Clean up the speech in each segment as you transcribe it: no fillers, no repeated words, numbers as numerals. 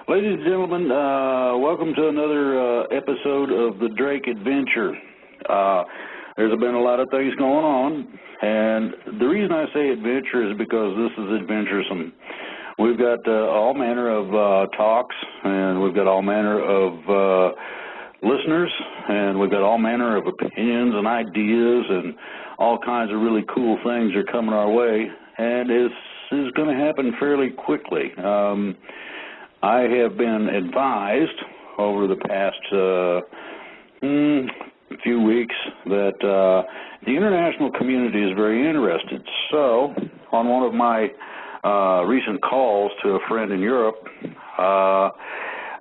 Ladies and gentlemen, welcome to another episode of the Drake Adventure. There's been a lot of things going on, and the reason I say adventure is because this is adventuresome. We've got all manner of talks, and we've got all manner of listeners, and we've got all manner of opinions and ideas, and all kinds of really cool things are coming our way, and this is going to happen fairly quickly. I have been advised over the past few weeks that the international community is very interested. So, on one of my recent calls to a friend in Europe, I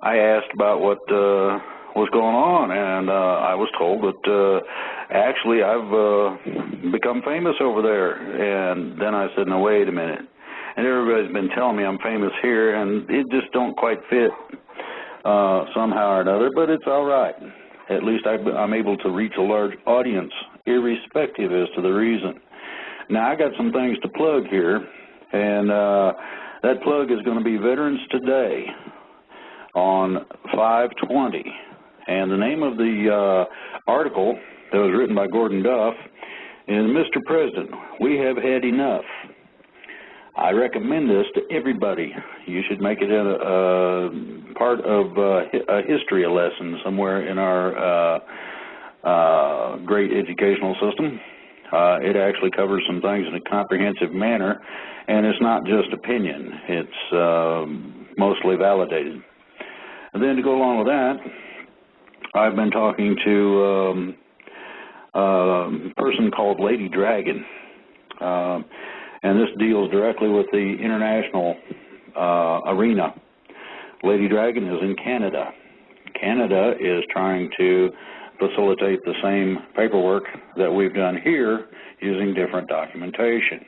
asked about what was going on, and I was told that actually I've become famous over there. And then I said, no, wait a minute. And everybody's been telling me I'm famous here, and it just don't quite fit somehow or another, but it's all right. At least I'm able to reach a large audience, irrespective as to the reason. Now, I got some things to plug here, and that plug is going to be Veterans Today on 5/20. And the name of the article that was written by Gordon Duff is, Mr. President, we have had enough. I recommend this to everybody. You should make it a part of a history lesson somewhere in our great educational system. It actually covers some things in a comprehensive manner, and it's not just opinion. It's mostly validated. And then to go along with that, I've been talking to a person called Lady Dragon. And this deals directly with the international arena. Lady Dragon is in Canada. Canada is trying to facilitate the same paperwork that we've done here using different documentation.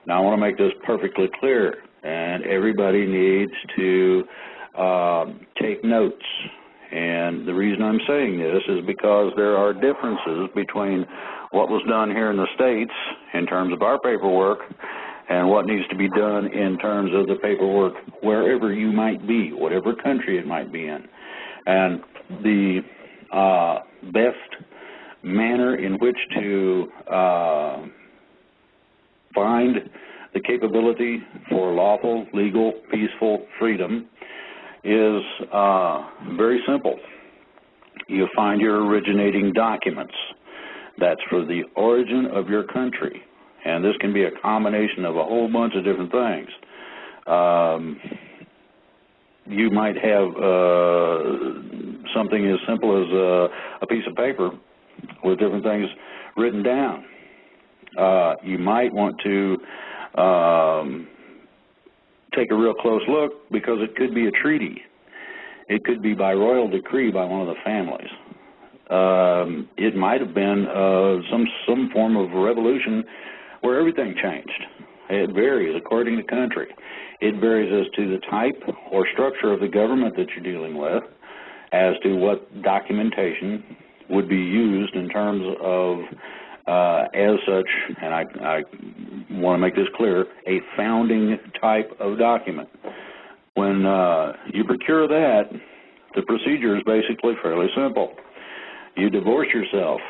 Now, I want to make this perfectly clear, and everybody needs to take notes. And the reason I'm saying this is because there are differences between what was done here in the States in terms of our paperwork and what needs to be done in terms of the paperwork wherever you might be, whatever country it might be in. And the best manner in which to find the capability for lawful, legal, peaceful freedom is very simple. You find your originating documents. That's for the origin of your country. And this can be a combination of a whole bunch of different things. You might have something as simple as a piece of paper with different things written down. You might want to take a real close look because it could be a treaty. It could be by royal decree by one of the families. It might have been some form of revolution where everything changed. It varies according to country. It varies as to the type or structure of the government that you're dealing with, as to what documentation would be used in terms of, as such, and I want to make this clear, a founding type of document. When you procure that, the procedure is basically fairly simple. You divorce yourself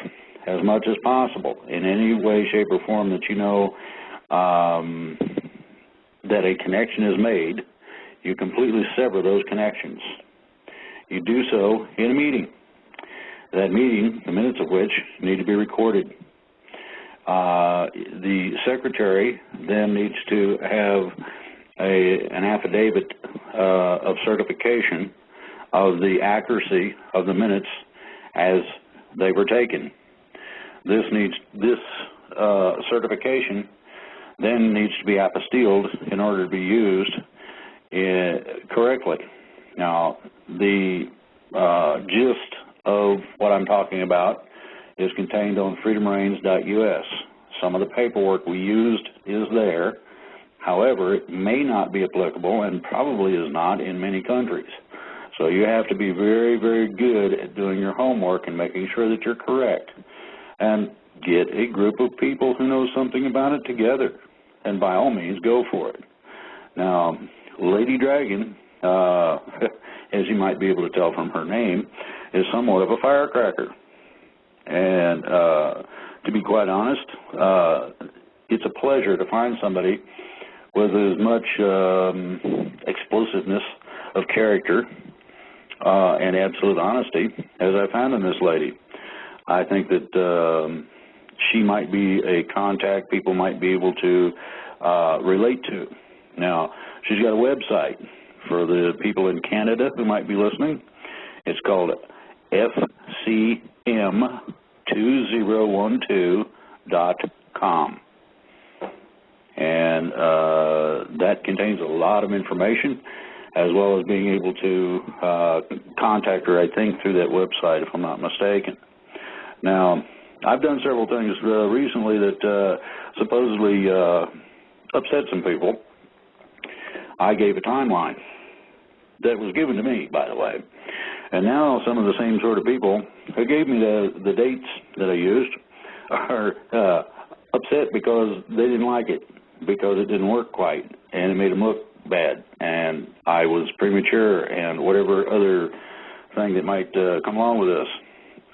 as much as possible in any way, shape, or form that you know that a connection is made. You completely sever those connections. You do so in a meeting. That meeting, the minutes of which need to be recorded. The secretary then needs to have an affidavit of certification of the accuracy of the minutes as they were taken. This certification then needs to be apostilled in order to be used correctly. Now, the gist of what I'm talking about is contained on freedomreigns.us. Some of the paperwork we used is there. However, it may not be applicable and probably is not in many countries. So you have to be very, very good at doing your homework and making sure that you're correct. And get a group of people who know something about it together. And by all means, go for it. Now, Lady Dragon as you might be able to tell from her name, is somewhat of a firecracker. And to be quite honest, it's a pleasure to find somebody with as much explosiveness of character and absolute honesty as I found in this lady. I think that she might be a contact people might be able to relate to. Now, she's got a website for the people in Canada who might be listening. It's called fcm2012.com. And that contains a lot of information, as well as being able to contact her, I think, through that website, if I'm not mistaken. Now, I've done several things recently that supposedly upset some people. I gave a timeline that was given to me, by the way. And now some of the same sort of people who gave me the dates that I used are upset because they didn't like it, because it didn't work quite, and it made them look bad, and I was premature, and whatever other thing that might come along with this.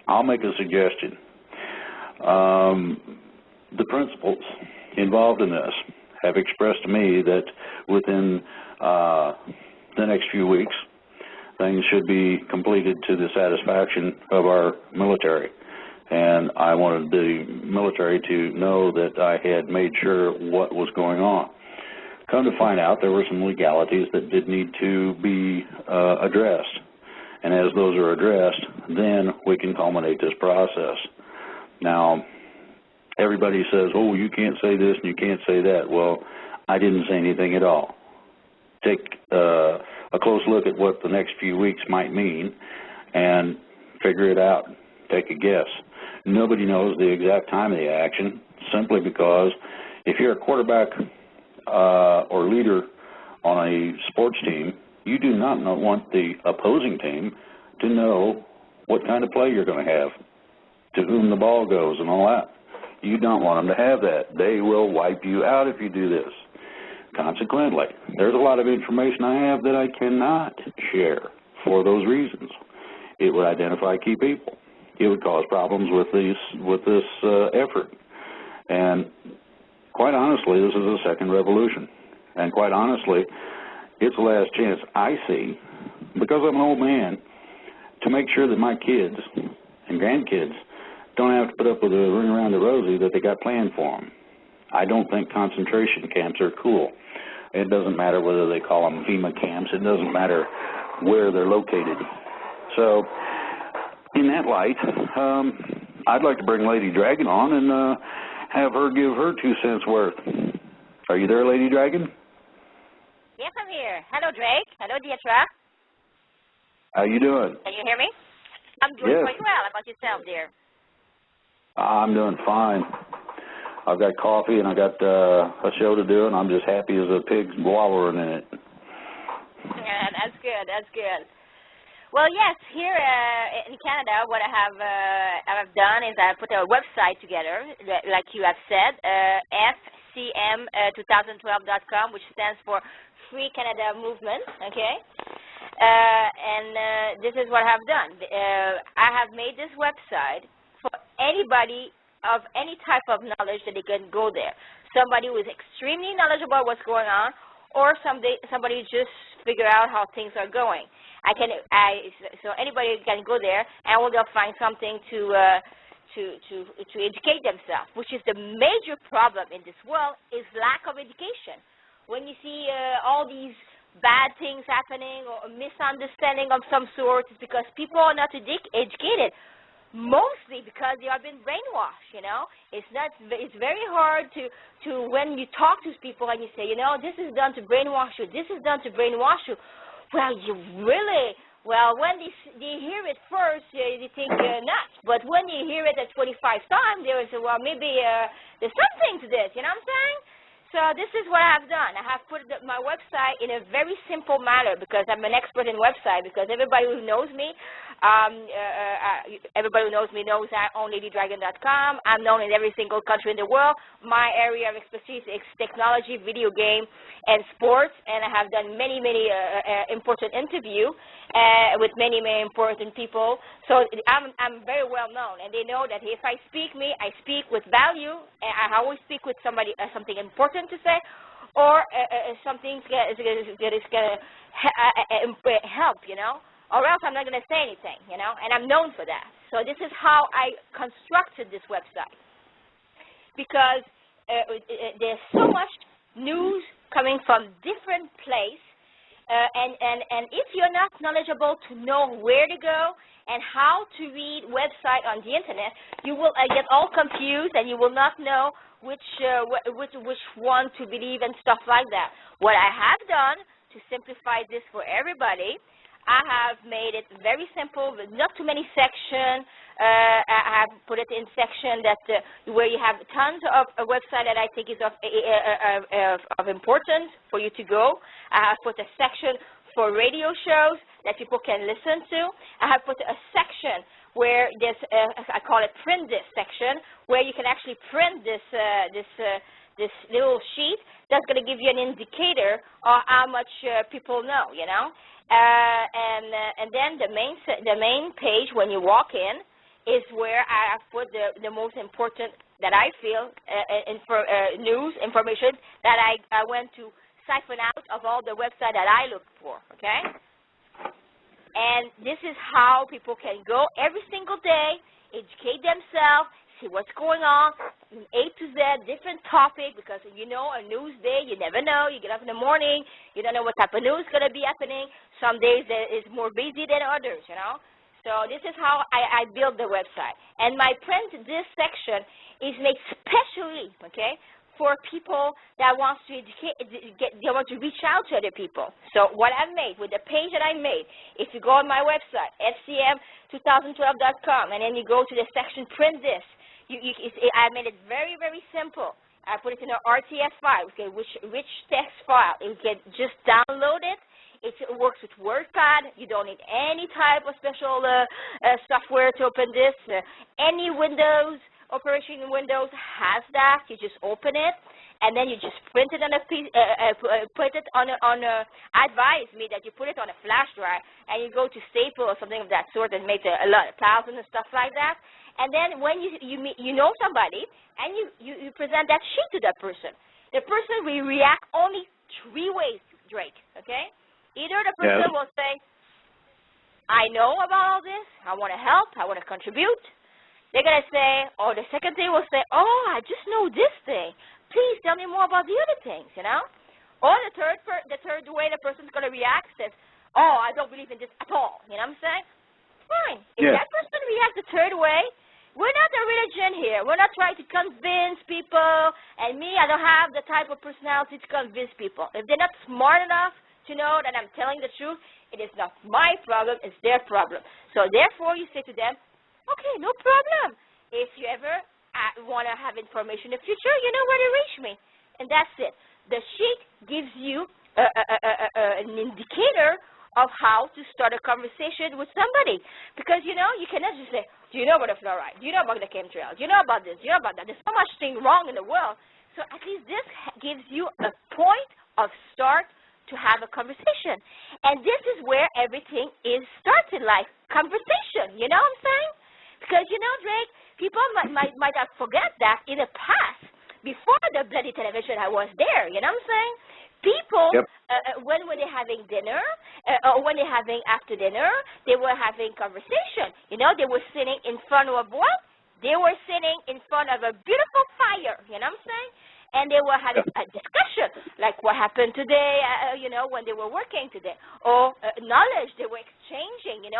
I'll make a suggestion. The principals involved in this have expressed to me that within the next few weeks, things should be completed to the satisfaction of our military. And I wanted the military to know that I had made sure what was going on. Come to find out, there were some legalities that did need to be addressed. And as those are addressed, then we can culminate this process. Now, everybody says, oh, you can't say this and you can't say that. Well, I didn't say anything at all. Take a close look at what the next few weeks might mean and figure it out. Take a guess. Nobody knows the exact time of the action, simply because if you're a quarterback or leader on a sports team, you do not want the opposing team to know what kind of play you're going to have, to whom the ball goes and all that. You don't want them to have that. They will wipe you out if you do this. Consequently, there's a lot of information I have that I cannot share for those reasons. It would identify key people. It would cause problems with this effort. And quite honestly, this is a second revolution. And quite honestly, it's the last chance I see, because I'm an old man, to make sure that my kids and grandkids don't have to put up with a ring around the rosy that they got planned for them. I don't think concentration camps are cool. It doesn't matter whether they call them FEMA camps. It doesn't matter where they're located. So, in that light, I'd like to bring Lady Dragon on and have her give her 2 cents worth. Are you there, Lady Dragon? Yes, I'm here. Hello, Drake. Hello, Dietra. How you doing? Can you hear me? I'm doing quite well. How about yourself, dear? I'm doing fine. I've got coffee and I got a show to do, and I'm just happy as a pig wallowing in it. Yeah, that's good. That's good. Well, yes, here in Canada, what I've done is I put a website together, like you have said, fcm2012.com, which stands for Free Canada Movement. Okay, and this is what I have done. I have made this website for anybody of any type of knowledge that they can go there. Somebody who is extremely knowledgeable about what's going on, or somebody just figure out how things are going. So anybody can go there, and they'll find something to educate themselves, which is the major problem in this world, is lack of education. When you see all these bad things happening or a misunderstanding of some sort, it's because people are not educated. Mostly because they have been brainwashed, you know. It's very hard to when you talk to people and you say, you know, this is done to brainwash you, this is done to brainwash you. Well, when they hear it first, they think nuts. But when you hear it at 25 times, they will say, well, maybe there's something to this, you know what I'm saying? So this is what I have done. I have put my website in a very simple manner because I'm an expert in website, because everybody who knows me, knows I own LadyDragon.com. I'm known in every single country in the world. My area of expertise is technology, video game, and sports, and I have done many, many important interviews with many, many important people. So I'm very well known, and they know that if I speak I speak with value, and I always speak with somebody something important to say, or something that is going to help, or else I'm not going to say anything, and I'm known for that. So this is how I constructed this website, because there's so much news coming from different places, and if you're not knowledgeable to know where to go and how to read website on the internet, you will get all confused, and you will not know which one to believe and stuff like that. What I have done to simplify this for everybody, I have made it very simple, with not too many sections. I have put it in section that where you have tons of a website that I think is of importance for you to go. I have put a section for radio shows that people can listen to. I have put a section where there's I call it print this section, where you can actually print this little sheet that's going to give you an indicator of how much people know, and then the main page when you walk in is where I have put the most important that I feel news information that I went to siphon out of all the websites that I looked for, okay? And this is how people can go every single day, educate themselves, see what's going on, from A to Z, different topic, because a news day, you never know. You get up in the morning, you don't know what type of news is going to be happening. Some days it's more busy than others, So this is how I build the website. And my print this section is made specially, okay, for people that wants to educate, they want to reach out to other people. So what I've made, with the page that I made, if you go on my website, fcm2012.com, and then you go to the section print this, I made it very, very simple. I put it in an RTF file, okay, rich text file. You can just download it. It works with WordPad. You don't need any type of special software to open this. Any Windows operation in Windows has that. You just open it, and then you just print it on a piece. Put it on advise me that you put it on a flash drive, and you go to Staple or something of that sort, and make a lot of thousands and stuff like that. And then when you know somebody, and you present that sheet to that person, the person will react only 3 ways, Drake. Okay. Either the person will say, I know about all this, I want to help, I want to contribute. They're going to say, or the second thing will say, oh, I just know this thing. Please tell me more about the other things, Or the third way the person's going to react says, oh, I don't believe in this at all. You know what I'm saying? Fine. If that person reacts the third way, we're not a religion here. We're not trying to convince people. And me, I don't have the type of personality to convince people. If they're not smart enough to know that I'm telling the truth, it is not my problem, it's their problem. So therefore, you say to them, okay, no problem. If you ever want to have information in the future, you know where to reach me. And that's it. The sheet gives you an indicator of how to start a conversation with somebody. Because, you cannot just say, do you know about the fluoride? Do you know about the chemtrail? Do you know about this? Do you know about that? There's so much thing wrong in the world. So at least this gives you a point of start to have a conversation. And this is where everything is started, like conversation, you know what I'm saying? Because, Drake, people might have forget that in the past, before the bloody television, I was there, you know what I'm saying? People, when were they having dinner, or when they're having after dinner, they were having conversation. They were sitting in front of what? They were sitting in front of a beautiful fire, you know what I'm saying? And they were having a discussion, like what happened today, when they were working today. Or knowledge they were exchanging,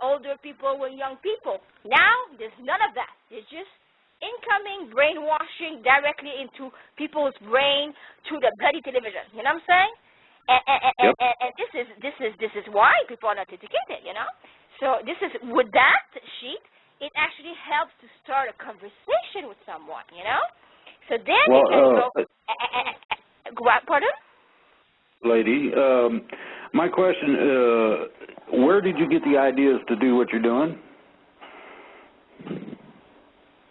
older people with young people. Now, there's none of that. There's just incoming brainwashing directly into people's brain through the bloody television. You know what I'm saying? And this is why people are not educated, So this is, with that sheet, it actually helps to start a conversation with someone, So then you can go, Pardon? Lady, my question, where did you get the ideas to do what you're doing?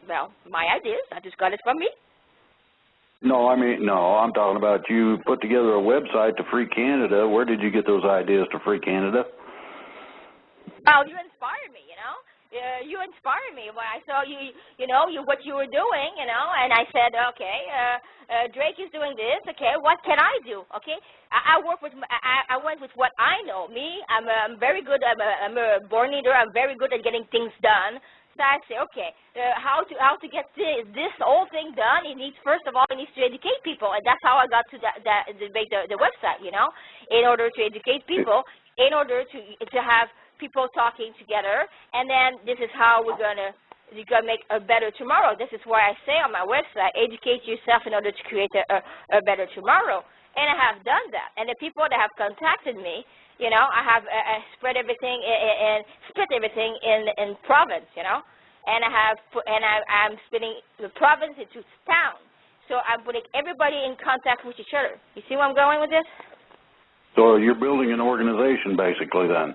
Well, my ideas. I just got it from me. No, I'm talking about you put together a website to Free Canada. Where did you get those ideas to Free Canada? Well, you inspired me, you inspired me when I saw what you were doing, and I said, okay, Drake is doing this, okay, what can I do, okay? I went with what I know. Me, I'm very good, I'm a born leader, I'm very good at getting things done. So I say, okay, how to get this whole thing done? First of all, it needs to educate people, and that's how I got to the website, in order to educate people, in order to have people talking together, and then this is how you're gonna make a better tomorrow. This is why I say on my website, educate yourself in order to create a better tomorrow, and I have done that. And the people that have contacted me, I have spread everything and split everything in province, and I'm splitting the province into towns. So I'm putting everybody in contact with each other. You see where I'm going with this? So you're building an organization, basically, then.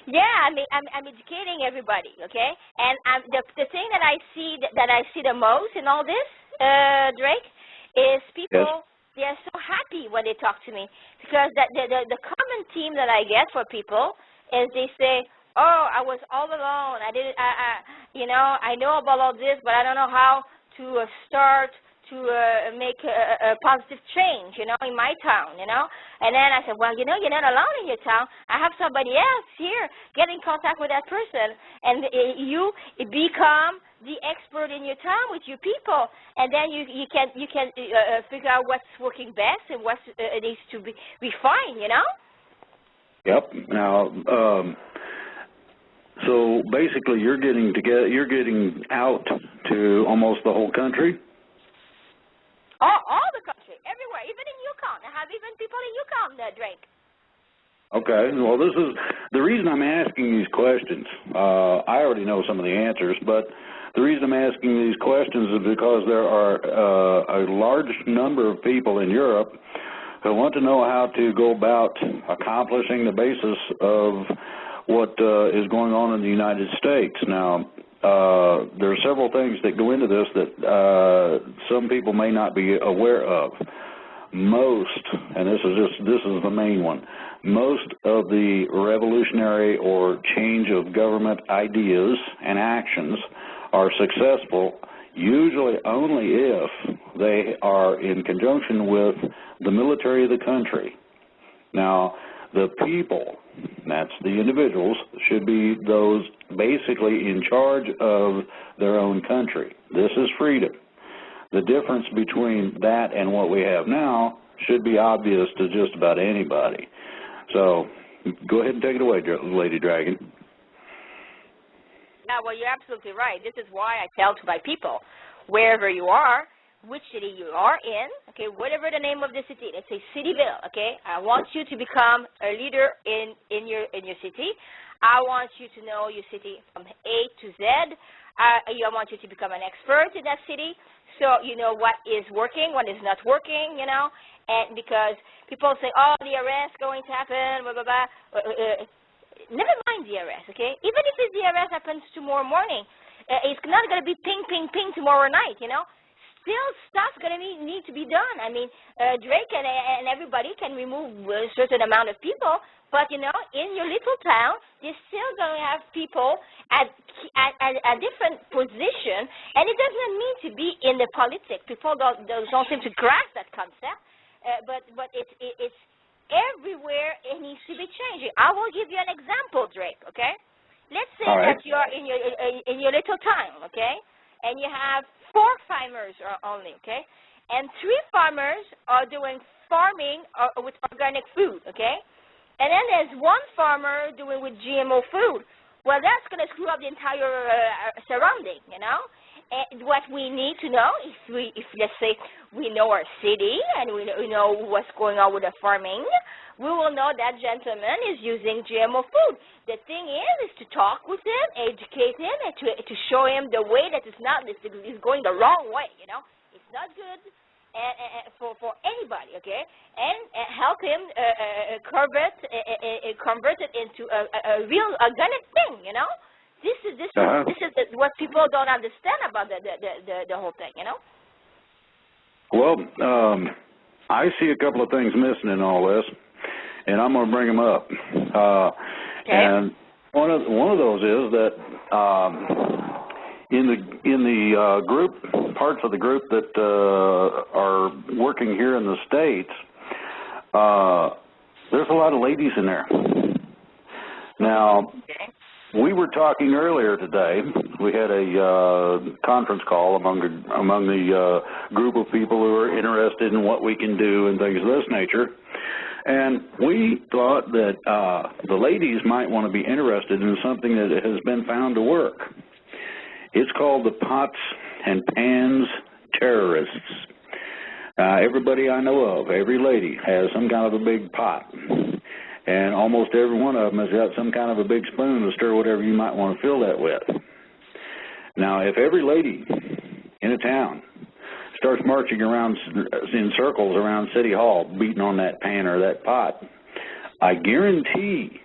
Yeah, I'm educating everybody, okay? And the thing that I see the most in all this, Drake, is people. Yes. They're so happy when they talk to me, because the common theme that I get for people is they say, "Oh, I was all alone. I know about all this, but I don't know how to start to make a positive change, in my town, And then I said, well, you're not alone in your town. I have somebody else here. Get in contact with that person, and you become the expert in your town with your people, and then you can figure out what's working best and what needs to be refined, Yep. Now, so basically, you're getting out to almost the whole country. All the country, everywhere, even in Yukon. I have even people in Yukon that Drake. Okay. Well, this is the reason I'm asking these questions. I already know some of the answers, but the reason I'm asking these questions is because there are a large number of people in Europe who want to know how to go about accomplishing the basis of what is going on in the United States. Now, there are several things that go into this that some people may not be aware of. Most, and this is the main one, most of the revolutionary or change of government ideas and actions are successful usually only if they are in conjunction with the military of the country. Now, the people, that's the individuals, should be those basically in charge of their own country. This is freedom. The difference between that and what we have now should be obvious to just about anybody. So go ahead and take it away, Lady Dragon. Yeah, well, you're absolutely right. This is why I tell to my people, wherever you are, which city you are in, okay, whatever the name of the city, let's say Cityville, okay, I want you to become a leader in your city. I want you to know your city from A to Z. I want you to become an expert in that city, so you know what is working, what is not working, and because people say, oh, the arrest going to happen, blah, blah, blah. Never mind the arrest, okay? Even if the arrest happens tomorrow morning, it's not going to be ping, ping, ping tomorrow night, Still, stuff's going to need to be done. I mean, Drake and everybody can remove a certain amount of people, but, in your little town, you're still going to have people at a different position, and it doesn't mean to be in the politics. People don't seem to grasp that concept, but it's everywhere. It needs to be changing. I will give you an example, Drake, okay? Let's say that you are in your little town, okay, and you have 4 farmers only, okay? And 3 farmers are doing farming with organic food, okay? And then there's 1 farmer doing with GMO food. Well, that's going to screw up the entire surrounding, And what we need to know, if let's say we know our city and we know what's going on with the farming, we will know that gentleman is using GMO food. The thing is to talk with him, educate him, and to show him the way that is going the wrong way, It's not good, for anybody, okay, and help him convert it into a real organic thing, you know. This is what people don't understand about the whole thing, you know. Well, I see a couple of things missing in all this, and I'm going to bring them up. Okay. And one of those is that in the group, parts of the group that are working here in the States, there's a lot of ladies in there. Now, we were talking earlier today. We had a conference call among the group of people who are interested in what we can do and things of this nature. And we thought that the ladies might want to be interested in something that has been found to work. It's called the pots and pans terrorists. Everybody I know of, every lady has some kind of a big pot. And almost every one of them has got some kind of a big spoon to stir whatever you might want to fill that with. Now, if every lady in a town starts marching around in circles around City Hall, beating on that pan or that pot, I guarantee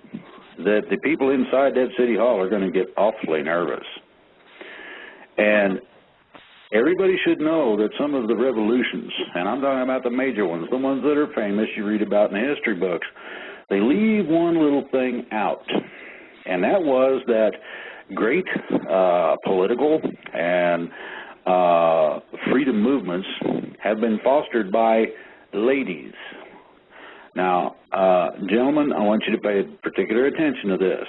that the people inside that City Hall are going to get awfully nervous. And everybody should know that some of the revolutions, and I'm talking about the major ones, the ones that are famous you read about in the history books, they leave one little thing out, and that was that great political and freedom movements have been fostered by ladies. Now, gentlemen, I want you to pay particular attention to this.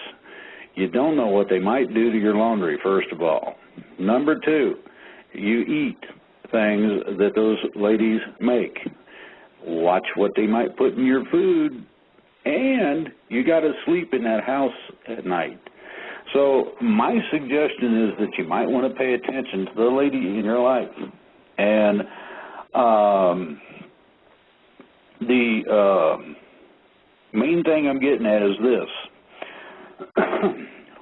You don't know what they might do to your laundry, first of all. Number two, you eat things that those ladies make. Watch what they might put in your food. And you got to sleep in that house at night. So my suggestion is that you might want to pay attention to the lady in your life. And the main thing I'm getting at is this.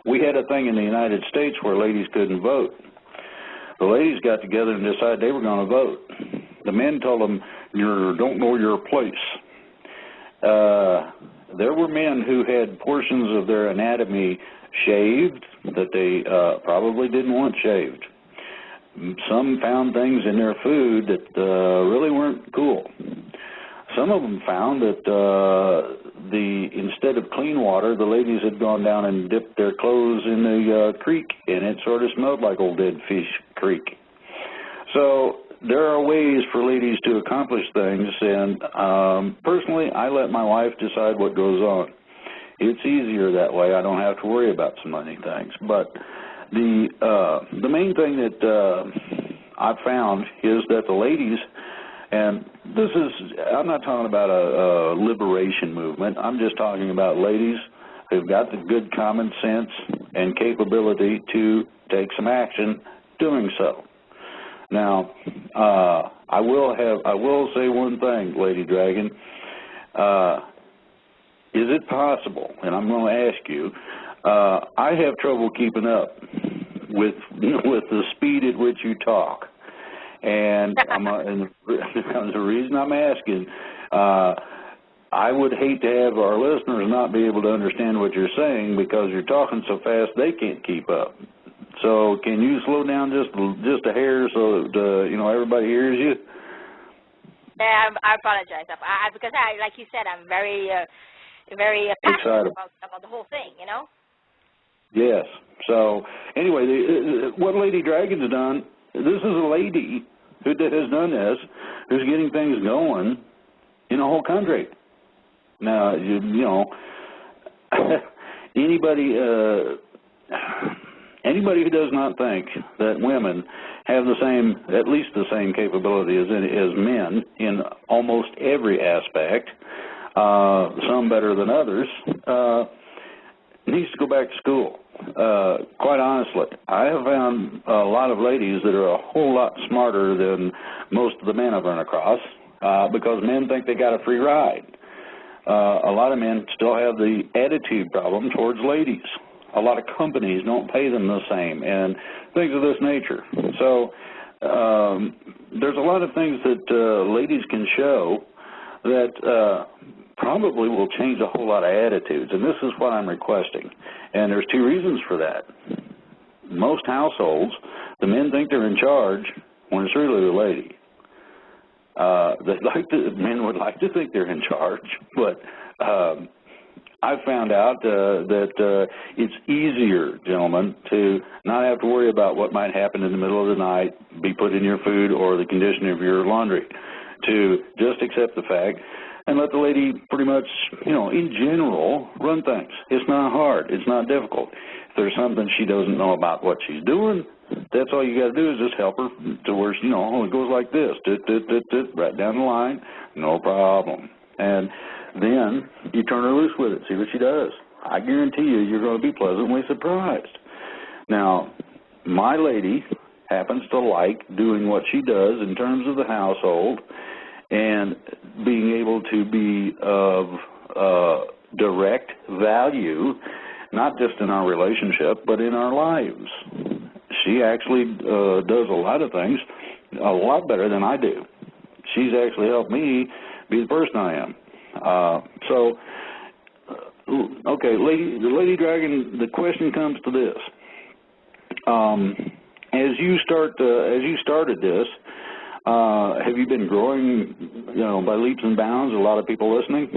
We had a thing in the United States where ladies couldn't vote. The ladies got together and decided they were going to vote. The men told them, you don't know your place. There were men who had portions of their anatomy shaved that they probably didn't want shaved. Some found things in their food that really weren't cool. Some of them found that instead of clean water, the ladies had gone down and dipped their clothes in the creek, and it sort of smelled like Old Dead Fish Creek. So there are ways for ladies to accomplish things, and personally, I let my wife decide what goes on. It's easier that way. I don't have to worry about so many things. But the main thing that I've found is that the ladies, and this is, I'm not talking about a liberation movement. I'm just talking about ladies who've got the good common sense and capability to take some action doing so. Now, I will say one thing, Lady Dragon. Is it possible, and I'm going to ask you, I have trouble keeping up with the speed at which you talk. And the reason I'm asking, I would hate to have our listeners not be able to understand what you're saying because you're talking so fast they can't keep up. So can you slow down just a hair so that everybody hears you? Yeah, I apologize. Because like you said, I'm very passionate about the whole thing. Yes. So anyway, what Lady Dragon's done, this is a lady who has done this, who's getting things going in the whole country. Now, anybody who does not think that women have at least the same capability as men in almost every aspect, some better than others, needs to go back to school. Quite honestly, I have found a lot of ladies that are a whole lot smarter than most of the men I've run across because men think they got a free ride. A lot of men still have the attitude problem towards ladies. A lot of companies don't pay them the same and things of this nature. So there's a lot of things that ladies can show that probably will change a whole lot of attitudes, and this is what I'm requesting. And there's two reasons for that. Most households, the men think they're in charge when it's really the lady. Men would like to think they're in charge, but I've found out that it's easier, gentlemen, to not have to worry about what might happen in the middle of the night, be put in your food, or the condition of your laundry, to just accept the fact and let the lady pretty much, in general, run things. It's not hard. It's not difficult. If there's something she doesn't know about what she's doing, that's all you got to do is just help her to where, it goes like this, right down the line, no problem. And then you turn her loose with it, see what she does. I guarantee you, you're going to be pleasantly surprised. Now, my lady happens to like doing what she does in terms of the household and being able to be of direct value, not just in our relationship, but in our lives. She actually does a lot of things a lot better than I do. She's actually helped me be the person I am. Okay, Lady Dragon, the question comes to this. As you started this, have you been growing, by leaps and bounds? A lot of people listening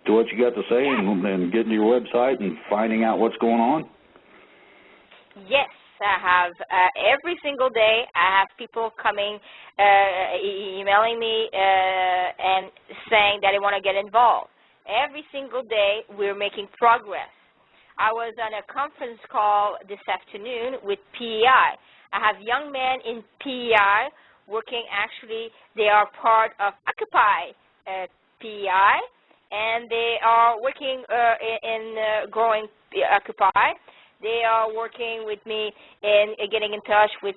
to what you got to say and getting to your website and finding out what's going on? Yes, I have. Every single day, I have people coming, emailing me and saying that they want to get involved. Every single day, we're making progress. I was on a conference call this afternoon with PEI. I have young men in PEI working. Actually, they are part of Occupy PEI, and they are working in growing Occupy. They are working with me in getting in touch with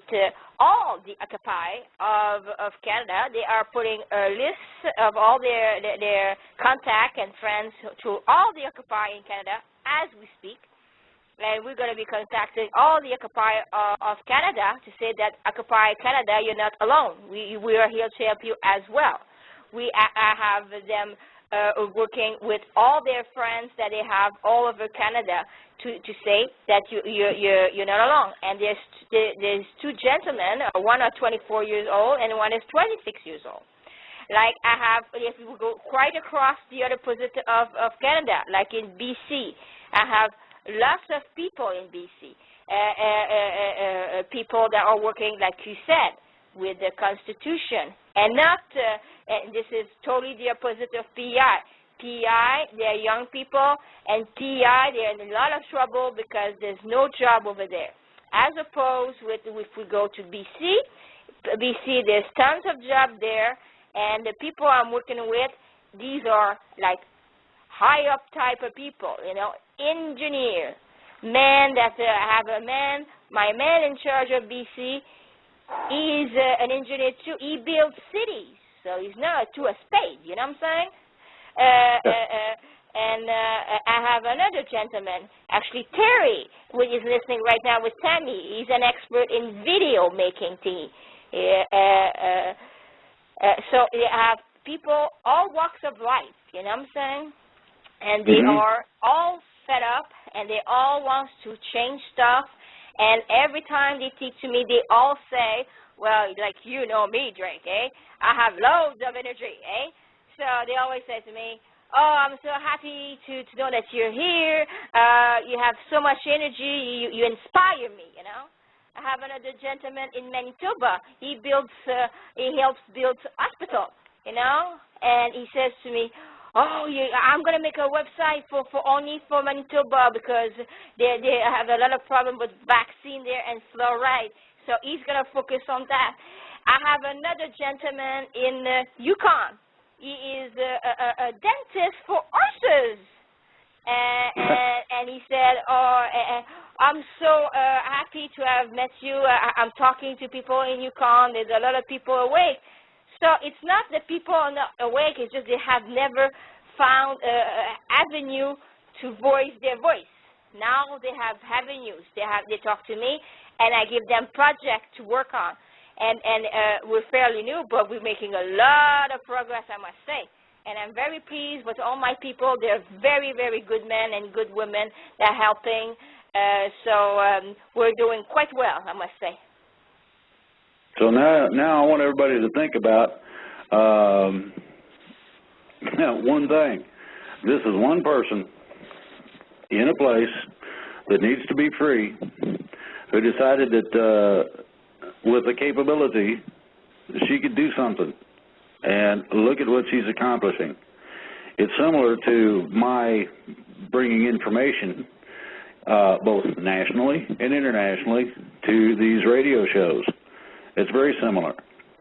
all the Occupy of Canada. They are putting a list of all their contact and friends to all the Occupy in Canada as we speak. And we're going to be contacting all the Occupy of Canada to say that Occupy Canada, you're not alone. We are here to help you as well. I have them working with all their friends that they have all over Canada to say that you're not alone. And there's two gentlemen, one is 24 years old and one is 26 years old. Like I have, if we go quite across the other opposite of Canada, like in BC, I have lots of people in BC, people that are working, like you said, with the Constitution, and not, and this is totally the opposite of PEI. PEI, they're young people, and PEI, they're in a lot of trouble because there's no job over there. As opposed with, if we go to BC, there's tons of jobs there, and the people I'm working with, these are like high up type of people, engineer, man that have a man, my man in charge of BC, he's an engineer too. He builds cities, so he's not to a spade, you know what I'm saying? And I have another gentleman, actually Terry, who is listening right now with Tammy. He's an expert in video making. So you have people, all walks of life, you know what I'm saying? And they are all fed up, and they all want to change stuff. And every time they teach to me, they all say, well, like you know me, Drake, I have loads of energy, So they always say to me, oh, I'm so happy to know that you're here. You have so much energy. You inspire me, I have another gentleman in Manitoba. He helps build hospital, and he says to me, oh, I'm going to make a website for only for Manitoba because they have a lot of problem with vaccine there and fluoride. So he's going to focus on that. I have another gentleman in Yukon. He is a dentist for horses. And he said, oh, I'm so happy to have met you. I'm talking to people in Yukon. There's a lot of people awake. So it's not that people are not awake, it's just they have never found an avenue to voice their voice. Now they have avenues. They talk to me, and I give them projects to work on. and we're fairly new, but we're making a lot of progress, I must say. And I'm very pleased with all my people. They're very, very good men and good women that are helping. So we're doing quite well, I must say. So now I want everybody to think about one thing. This is one person in a place that needs to be free who decided that with the capability she could do something. And look at what she's accomplishing. It's similar to my bringing information, both nationally and internationally, to these radio shows. It's very similar.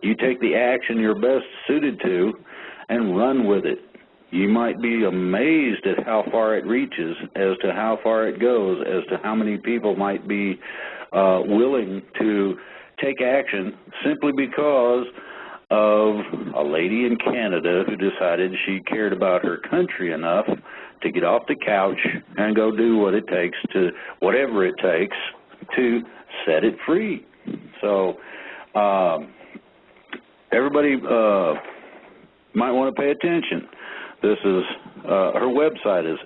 You take the action you're best suited to and run with it. You might be amazed at how far it reaches, as to how far it goes, as to how many people might be willing to take action simply because of a lady in Canada who decided she cared about her country enough to get off the couch and go do what it takes to, whatever it takes to set it free. So everybody might want to pay attention. This is, her website is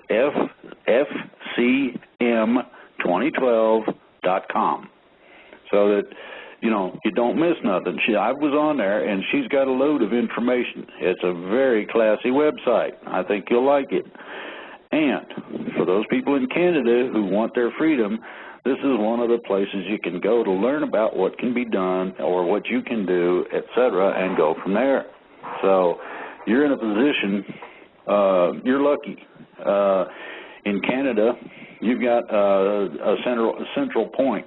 fcm2012.com, so that you know, you don't miss nothing. I was on there, and she's got a load of information. It's a very classy website. I think you'll like it. And for those people in Canada who want their freedom, this is one of the places you can go to learn about what can be done or what you can do, etc., and go from there. So you're in a position, you're lucky. In Canada, you've got a central point.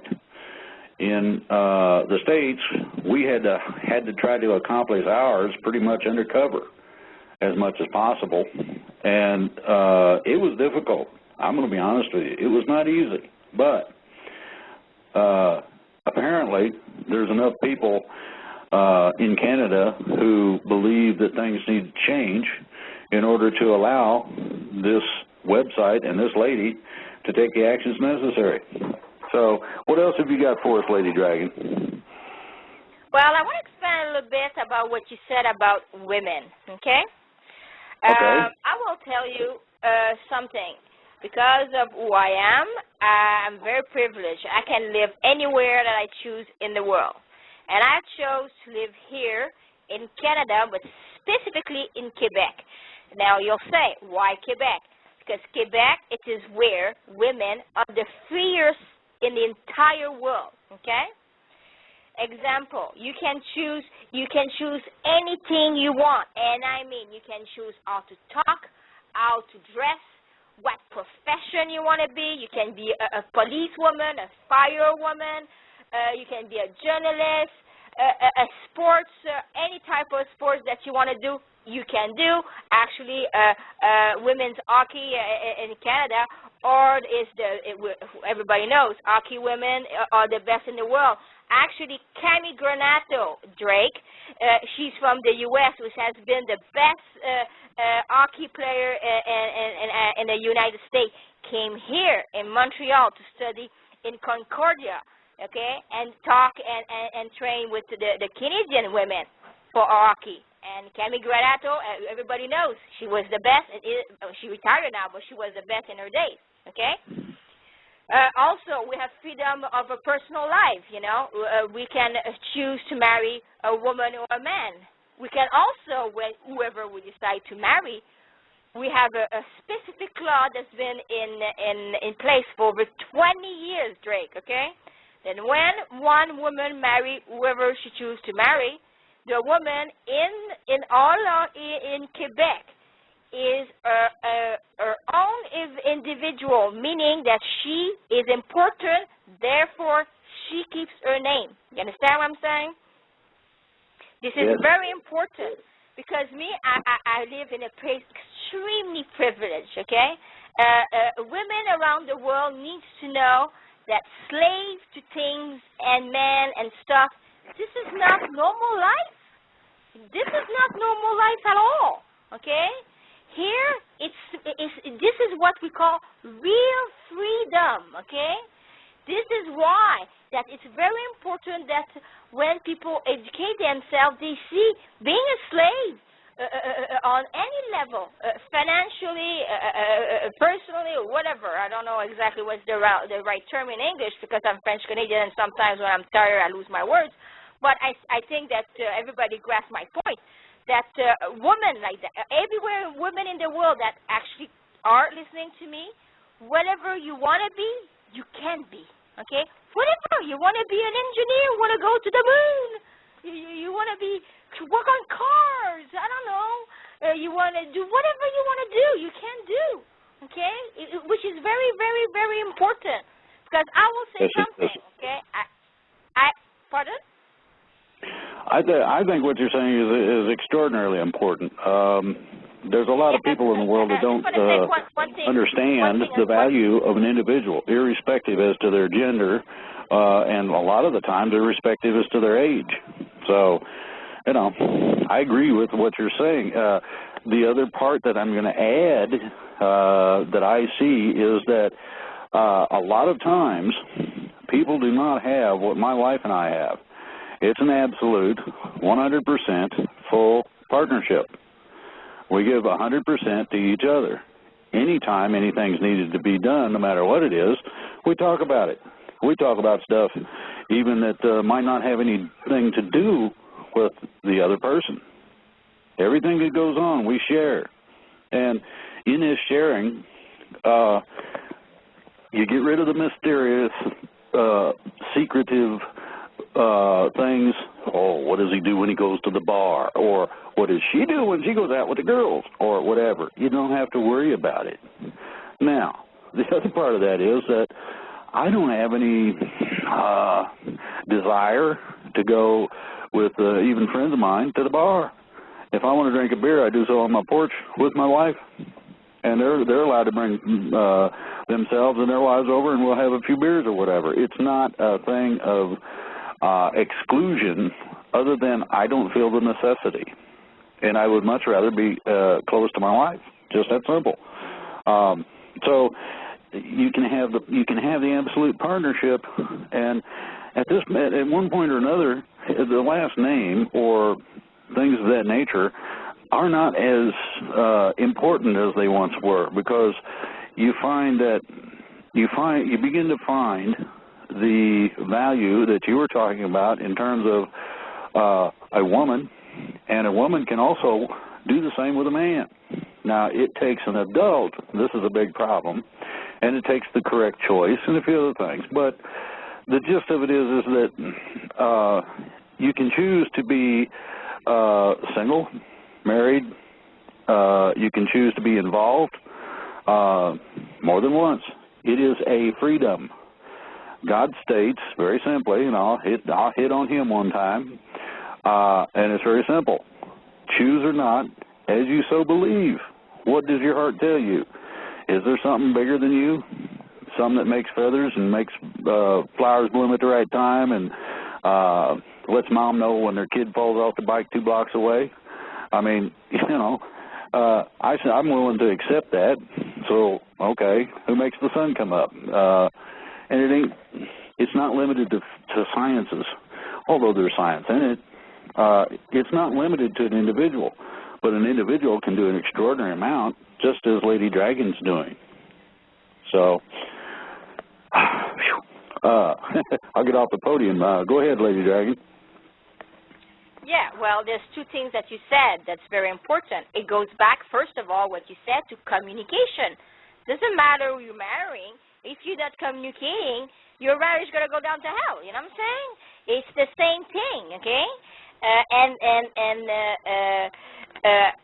In the States, we had to try to accomplish ours pretty much undercover as much as possible, and it was difficult. I'm going to be honest with you. It was not easy, but apparently there's enough people in Canada who believe that things need to change in order to allow this website and this lady to take the actions necessary. So what else have you got for us, Lady Dragon? Well, I want to expand a little bit about what you said about women, okay? Okay. I will tell you something. Because of who I am, I'm very privileged. I can live anywhere that I choose in the world. And I chose to live here in Canada, but specifically in Quebec. Now, you'll say, why Quebec? Because Quebec, it is where women are the freest in the entire world, okay? Example, you can choose anything you want, and I mean you can choose how to talk, how to dress, what profession you want to be. You can be a policewoman, a firewoman, you can be a journalist, a sports, any type of sports that you want to do, you can do. Actually, women's hockey in Canada, or everybody knows, hockey women are the best in the world. Actually, Cami Granato Drake, she's from the U.S., which has been the best hockey player in the United States, came here in Montreal to study in Concordia, okay, and talk and train with the Canadian women for hockey. And Cami Granato, everybody knows, she was the best. She retired now, but she was the best in her days, okay? Also, we have freedom of a personal life, you know. We can choose to marry a woman or a man. We can also, whoever we decide to marry, we have a specific law that's been in place for over 20 years, Drake, okay? Then when one woman marries whoever she chooses to marry, the woman in our law in Quebec is her own individual, meaning that she is important, therefore she keeps her name. You understand what I'm saying? This is very important because I live in a place extremely privileged, okay? Women around the world need to know that slave to things and men and stuff, this is not normal life. This is not normal life at all, okay? Here, this is what we call real freedom, okay? This is why that it's very important that when people educate themselves, they see being a slave on any level, financially, personally, or whatever. I don't know exactly what's the right term in English because I'm French-Canadian and sometimes when I'm tired I lose my words. But I think that everybody grasps my point, that women like that, everywhere women in the world that actually are listening to me, whatever you want to be, you can be. Okay, whatever you want to be, an engineer, want to go to the moon, you want to work on cars. I don't know. You want to do whatever you want to do. You can do. Okay, which is very, very, very important. Because I will say something. Okay, pardon? I think what you're saying is extraordinarily important. There's a lot of people in the world that don't understand the value of an individual, irrespective as to their gender, and a lot of the times irrespective as to their age. So, you know, I agree with what you're saying. The other part that I'm going to add that I see is that a lot of times people do not have what my wife and I have. It's an absolute 100% full partnership. We give 100% to each other. Anytime anything's needed to be done, no matter what it is, we talk about it. We talk about stuff even that might not have anything to do with the other person. Everything that goes on, we share. And in this sharing, you get rid of the mysterious, secretive things. Oh, what does he do when he goes to the bar? Or what does she do when she goes out with the girls? Or whatever. You don't have to worry about it. Now, the other part of that is that I don't have any desire to go with even friends of mine to the bar. If I want to drink a beer, I do so on my porch with my wife. And they're allowed to bring themselves and their wives over, and we'll have a few beers or whatever. It's not a thing of exclusion, other than I don't feel the necessity, and I would much rather be close to my wife. Just that simple. So you can have the absolute partnership, and at one point or another, the last name or things of that nature are not as important as they once were, because you find that you begin to find the value that you were talking about in terms of a woman, and a woman can also do the same with a man. Now, it takes an adult. This is a big problem, and it takes the correct choice and a few other things. But the gist of it is that you can choose to be single, married. You can choose to be involved more than once. It is a freedom. God states very simply, and I'll hit on him one time, and it's very simple. Choose or not, as you so believe. What does your heart tell you? Is there something bigger than you? Something that makes feathers and makes flowers bloom at the right time and lets mom know when their kid falls off the bike 2 blocks away? I mean, you know, I'm willing to accept that. So, okay, who makes the sun come up? And it's not limited to sciences, although there's science in it. It's not limited to an individual, but an individual can do an extraordinary amount, just as Lady Dragon's doing. So, I'll get off the podium. Go ahead, Lady Dragon. Yeah, well, there's 2 things that you said that's very important. It goes back, first of all, what you said, to communication. Doesn't matter who you're marrying. If you're not communicating, your marriage is going to go down to hell. You know what I'm saying? It's the same thing, okay?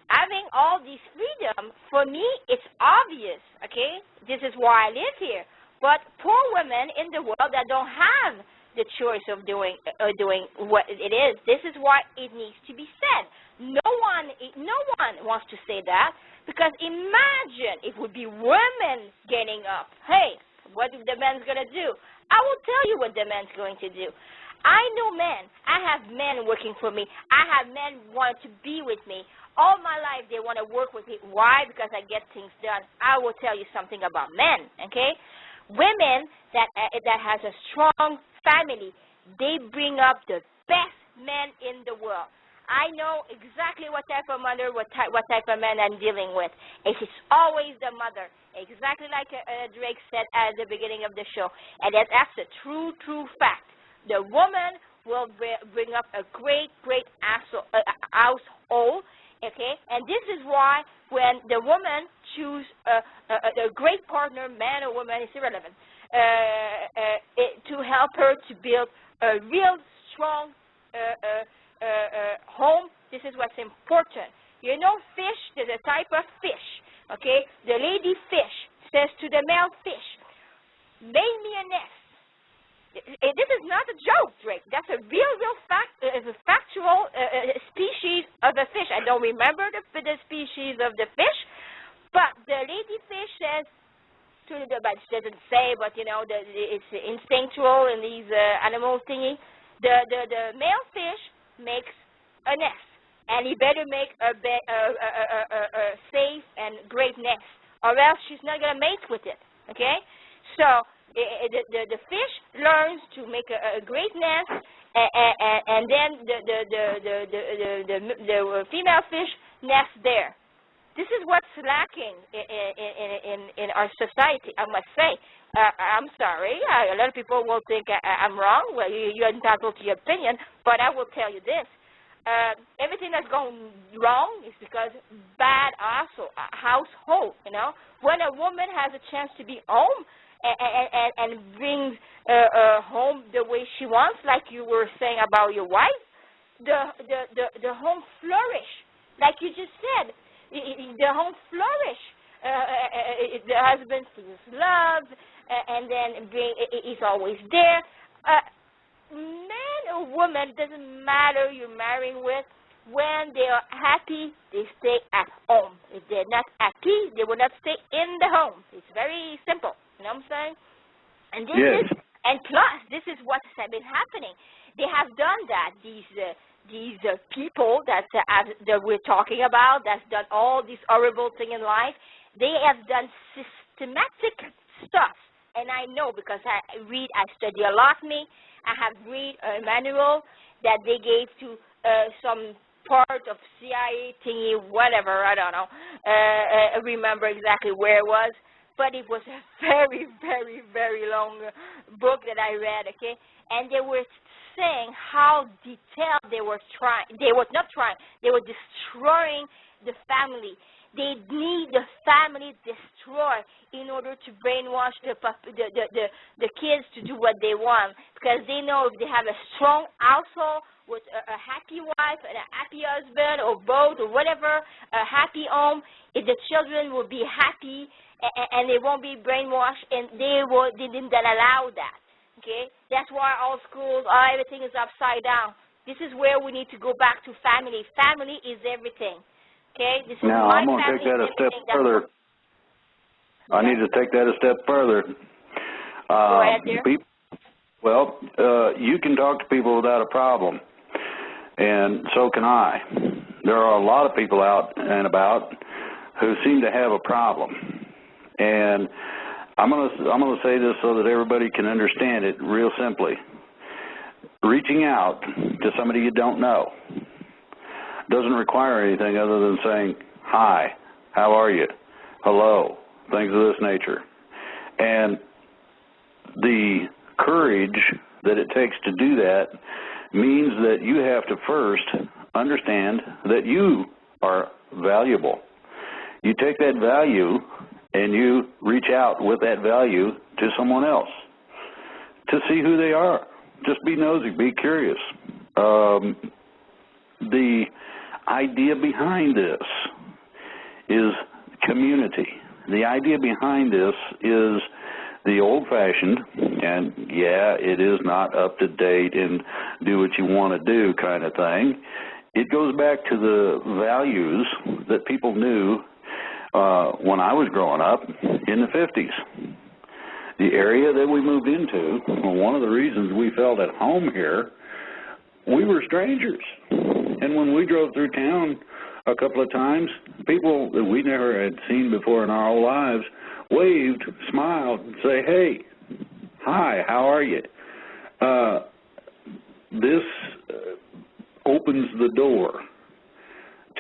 Having all this freedom, for me, it's obvious, okay? This is why I live here. But poor women in the world that don't have the choice of doing what it is, this is why it needs to be said. No one wants to say that, because imagine it would be women getting up. Hey, what the man's going to do? I will tell you what the man's going to do. I know men. I have men working for me. I have men wanting to be with me. All my life they want to work with me. Why? Because I get things done. I will tell you something about men, okay? Women that has a strong family, they bring up the best men in the world. I know exactly what type of mother, what type of man I'm dealing with. It's always the mother, exactly like Drake said at the beginning of the show. And that's a true fact. The woman will bring up a great household, okay? And this is why when the woman chooses a great partner, man or woman, it's irrelevant, to help her to build a real strong home, this is what's important. You know, fish, there's a type of fish, okay? The lady fish says to the male fish, make me a nest. This is not a joke, Drake. That's a real fact, a factual species of a fish. I don't remember the species of the fish, but the lady fish says to the, but she doesn't say, but you know, it's instinctual in these animal thingy. The male fish makes a nest, and he better make a safe and great nest, or else she's not going to mate with it, okay? So the fish learns to make a great nest, and then the female fish nests there. This is what's lacking in our society, I must say. I'm sorry. A lot of people will think I'm wrong. Well, you're entitled to your opinion, but I will tell you this. Everything that's going wrong is because bad household, you know. When a woman has a chance to be home and brings home the way she wants, like you were saying about your wife, the home flourish. Like you just said, the home flourish. The husband feels love, and then he's always there. Man or woman, doesn't matter you're marrying with, when they are happy, they stay at home. If they're not happy, they will not stay in the home. It's very simple. You know what I'm saying? And this is, and plus, this is what has been happening. They have done that. These people that we're talking about, that's done all these horrible things in life, they have done systematic stuff. And I know because I study a lot, I have read a manual that they gave to some part of CIA thingy, whatever, I don't know, remember exactly where it was, but it was a very, very, very long book that I read, okay? And they were saying how detailed they were destroying the family. They need the family destroyed in order to brainwash the kids to do what they want, because they know if they have a strong household with a happy wife and a happy husband or both or whatever, a happy home, if the children will be happy and they won't be brainwashed, and they didn't allow that. Okay, that's why all schools, everything is upside down. This is where we need to go back to family. Family is everything. Okay, this is now, my I'm going to take that a step further. I need to take that a step further. Go ahead, dear. You can talk to people without a problem, and so can I. There are a lot of people out and about who seem to have a problem, and I'm going to say this so that everybody can understand it real simply. Reaching out to somebody you don't know doesn't require anything other than saying, hi, how are you, hello, things of this nature. And the courage that it takes to do that means that you have to first understand that you are valuable. You take that value and you reach out with that value to someone else to see who they are. Just be nosy, be curious. The idea behind this is community. The idea behind this is the old-fashioned, and yeah, it is not up to date and do what you want to do kind of thing. It goes back to the values that people knew when I was growing up in the 50s. The area that we moved into, one of the reasons we felt at home here, we were strangers. And when we drove through town a couple of times, people that we never had seen before in our whole lives waved, smiled, and say, hey, hi, how are you? This opens the door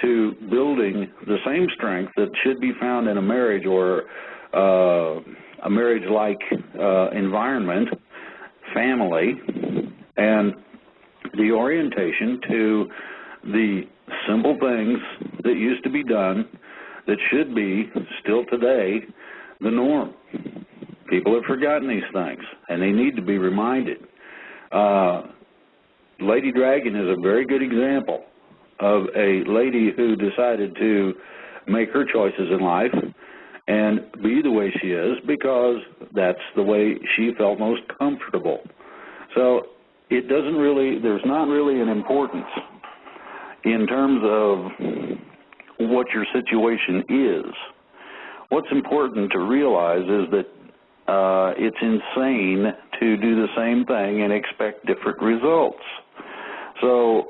to building the same strength that should be found in a marriage or a marriage-like environment, family, and the orientation to the simple things that used to be done that should be, still today, the norm. People have forgotten these things, and they need to be reminded. Lady Dragon is a very good example of a lady who decided to make her choices in life and be the way she is because that's the way she felt most comfortable. So it doesn't really, there's not really an importance in terms of what your situation is. What's important to realize is that it's insane to do the same thing and expect different results. So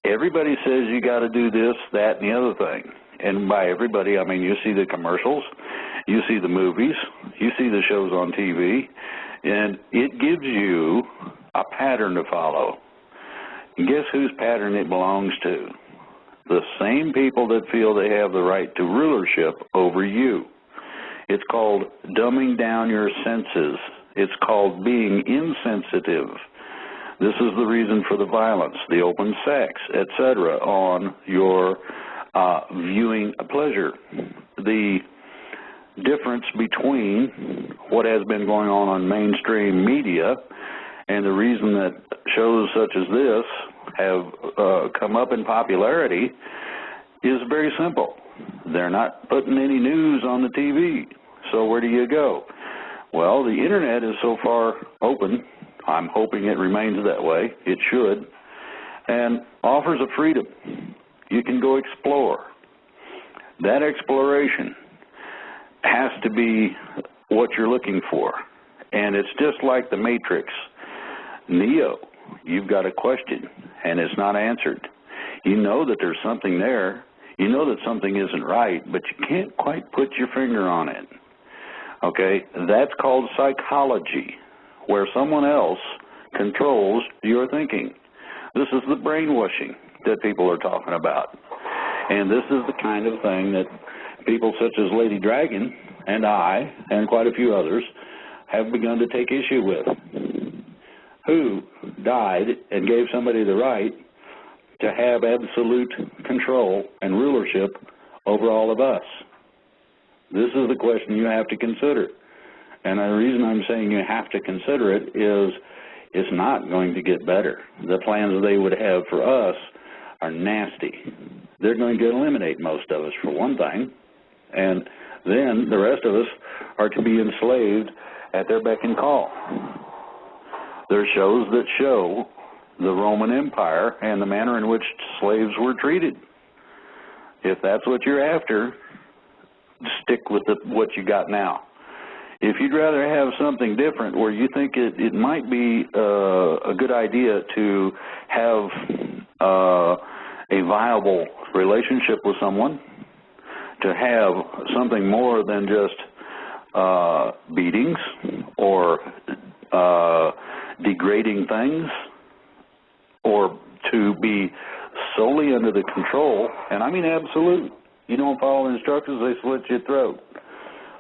everybody says you got to do this, that, and the other thing. And by everybody, I mean you see the commercials, you see the movies, you see the shows on TV, and it gives you a pattern to follow. And guess whose pattern it belongs to? The same people that feel they have the right to rulership over you. It's called dumbing down your senses. It's called being insensitive. This is the reason for the violence, the open sex, etc., on your viewing pleasure. The difference between what has been going on mainstream media and the reason that shows such as this have come up in popularity is very simple. They're not putting any news on the TV, so where do you go? Well, the Internet is so far open, I'm hoping it remains that way, it should, and offers a freedom. You can go explore. That exploration has to be what you're looking for, and it's just like the Matrix. Neo, you've got a question, and it's not answered. You know that there's something there. You know that something isn't right, but you can't quite put your finger on it. Okay? That's called psychology, where someone else controls your thinking. This is the brainwashing that people are talking about. And this is the kind of thing that people such as Lady Dragon and I and quite a few others have begun to take issue with. Who died and gave somebody the right to have absolute control and rulership over all of us? This is the question you have to consider. And the reason I'm saying you have to consider it is it's not going to get better. The plans they would have for us are nasty. They're going to eliminate most of us, for one thing, and then the rest of us are to be enslaved at their beck and call. There are shows that show the Roman Empire and the manner in which slaves were treated. If that's what you're after, stick with what you got now. If you'd rather have something different where you think it might be a good idea to have a viable relationship with someone, to have something more than just beatings or degrading things, or to be solely under the control, and I mean absolute, you don't follow instructions, they slit your throat,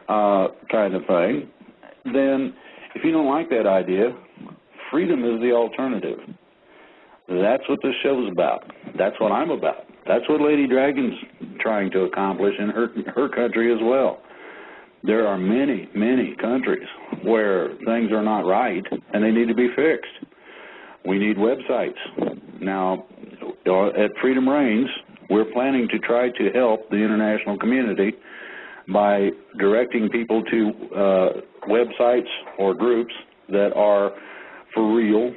kind of thing, then if you don't like that idea, freedom is the alternative. That's what this show's about. That's what I'm about. That's what Lady Dragon's trying to accomplish in her country as well. There are many, many countries where things are not right and they need to be fixed. We need websites. Now, at Freedom Reigns, we're planning to try to help the international community by directing people to websites or groups that are for real.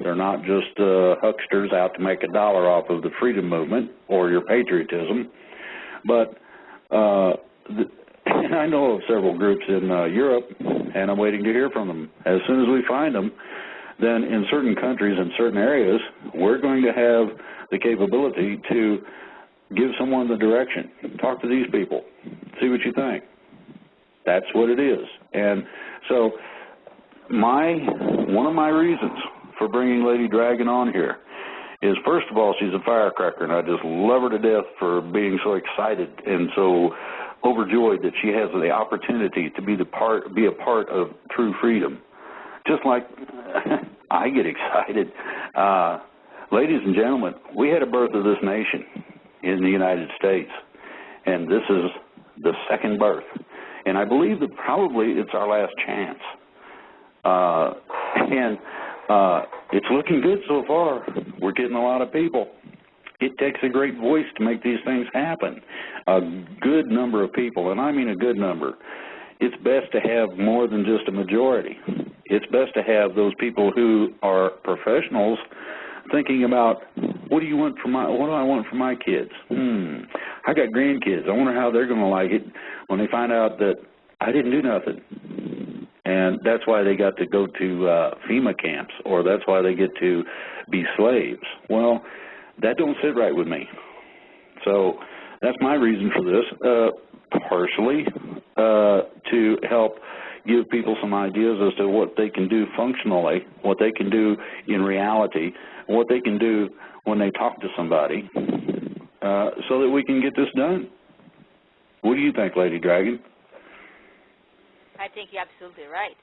They're not just hucksters out to make $1 off of the freedom movement or your patriotism. But I know of several groups in Europe, and I'm waiting to hear from them. As soon as we find them, then in certain countries and certain areas, we're going to have the capability to give someone the direction. Talk to these people. See what you think. That's what it is. And so one of my reasons for bringing Lady Dragon on here is, first of all, she's a firecracker, and I just love her to death for being so excited and so overjoyed that she has the opportunity to be a part of true freedom. Just like I get excited. Ladies and gentlemen, we had a birth of this nation in the United States, and this is the second birth. And I believe that probably it's our last chance. And it's looking good so far. We're getting a lot of people. It takes a great voice to make these things happen. A good number of people, and I mean a good number. It's best to have more than just a majority. It's best to have those people who are professionals thinking about, what do I want for my kids? I got grandkids. I wonder how they're going to like it when they find out that I didn't do nothing. And that's why they got to go to FEMA camps, or that's why they get to be slaves. Well, that don't sit right with me. So that's my reason for this, partially to help give people some ideas as to what they can do functionally, what they can do in reality, what they can do when they talk to somebody, so that we can get this done. What do you think, Lady Dragon? I think you're absolutely right.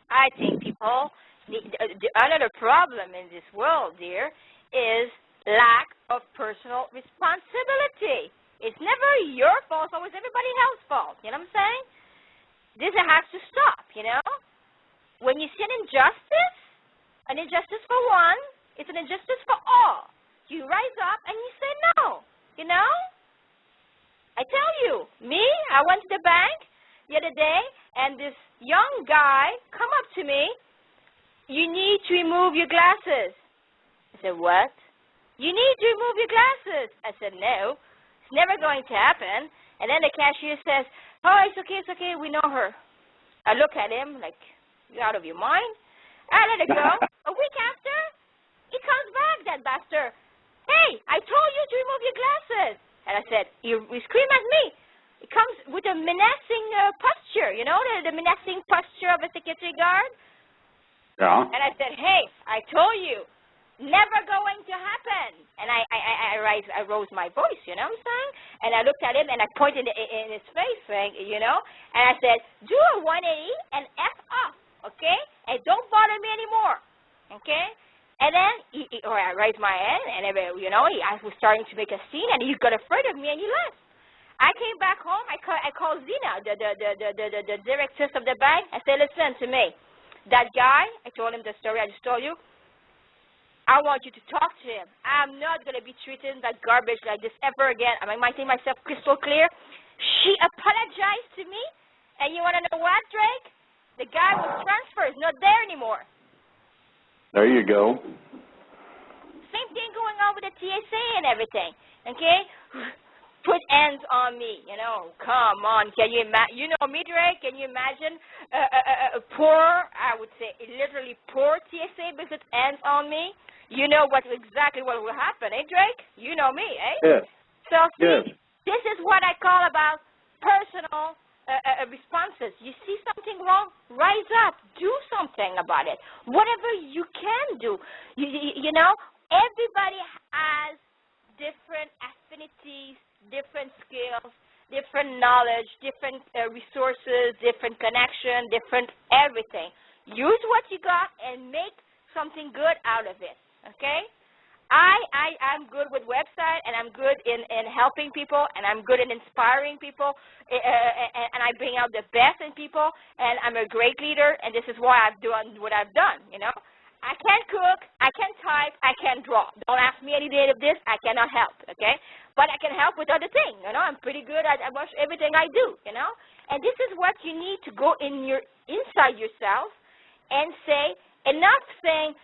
I think people need, another problem in this world, dear, is lack of personal responsibility. It's never your fault, it's always everybody else's fault. You know what I'm saying? This has to stop, you know? When you see an injustice for one, it's an injustice for all. You rise up and you say no, you know? I tell you, I went to the bank the other day, and this young guy come up to me, you need to remove your glasses. I said, what? You need to remove your glasses. I said, no, it's never going to happen. And then the cashier says, oh, it's okay, we know her. I look at him like, you out of your mind? I let it go. A week after, he comes back, that bastard. Hey, I told you to remove your glasses. And I said, you scream at me. It comes with a menacing posture, you know, the menacing posture of a security guard. Yeah. And I said, hey, I told you, never going to happen. And I rose my voice, you know what I'm saying? And I looked at him and I pointed in his face, you know, and I said, do a 180 and F off, okay? And don't bother me anymore, okay? And then I raised my hand, and you know, I was starting to make a scene, and he got afraid of me and he left. I came back home. I called Zina, the directress of the bank. I said, listen to me. That guy, I told him the story I just told you. I want you to talk to him. I'm not going to be treating that garbage like this ever again. I'm making myself crystal clear. She apologized to me, and you want to know what, Drake? The guy was transferred. He's not there anymore. There you go. Same thing going on with the TSA and everything, okay? Put hands on me, you know. Come on, can you imagine? You know me, Drake. Can you imagine a poor, I would say, literally poor TSA with hands on me? You know exactly what will happen, eh, Drake? You know me, eh? Yes. So see, yes. This is what I call about personal responses. You see something wrong, rise up, do something about it. Whatever you can do. You know, everybody has different affinities, different skills, different knowledge, different resources, different connection, different everything. Use what you got and make something good out of it, okay? I'm good with website, and I'm good in helping people, and I'm good in inspiring people, and I bring out the best in people, and I'm a great leader, and this is why I've done what I've done, you know? I can't cook, I can't type, I can't draw. Don't ask me any day of this, I cannot help, okay? But I can help with other things, you know? I'm pretty good at almost everything I do, you know? And this is what you need to go inside yourself and say, enough saying,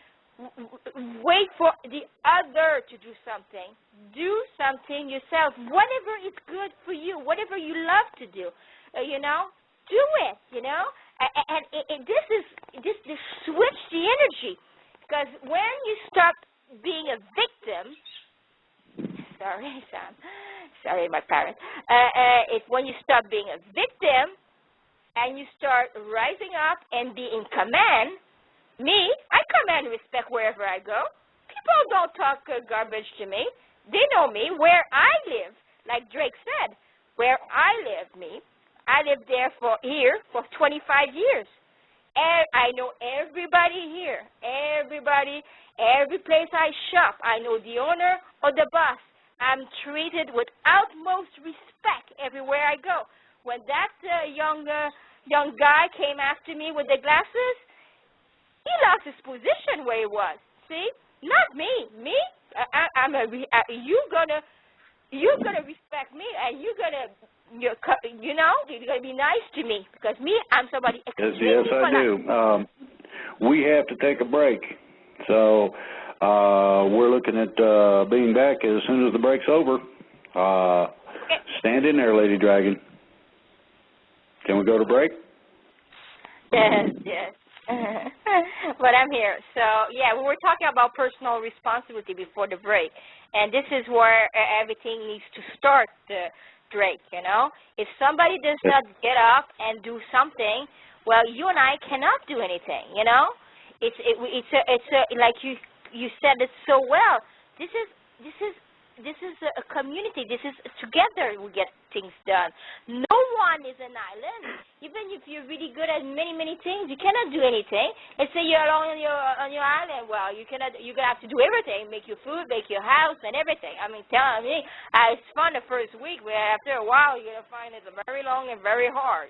wait for the other to do something. Do something yourself. Whatever is good for you, whatever you love to do, you know, do it, you know. And this switch the energy, because when you stop being a victim, sorry, my parents. When you stop being a victim and you start rising up and be in command, I command respect wherever I go. People don't talk garbage to me. They know me where I live. Like Drake said, where I live, I lived there for 25 years. And I know everybody here, every place I shop. I know the owner or the boss. I'm treated with utmost respect everywhere I go. When that young guy came after me with the glasses, he lost his position where he was. See? Not me. You're gonna respect me, and you're gonna be nice to me because I'm somebody extremely Yes, I do. We have to take a break, so we're looking at being back as soon as the break's over. Stand in there, Lady Dragon. Can we go to break? Yes. But I'm here. So, yeah, we were talking about personal responsibility before the break, and this is where everything needs to start, Drake, If somebody does not get up and do something, well, you and I cannot do anything, It's like you said it so well. This is a community. This is together we get things done. No one is an island. Even if you're really good at many things, you cannot do anything. Let's say you're alone on your island. Well, you're gonna have to do everything: make your food, make your house, and everything. I mean, tell me, it's fun the first week, but after a while, you're gonna find it very long and very hard.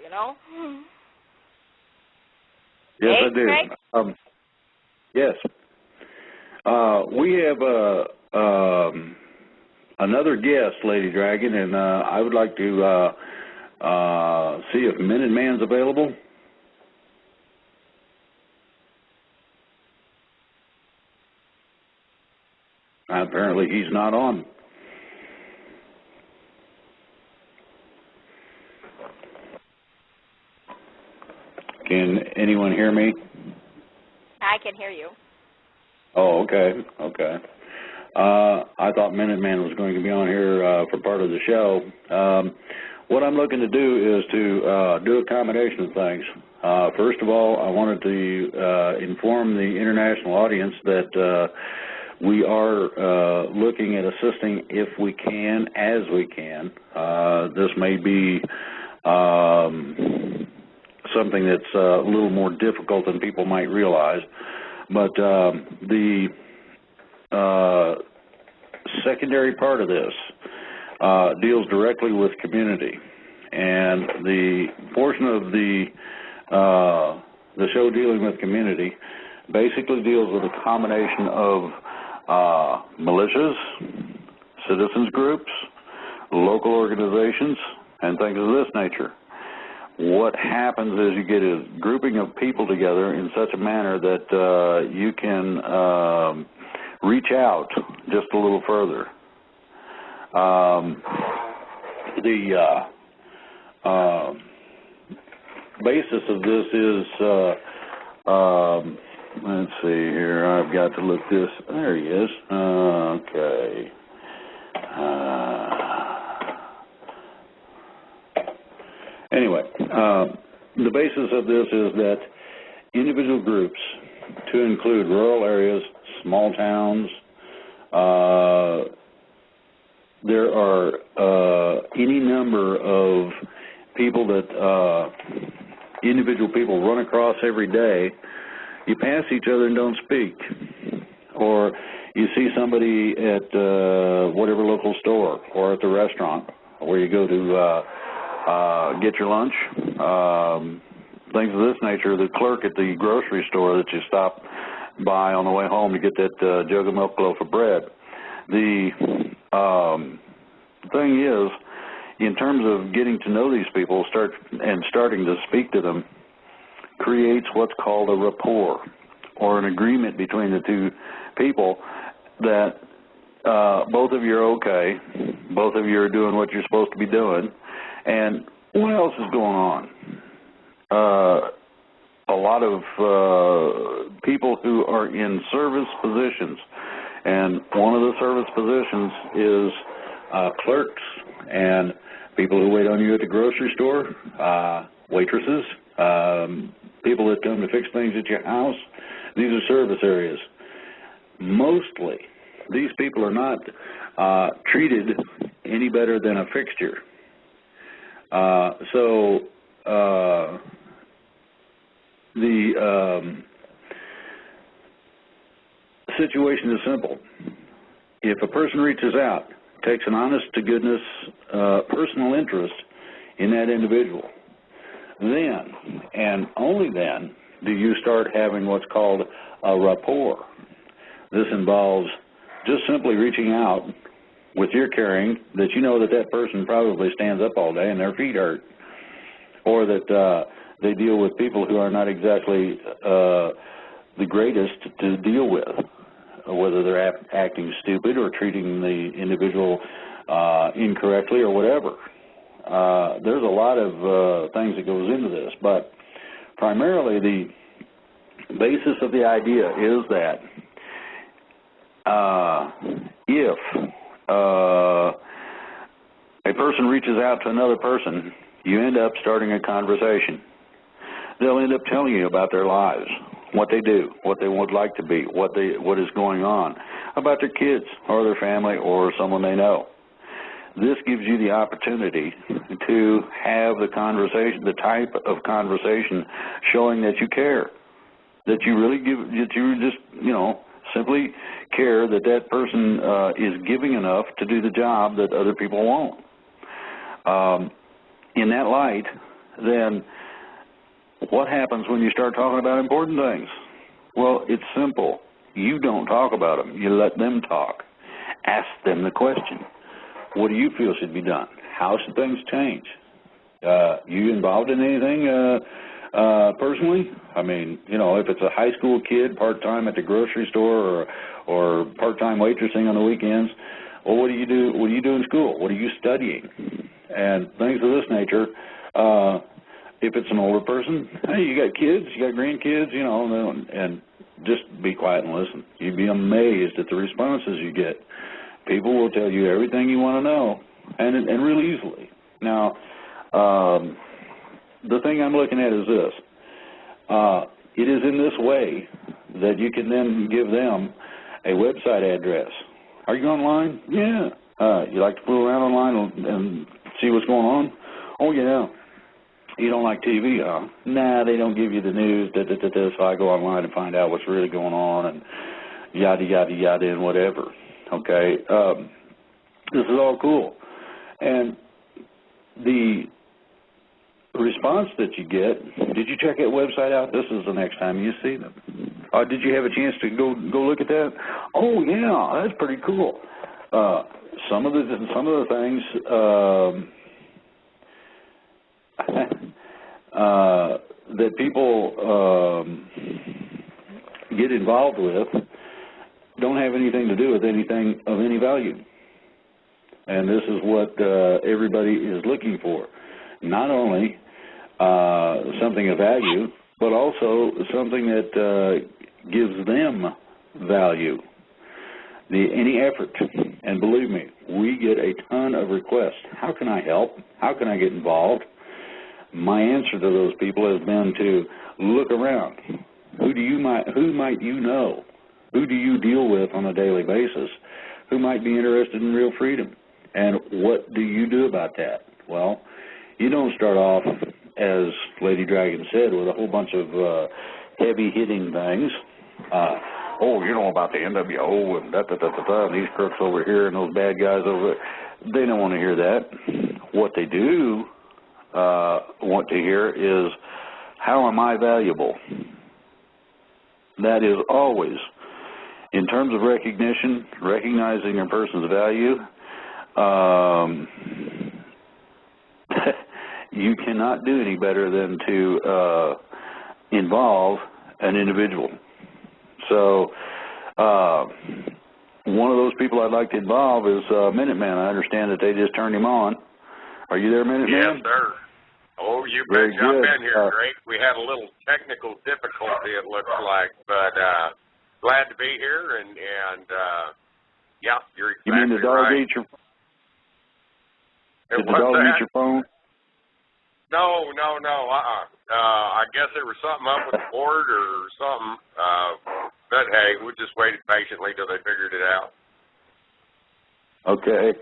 Yes, hey, I do. Craig? Yes. We have another guest, Lady Dragon, and I would like to see if Minuteman's available. Apparently he's not on. Can anyone hear me? I can hear you. Oh, okay. I thought Minuteman was going to be on here for part of the show. What I'm looking to do is to do a combination of things. First of all, I wanted to inform the international audience that we are looking at assisting if we can, as we can. This may be something that's a little more difficult than people might realize, but the secondary part of this deals directly with community, and the portion of the show dealing with community basically deals with a combination of militias, citizens groups, local organizations, and things of this nature. What happens is you get a grouping of people together in such a manner that you can reach out just a little further. The basis of this is, let's see here, I've got to look this, there he is, okay. Anyway, the basis of this is that individual groups, to include rural areas, small towns, there are any number of people that individual people run across every day. You pass each other and don't speak, or you see somebody at whatever local store or at the restaurant where you go to get your lunch, things of this nature. The clerk at the grocery store that you stop by on the way home to get that jug of milk, loaf of bread. The thing is, in terms of getting to know these people, starting to speak to them, creates what's called a rapport, or an agreement between the two people that both of you are okay, both of you are doing what you're supposed to be doing, and what else is going on? A lot of people who are in service positions, and one of the service positions is clerks and people who wait on you at the grocery store, waitresses, people that come to fix things at your house. These are service areas. Mostly, these people are not treated any better than a fixture. The situation is simple. If a person reaches out, takes an honest-to-goodness personal interest in that individual, then, and only then, do you start having what's called a rapport. This involves just simply reaching out with your caring that you know that that person probably stands up all day and their feet hurt, or that they deal with people who are not exactly the greatest to deal with, whether they're acting stupid or treating the individual incorrectly or whatever. There's a lot of things that goes into this, but primarily the basis of the idea is that if a person reaches out to another person, you end up starting a conversation. They'll end up telling you about their lives, what they do, what they would like to be, what is going on, about their kids or their family or someone they know. This gives you the opportunity to have the conversation, the type of conversation showing that you care, that you really give, that you just, simply care that that person is giving enough to do the job that other people won't. In that light, then what happens when you start talking about important things? Well, it's simple. You don't talk about them. You let them talk. Ask them the question. What do you feel should be done? How should things change? You involved in anything personally? I mean, if it's a high school kid, part-time at the grocery store or part-time waitressing on the weekends, well, what do you do? What do you do in school? What are you studying? And things of this nature. If it's an older person, hey, you got kids, you got grandkids, and just be quiet and listen. You'd be amazed at the responses you get. People will tell you everything you want to know, and real easily. Now, the thing I'm looking at is this. It is in this way that you can then give them a website address. Are you online? Yeah. You like to fool around online and see what's going on? Oh, yeah. You don't like TV, huh? Nah, they don't give you the news, so I go online and find out what's really going on and yada, yada, yada, and whatever. Okay? This is all cool. And the response that you get, did you check that website out? This is the next time you see them. Did you have a chance to go look at that? Oh, yeah, that's pretty cool. Some of the things that people get involved with don't have anything to do with anything of any value. And this is what everybody is looking for. Not only something of value, but also something that gives them value. Any effort, and believe me, we get a ton of requests. How can I help? How can I get involved? My answer to those people has been to look around. Who might you know? Who do you deal with on a daily basis? Who might be interested in real freedom? And what do you do about that? Well, you don't start off, as Lady Dragon said, with a whole bunch of heavy-hitting things. About the NWO and and these crooks over here and those bad guys over there. They don't want to hear that. What they do want to hear is, how am I valuable? That is always, in terms of recognition, recognizing a person's value, you cannot do any better than to involve an individual. So one of those people I'd like to involve is Minuteman. I understand that they just turned him on. Are you there, Minuteman? Yes, sir. Oh, you bet. Jump in here, Drake. We had a little technical difficulty, it looks like, but glad to be here, and yeah, you're exactly right. You mean the dog ate your... Did the dog eat your phone? No. I guess there was something up with the board or something. But hey, we just waited patiently till they figured it out. Okay.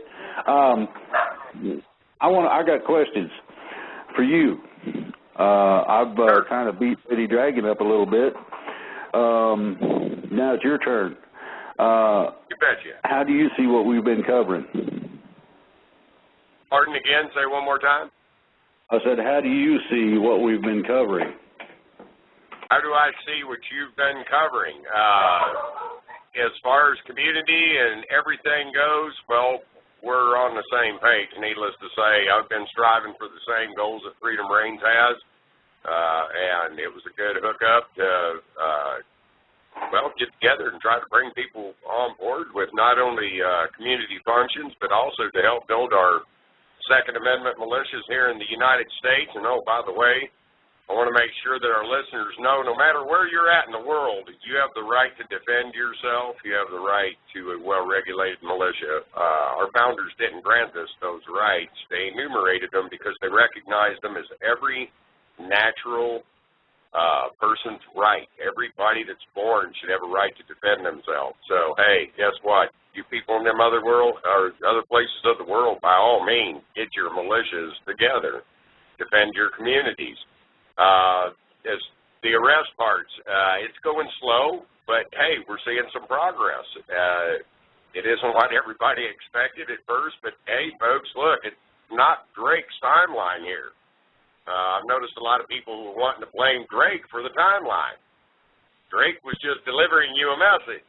I got questions for you. I've kind of beat City Dragon up a little bit. Now it's your turn. You betcha. How do you see what we've been covering? Pardon again, say one more time. I said, how do you see what we've been covering? How do I see what you've been covering? As far as community and everything goes, well, we're on the same page. Needless to say, I've been striving for the same goals that Freedom Reigns has, and it was a good hookup to, get together and try to bring people on board with not only community functions, but also to help build our Second Amendment militias here in the United States. And, oh, by the way, I want to make sure that our listeners know no matter where you're at in the world, you have the right to defend yourself. You have the right to a well-regulated militia. Our founders didn't grant us those rights. They enumerated them because they recognized them as every natural person's right. Everybody that's born should have a right to defend themselves. So, hey, guess what? You people in them other places of the world, by all means, get your militias together. Defend your communities. As the arrest parts, it's going slow, but hey, we're seeing some progress. It isn't what everybody expected at first, but hey, folks, look, it's not Drake's timeline here. I've noticed a lot of people who are wanting to blame Drake for the timeline. Drake was just delivering you a message.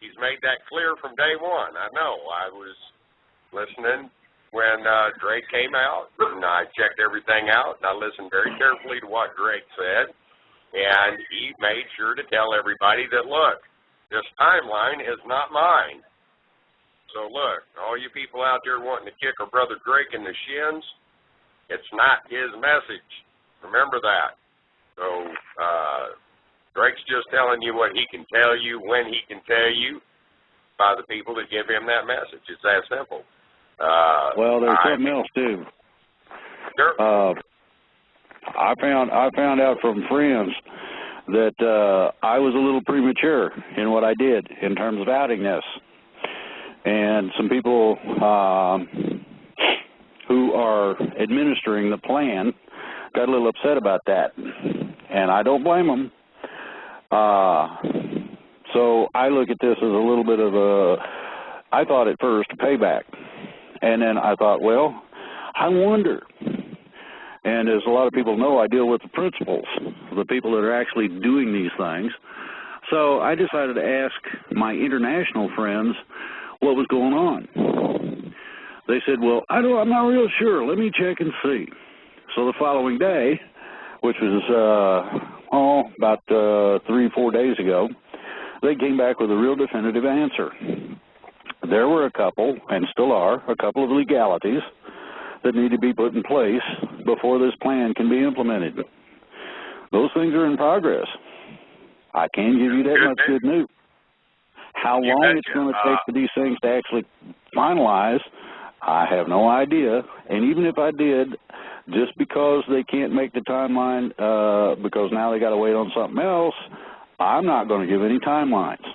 He's made that clear from day one. I know. I was listening when Drake came out, and I checked everything out, and I listened very carefully to what Drake said, and he made sure to tell everybody that, look, this timeline is not mine. So, look, all you people out there wanting to kick our brother Drake in the shins, it's not his message. Remember that. So, Drake's just telling you what he can tell you, when he can tell you, by the people that give him that message. It's that simple. Well, there's something else too. Sure. I found out from friends that I was a little premature in what I did in terms of outing this, and some people who are administering the plan got a little upset about that, and I don't blame them. So I look at this as a little bit of I thought at first a payback. And then I thought, well, I wonder. And as a lot of people know, I deal with the principals, the people that are actually doing these things. So I decided to ask my international friends what was going on. They said, well, I'm not real sure. Let me check and see. So the following day, which was about 3-4 days ago, they came back with a real definitive answer. There were a couple, and still are, a couple of legalities that need to be put in place before this plan can be implemented. Those things are in progress. I can give you that much good news. How long it's going to take for these things to actually finalize, I have no idea. And even if I did, just because they can't make the timeline because now they got to wait on something else, I'm not going to give any timelines.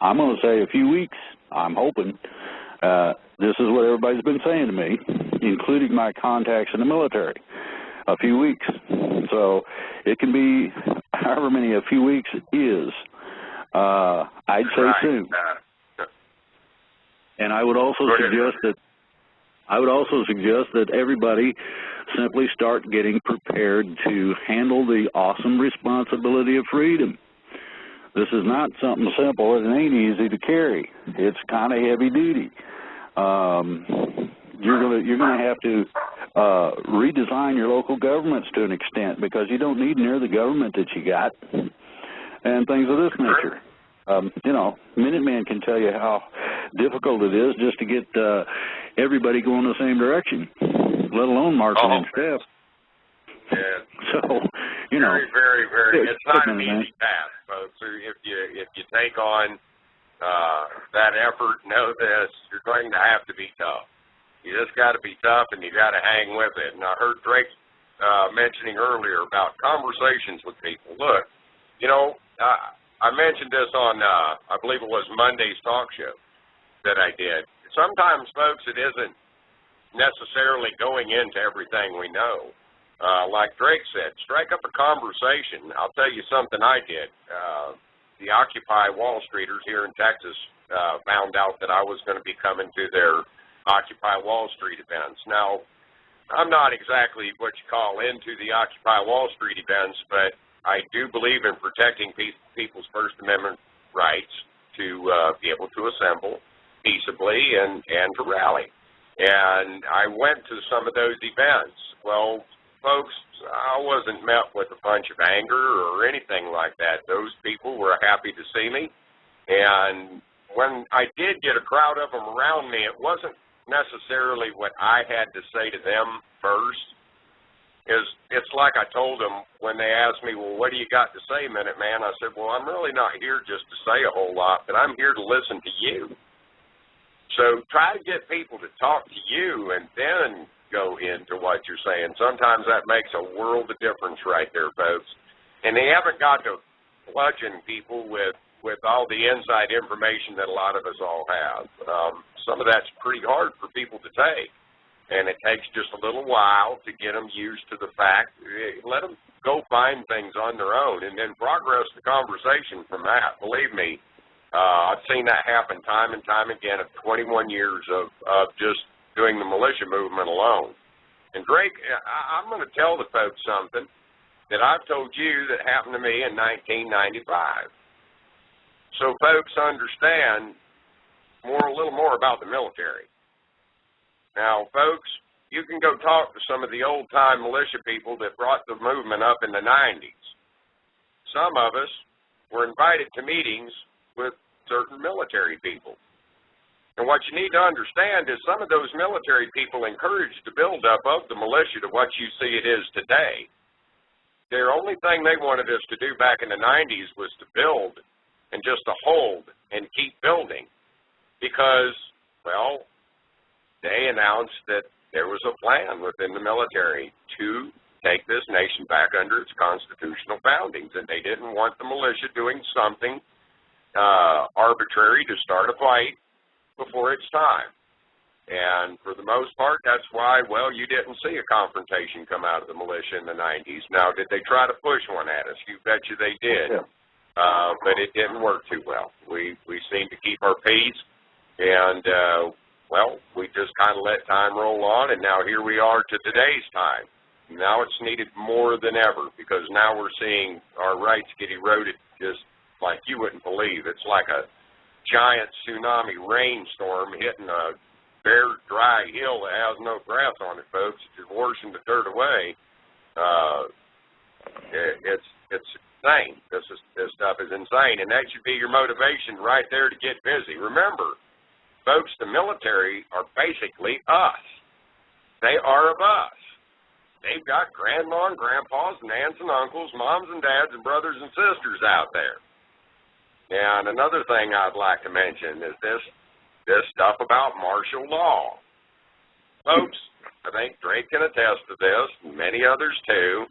I'm going to say a few weeks. I'm hoping. This is what everybody's been saying to me, including my contacts in the military. A few weeks. So it can be however many a few weeks is. I'd say soon. And I would also suggest that everybody simply start getting prepared to handle the awesome responsibility of freedom. This is not something simple. It ain't easy to carry. It's kind of heavy duty. You're gonna have to redesign your local governments to an extent because you don't need near the government that you got and things of this nature. Minutemen can tell you how difficult it is just to get everybody going the same direction, let alone marching in step. Yeah. So, very, very, very. It's not an easy task, folks. If you take on that effort, know this: you're going to have to be tough. You just got to be tough, and you got to hang with it. And I heard Drake mentioning earlier about conversations with people. Look, you know, I mentioned this on, I believe it was Monday's talk show that I did. Sometimes, folks, it isn't necessarily going into everything we know. Like Drake said, strike up a conversation. I'll tell you something I did. The Occupy Wall Streeters here in Texas found out that I was going to be coming to their Occupy Wall Street events. Now, I'm not exactly what you call into the Occupy Wall Street events, but I do believe in protecting people's First Amendment rights to be able to assemble peaceably and to rally. And I went to some of those events. Well, folks, I wasn't met with a bunch of anger or anything like that. Those people were happy to see me. And when I did get a crowd of them around me, it wasn't necessarily what I had to say to them first. It's like I told them when they asked me, well, what do you got to say, Minuteman? I said, well, I'm really not here just to say a whole lot, but I'm here to listen to you. So try to get people to talk to you and then go into what you're saying. Sometimes that makes a world of difference right there, folks. And they haven't got to bludgeon people with all the inside information that a lot of us all have. Some of that's pretty hard for people to take. And it takes just a little while to get them used to the fact. Let them go find things on their own and then progress the conversation from that. Believe me, I've seen that happen time and time again of 21 years of just doing the militia movement alone. And Drake, I'm going to tell the folks something that I've told you that happened to me in 1995. So folks understand a little more about the military. Now, folks, you can go talk to some of the old-time militia people that brought the movement up in the 90s. Some of us were invited to meetings with certain military people. And what you need to understand is some of those military people encouraged the buildup of the militia to what you see it is today. The only thing they wanted us to do back in the 90s was to build and just to hold and keep building because, well, they announced that there was a plan within the military to take this nation back under its constitutional foundings, and they didn't want the militia doing something arbitrary to start a fight before its time. And for the most part, that's why, well, you didn't see a confrontation come out of the militia in the 90s. Now, did they try to push one at us? You bet you they did. Yeah. But it didn't work too well. We seemed to keep our peace, and, well, we just kind of let time roll on, and now here we are to today's time. Now it's needed more than ever because now we're seeing our rights get eroded just like you wouldn't believe. It's like a giant tsunami rainstorm hitting a bare, dry hill that has no grass on it, folks. It's washing the dirt away. It's insane. This stuff is insane, and that should be your motivation right there to get busy. Remember, folks, the military are basically us. They are of us. They've got grandma and grandpas and aunts and uncles, moms and dads and brothers and sisters out there. And another thing I'd like to mention is this stuff about martial law. Folks, I think Drake can attest to this, and many others too.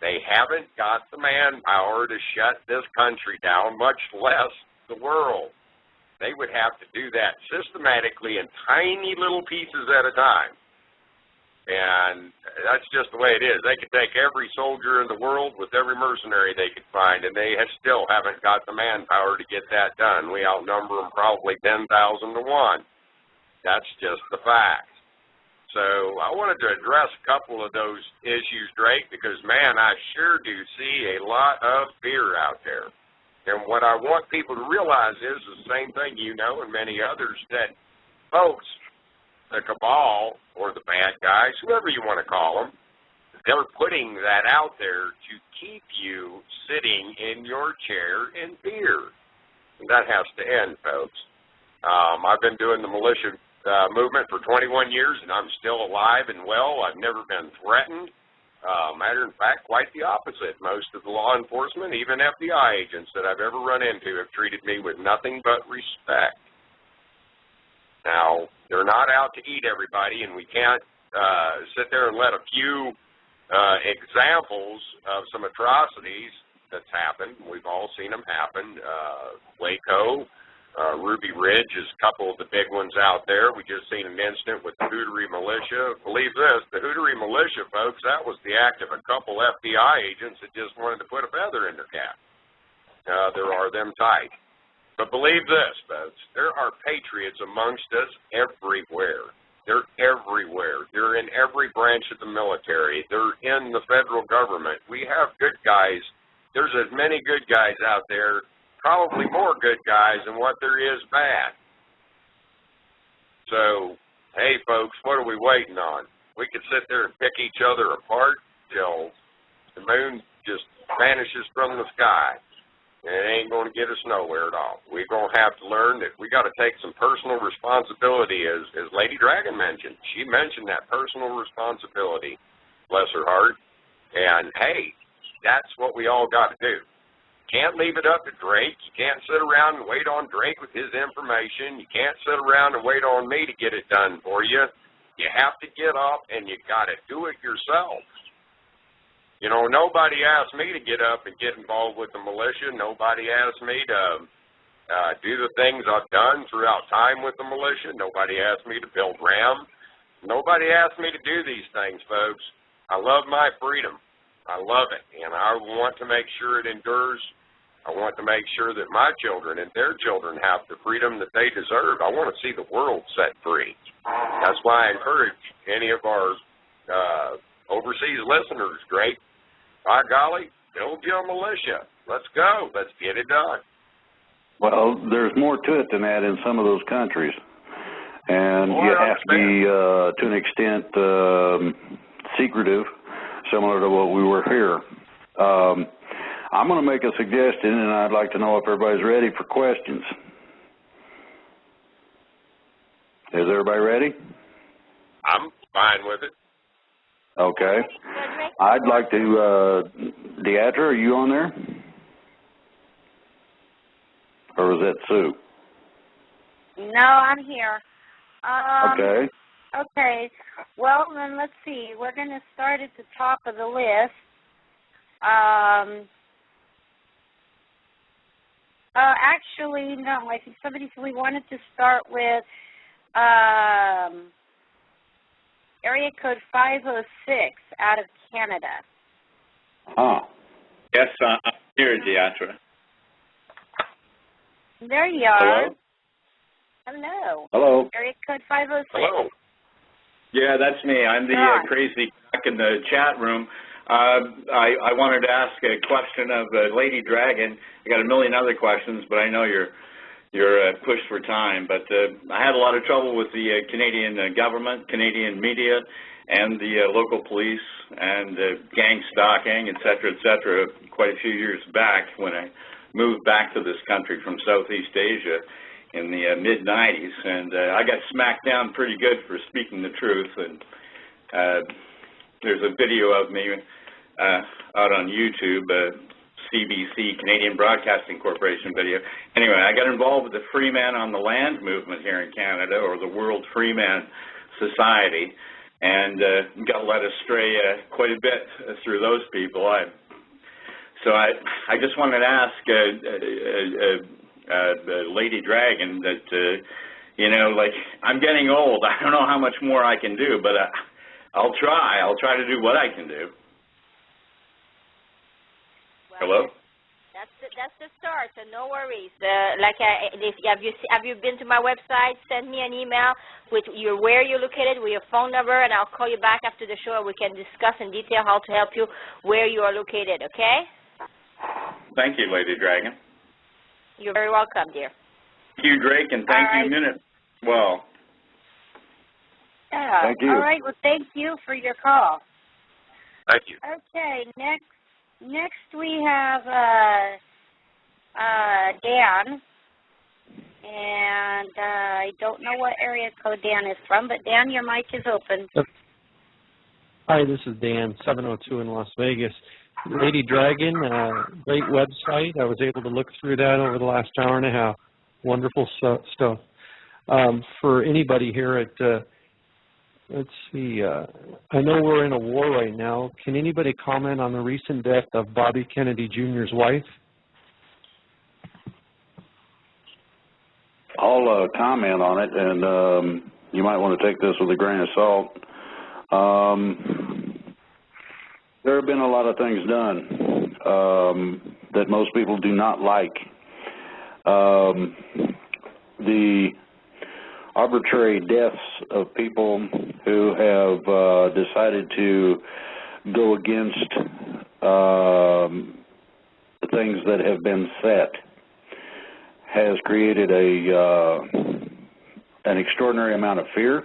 They haven't got the manpower to shut this country down, much less the world. They would have to do that systematically in tiny little pieces at a time. And that's just the way it is. They could take every soldier in the world with every mercenary they could find, and they still haven't got the manpower to get that done. We outnumber them probably 10,000 to 1. That's just the fact. So I wanted to address a couple of those issues, Drake, because, man, I sure do see a lot of fear out there. And what I want people to realize is the same thing you know and many others, that, folks, the cabal or the bad guys, whoever you want to call them, they're putting that out there to keep you sitting in your chair in fear. And that has to end, folks. I've been doing the militia movement for 21 years, and I'm still alive and well. I've never been threatened. Matter of fact, quite the opposite. Most of the law enforcement, even FBI agents that I've ever run into, have treated me with nothing but respect. Now, they're not out to eat everybody, and we can't sit there and let a few examples of some atrocities that's happened. We've all seen them happen. Waco, Ruby Ridge is a couple of the big ones out there. We just seen an incident with the Hudsy Militia. Believe this, the Hudsy Militia, folks, that was the act of a couple FBI agents that just wanted to put a feather in their cap. There are them tight. But believe this, folks, there are patriots amongst us everywhere. They're everywhere. They're in every branch of the military. They're in the federal government. We have good guys. There's as many good guys out there, probably more good guys than what there is bad. So, hey, folks, what are we waiting on? We could sit there and pick each other apart till the moon just vanishes from the sky. It ain't going to get us nowhere at all. We're going to have to learn that we got to take some personal responsibility, as Lady Dragon mentioned. She mentioned that personal responsibility, bless her heart. And, hey, that's what we all got to do. Can't leave it up to Drake. You can't sit around and wait on Drake with his information. You can't sit around and wait on me to get it done for you. You have to get up and you got to do it yourself. You know, nobody asked me to get up and get involved with the militia. Nobody asked me to do the things I've done throughout time with the militia. Nobody asked me to build RAM. Nobody asked me to do these things, folks. I love my freedom. I love it, and I want to make sure it endures. I want to make sure that my children and their children have the freedom that they deserve. I want to see the world set free. That's why I encourage any of our overseas listeners, Drake, by golly, build your militia. Let's go. Let's get it done. Well, there's more to it than that in some of those countries. And you have to be, to an extent, secretive, similar to what we were here. I'm going to make a suggestion, and I'd like to know if everybody's ready for questions. Is everybody ready? I'm fine with it. Okay. I'd like to, Deatra, are you on there? Or is that Sue? No, I'm here. Okay. Okay. Well, then let's see. We're going to start at the top of the list. Actually, no. I think we wanted to start with area code 506 out of Canada. Oh. Yes, I'm here, Deatra. There you are. Hello? Hello. Hello. Area code 506. Hello. Yeah, that's me. I'm the crazy crack in the chat room. I wanted to ask a question of Lady Dragon. I got a million other questions, but I know you're pushed for time. But I had a lot of trouble with the Canadian government, Canadian media, and the local police and gang stalking, et cetera, quite a few years back when I moved back to this country from Southeast Asia in the mid-'90s. And I got smacked down pretty good for speaking the truth. And there's a video of me out on YouTube, CBC, Canadian Broadcasting Corporation video. Anyway, I got involved with the Free Man on the Land movement here in Canada, or the World Free Man Society, and got led astray quite a bit through those people. So I just wanted to ask Lady Dragon that, you know, like, I'm getting old. I don't know how much more I can do, but I'll try. I'll try to do what I can do. Hello? That's the start, so no worries. Have you been to my website? Send me an email with where you're located, with your phone number, and I'll call you back after the show and we can discuss in detail how to help you where you are located, okay? Thank you, Lady Dragon. You're very welcome, dear. Thank you, Drake, and thank you, Minute. Well. Yeah. Thank you. All right. Well, thank you for your call. Thank you. Okay. Next we have Dan, and I don't know what area code Dan is from, but Dan, your mic is open. Hi, this is Dan, 702 in Las Vegas. Lady Dragon, great website. I was able to look through that over the last hour and a half. Wonderful stuff. for anybody here at, let's see, I know we're in a war right now. Can anybody comment on the recent death of Bobby Kennedy Jr.'s wife? I'll comment on it, and you might want to take this with a grain of salt. There have been a lot of things done that most people do not like. The arbitrary deaths of people who have decided to go against the things that have been set has created an extraordinary amount of fear,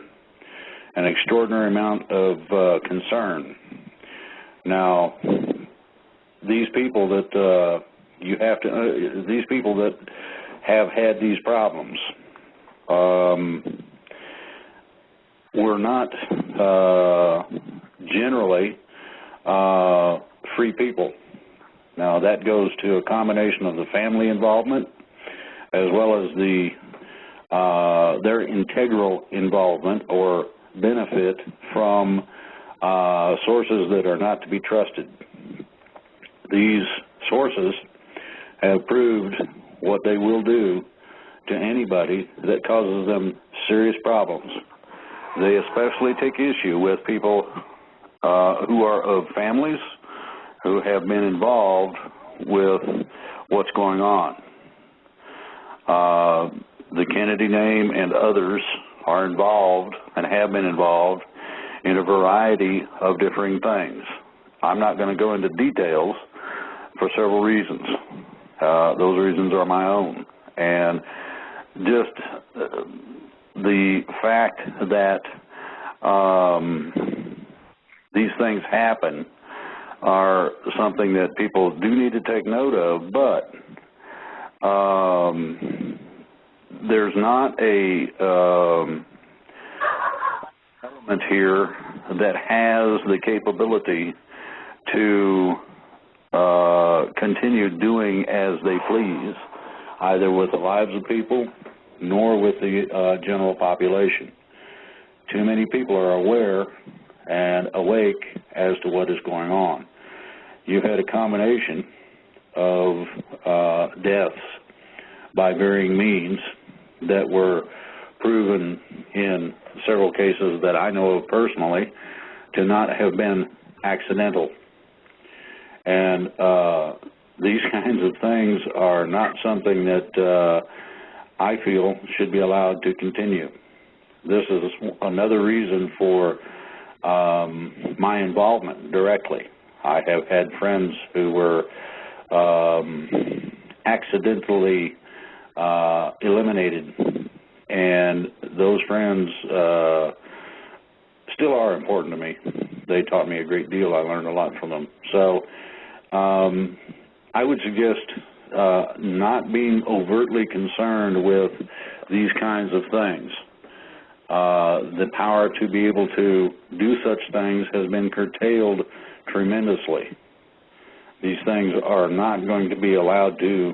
an extraordinary amount of concern. Now, these people that these people that have had these problems were not generally free people. Now, that goes to a combination of the family involvement as well as their integral involvement or benefit from sources that are not to be trusted. These sources have proved what they will do to anybody that causes them serious problems. They especially take issue with people who are of families who have been involved with what's going on. The Kennedy name and others are involved and have been involved in a variety of differing things. I'm not going to go into details for several reasons. Those reasons are my own. And just the fact that these things happen are something that people do need to take note of, but there's not a element here that has the capability to continue doing as they please, either with the lives of people nor with the general population. Too many people are aware and awake as to what is going on. You've had a combination of deaths by varying means that were proven in several cases that I know of personally to not have been accidental. And these kinds of things are not something that I feel should be allowed to continue. This is another reason for my involvement directly. I have had friends who were accidentally eliminated, and those friends still are important to me. They taught me a great deal. I learned a lot from them. So I would suggest not being overtly concerned with these kinds of things. The power to be able to do such things has been curtailed tremendously. These things are not going to be allowed to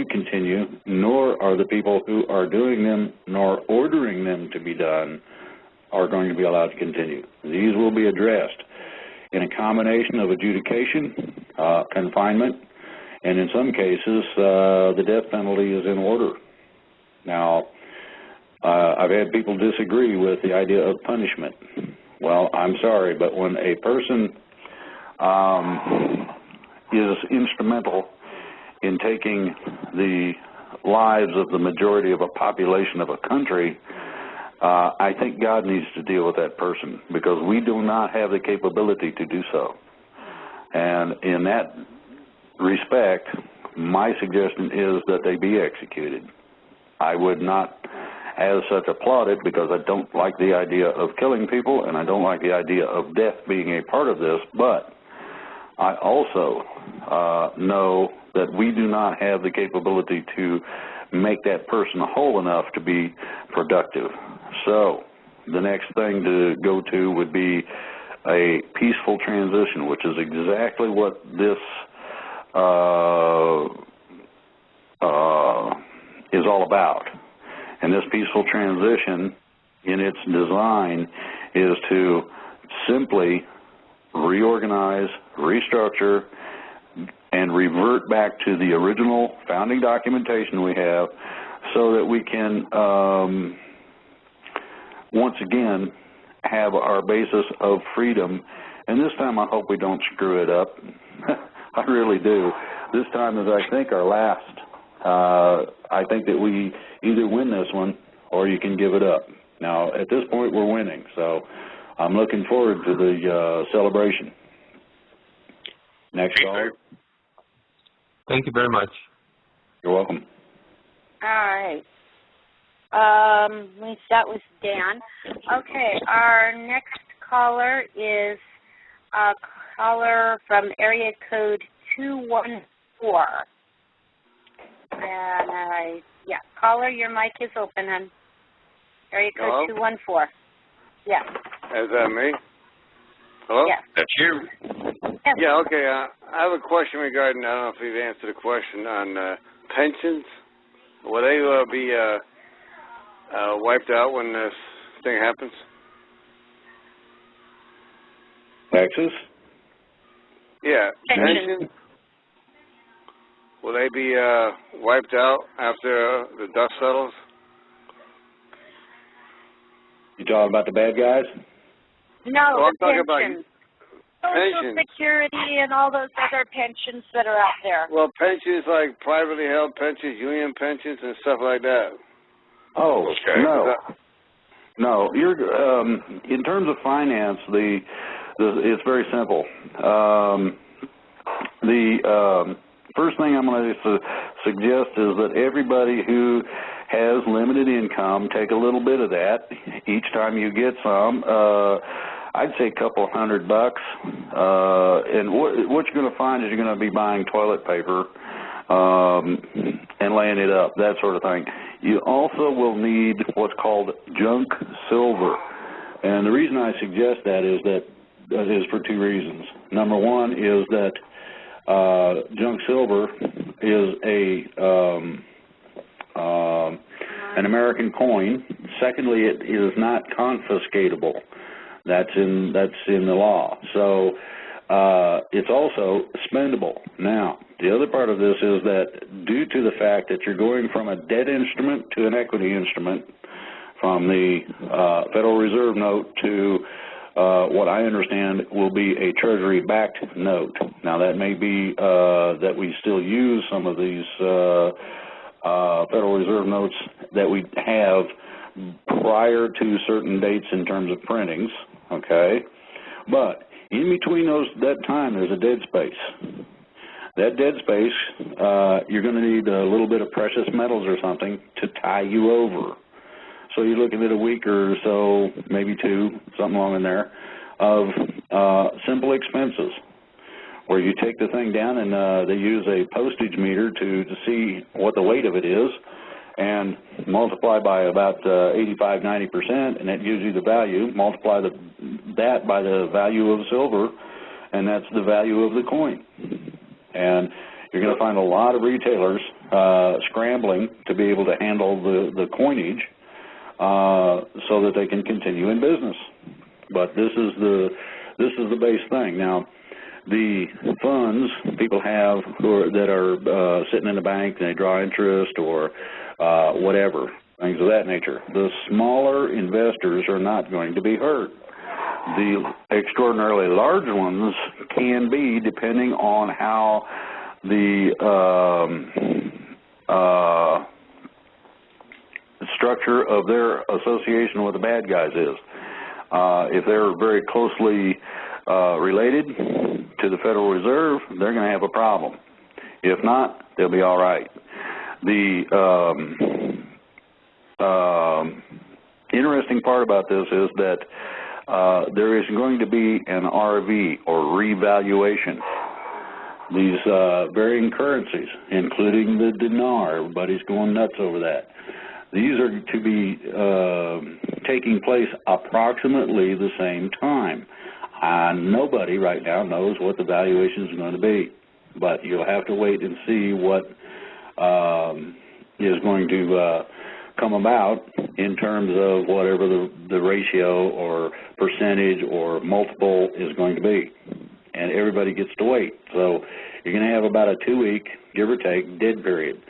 continue, nor are the people who are doing them nor ordering them to be done are going to be allowed to continue. These will be addressed in a combination of adjudication, confinement, and in some cases the death penalty is in order. Now, I've had people disagree with the idea of punishment. Well, I'm sorry, but when a person is instrumental in taking the lives of the majority of a population of a country, I think God needs to deal with that person, because we do not have the capability to do so. And in that respect, my suggestion is that they be executed. I would not as such applaud it, because I don't like the idea of killing people, and I don't like the idea of death being a part of this, but I also know that we do not have the capability to make that person whole enough to be productive. So the next thing to go to would be a peaceful transition, which is exactly what this is all about. And this peaceful transition in its design is to simply reorganize, restructure, and revert back to the original founding documentation we have so that we can, once again, have our basis of freedom. And this time I hope we don't screw it up. I really do. This time is, I think, our last. I think that we either win this one or you can give it up. Now, at this point, we're winning, so I'm looking forward to the celebration. Next caller. Thank you very much. You're welcome. All right. That was Dan. Okay, our next caller is a caller from area code 214. And, yeah, caller, your mic is open, hon. Area code Hello? 214. Yeah. Is that me? Hello? Yes. That's you. Yes. Yeah, okay. I have a question regarding, I don't know if you've answered the question on pensions. Will they be wiped out when this thing happens? Texas? Yeah. Pensions. Will they be wiped out after the dust settles? You talking about the bad guys? No, Well, I'm the talking about pensions. Social pensions. Security and all those other pensions that are out there. Well, pensions like privately held pensions, union pensions, and stuff like that. Oh, Okay. no. No, you're in terms of finance, it's very simple. The first thing I'm going to suggest is that everybody who has limited income, take a little bit of that each time you get some. I'd say a couple $100. And what you're going to find is you're going to be buying toilet paper and laying it up, that sort of thing. You also will need what's called junk silver. And the reason I suggest that is for two reasons. Number one is that junk silver is an American coin. Secondly, it is not confiscatable. That's in the law. So it's also spendable. Now, the other part of this is that due to the fact that you're going from a debt instrument to an equity instrument, from the Federal Reserve note to what I understand will be a Treasury-backed note. Now, that may be that we still use some of these Federal Reserve notes that we have prior to certain dates in terms of printings, okay? But in between that time, there's a dead space. That dead space, you're going to need a little bit of precious metals or something to tie you over. So you're looking at a week or so, maybe two, something along in there, of simple expenses, where you take the thing down and they use a postage meter to see what the weight of it is, and multiply by about 85–90%, and that gives you the value. Multiply that by the value of silver, and that's the value of the coin. And you're going to find a lot of retailers scrambling to be able to handle the coinage so that they can continue in business. But this is the base thing. Now, the funds people have that are sitting in the bank and they draw interest or whatever, things of that nature. The smaller investors are not going to be hurt. The extraordinarily large ones can be, depending on how the structure of their association with the bad guys is. If they're very closely related to the Federal Reserve, they're going to have a problem. If not, they'll be all right. The interesting part about this is that there is going to be an RV, or revaluation. These varying currencies, including the dinar, everybody's going nuts over that. These are to be taking place approximately the same time. Nobody right now knows what the valuation is going to be, but you'll have to wait and see what is going to come about in terms of whatever the ratio or percentage or multiple is going to be. And everybody gets to wait. So you're going to have about a 2-week, give or take, dead period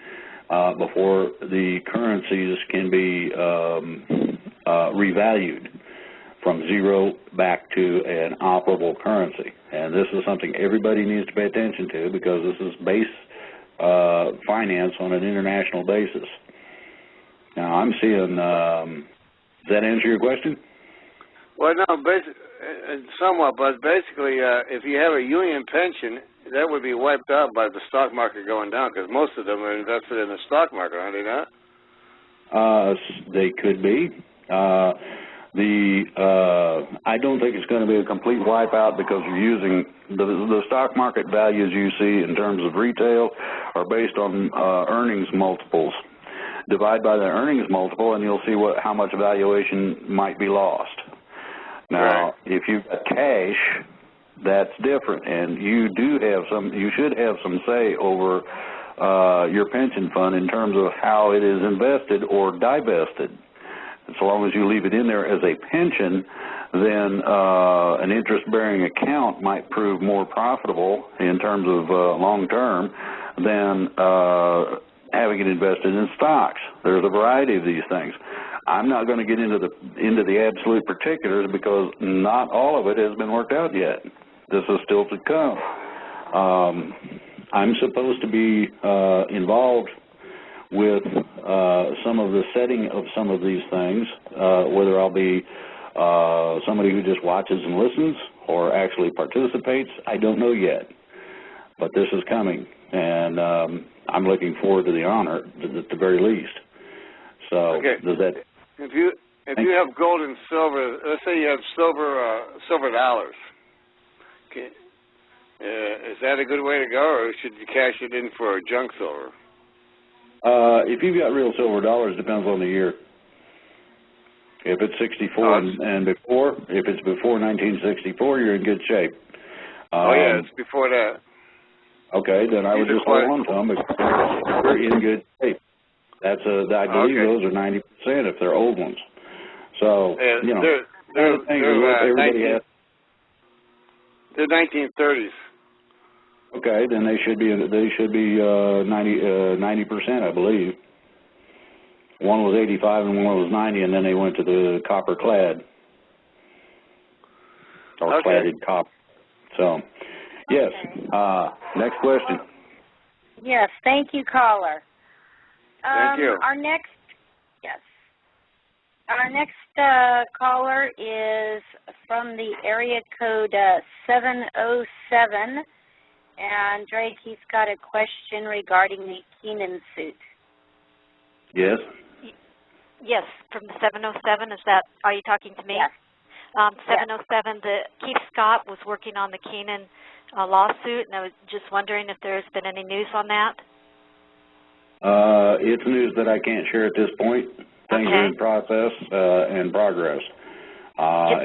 before the currencies can be revalued from zero back to an operable currency. And this is something everybody needs to pay attention to because this is base finance on an international basis. Now, I'm seeing, does that answer your question? Well, no, somewhat, but basically, if you have a union pension, that would be wiped out by the stock market going down because most of them are invested in the stock market, are they not? They could be. I don't think it's going to be a complete wipeout because you're using the stock market values you see in terms of retail are based on earnings multiples. Divide by the earnings multiple, and you'll see how much valuation might be lost. Now, if you've got cash, that's different, and you should have some say over your pension fund in terms of how it is invested or divested. So long as you leave it in there as a pension, then an interest-bearing account might prove more profitable in terms of long-term than having it invested in stocks. There's a variety of these things. I'm not going to get into the absolute particulars because not all of it has been worked out yet. This is still to come. I'm supposed to be involved with some of the setting of some of these things, whether I'll be somebody who just watches and listens or actually participates, I don't know yet. But this is coming, and I'm looking forward to the honor at the very least. So does that... If you have gold and silver, let's say you have silver dollars, okay, is that a good way to go, or should you cash it in for junk silver? If you've got real silver dollars, depends on the year. If it's 64 and before, if it's before 1964, you're in good shape. It's before that. Okay, then I would just hold on to them because you're in good shape. I believe those are 90% if they're old ones. So, everybody has. They're 1930s. Okay, then they should be 90%, I believe. One was 85 and one was 90, and then they went to the copper clad or cladded copper. So, yes. Next question. Yes, thank you, caller. Thank you. Our next caller is from the area code 707, and Drake, he's got a question regarding the Keenan suit. Yes. Yes, from the 707. Are you talking to me? Yes. 707. Keith Scott was working on the Keenan lawsuit, and I was just wondering if there's been any news on that. It's news that I can't share at this point. Things are in process and progress.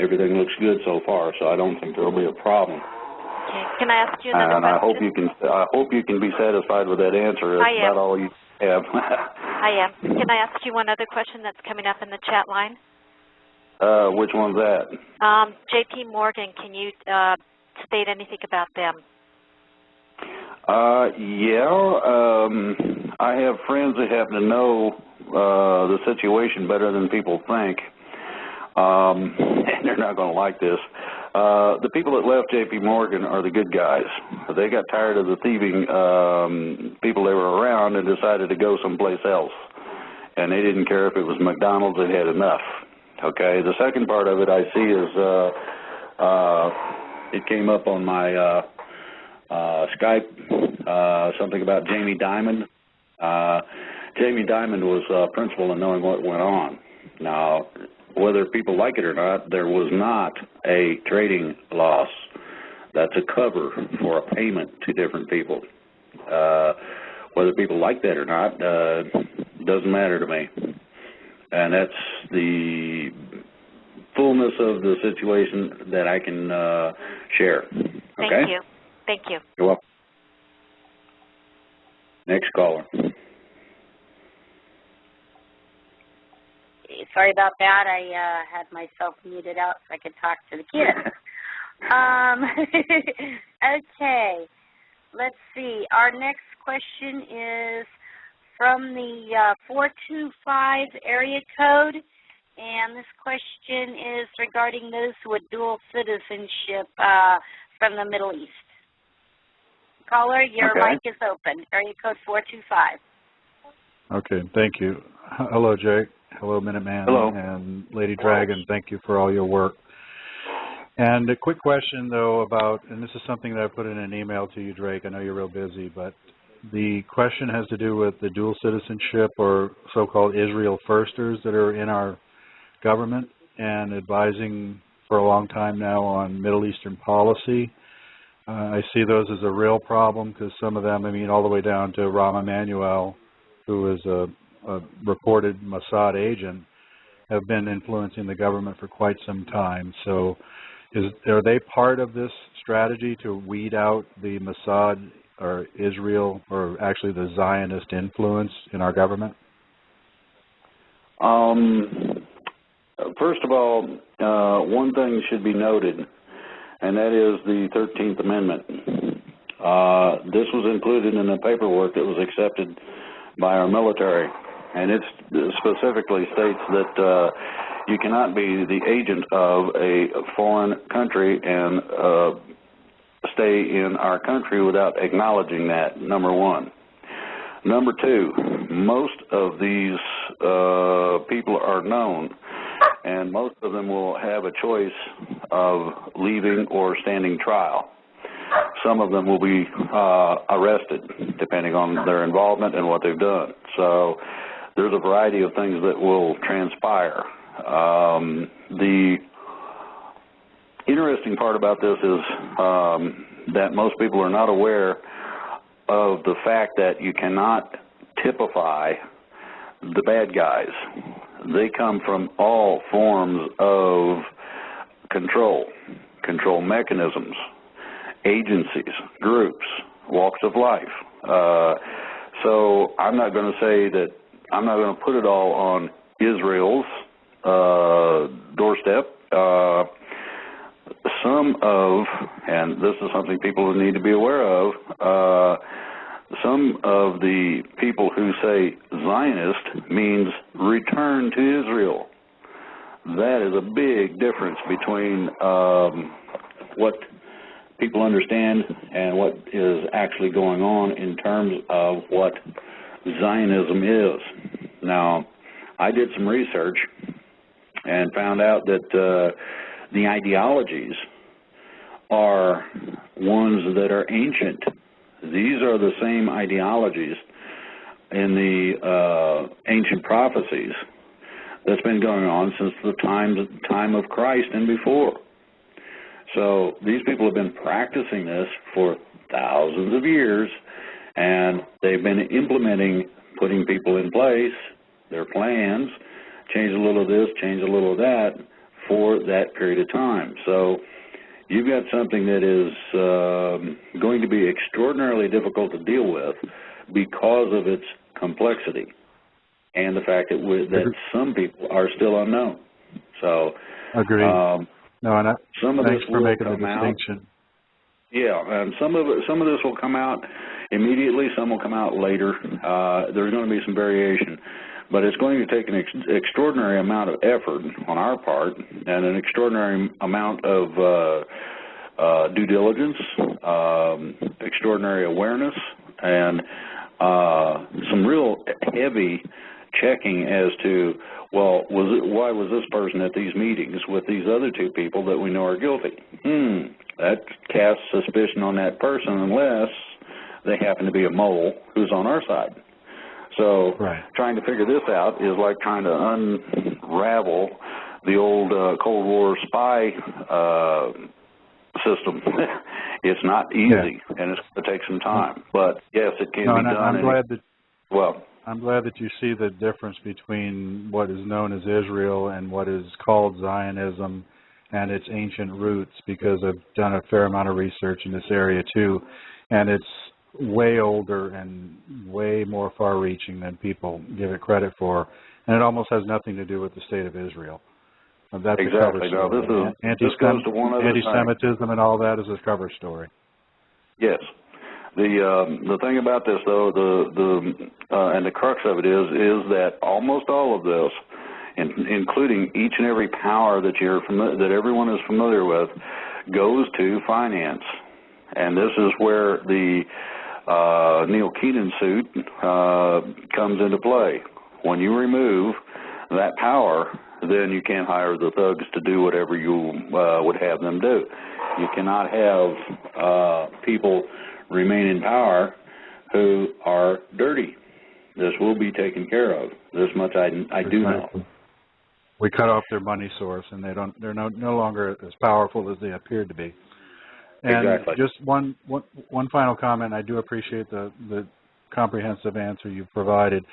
Everything looks good so far, so I don't think there will be a problem. Okay. Can I ask you another question? I hope you can be satisfied with that answer. That's about all you have. I am. Can I ask you one other question that's coming up in the chat line? Which one's that? J.P. Morgan, can you state anything about them? I have friends that happen to know the situation better than people think, and they're not going to like this. The people that left J.P. Morgan are the good guys. They got tired of the thieving people they were around and decided to go someplace else, and they didn't care if it was McDonald's. They had enough. Okay. The second part of it I see is it came up on my Skype, something about Jamie Dimon. Jamie Dimon was principal in knowing what went on. Now, whether people like it or not, there was not a trading loss. That's a cover for a payment to different people. Whether people like that or not doesn't matter to me. And that's the fullness of the situation that I can share. Okay? Thank you. Thank you. You're welcome. Next caller. Sorry about that. I had myself muted out so I could talk to the kids. Okay, let's see. Our next question is from the 425 area code, and this question is regarding those with dual citizenship from the Middle East. Caller, your mic is open. Area code 425. Okay, thank you. Hello, Jake. Hello, Minuteman. Hello. And Lady Dragon, thank you for all your work. And a quick question, though, about, and this is something that I put in an email to you, Drake. I know you're real busy, but the question has to do with the dual citizenship or so-called Israel firsters that are in our government and advising for a long time now on Middle Eastern policy. I see those as a real problem because some of them, I mean, all the way down to Rahm Emanuel, who is a reported Mossad agent, have been influencing the government for quite some time. So are they part of this strategy to weed out the Mossad or Israel or actually the Zionist influence in our government? First of all, one thing should be noted, and that is the 13th Amendment. This was included in the paperwork that was accepted by our military, and it specifically states that you cannot be the agent of a foreign country and stay in our country without acknowledging that, number one. Number two, most of these people are known, and most of them will have a choice of leaving or standing trial. Some of them will be arrested, depending on their involvement and what they've done. So there's a variety of things that will transpire. The interesting part about this is that most people are not aware of the fact that you cannot typify the bad guys. They come from all forms of control mechanisms, agencies, groups, walks of life. So I'm not going to say that, I'm not going to put it all on Israel's doorstep. Some of, and this is something people need to be aware of, some of the people who say Zionist means return to Israel. That is a big difference between what people understand and what is actually going on in terms of what Zionism is. Now, I did some research and found out that the ideologies are ones that are ancient. These are the same ideologies in the ancient prophecies that's been going on since the time of Christ and before. So these people have been practicing this for thousands of years, and they've been implementing, putting people in place, their plans, change a little of this, change a little of that, for that period of time. So you've got something that is going to be extraordinarily difficult to deal with because of its complexity and the fact that that some people are still unknown. So agreed. Some of thanks this for will making come the out. distinction. Yeah, and some of this will come out immediately. Some will come out later. There's going to be some variation. But it's going to take an extraordinary amount of effort on our part and an extraordinary amount of due diligence, extraordinary awareness, and some real heavy checking as to, well, why was this person at these meetings with these other two people that we know are guilty? That casts suspicion on that person unless they happen to be a mole who's on our side. So trying to figure this out is like trying to unravel the old Cold War spy system. It's not easy, and it's going to take some time. But, yes, it can be done. I'm glad that you see the difference between what is known as Israel and what is called Zionism and its ancient roots, because I've done a fair amount of research in this area, too, and it's way older and way more far-reaching than people give it credit for. and it almost has nothing to do with the state of Israel. That's exactly. A cover story. No, this goes to one other anti-Semitism thing. And all that is a cover story. Yes. The thing about this, though, and the crux of it is that almost all of this, including each and every power that everyone is familiar with, goes to finance, and this is where the Neil Keenan suit comes into play. When you remove that power, then you can't hire the thugs to do whatever you would have them do. You cannot have people remain in power who are dirty. This will be taken care of. This much I do know. We cut off their money source, and they're no longer as powerful as they appeared to be. And exactly. Just one final comment. I do appreciate the comprehensive answer you've provided.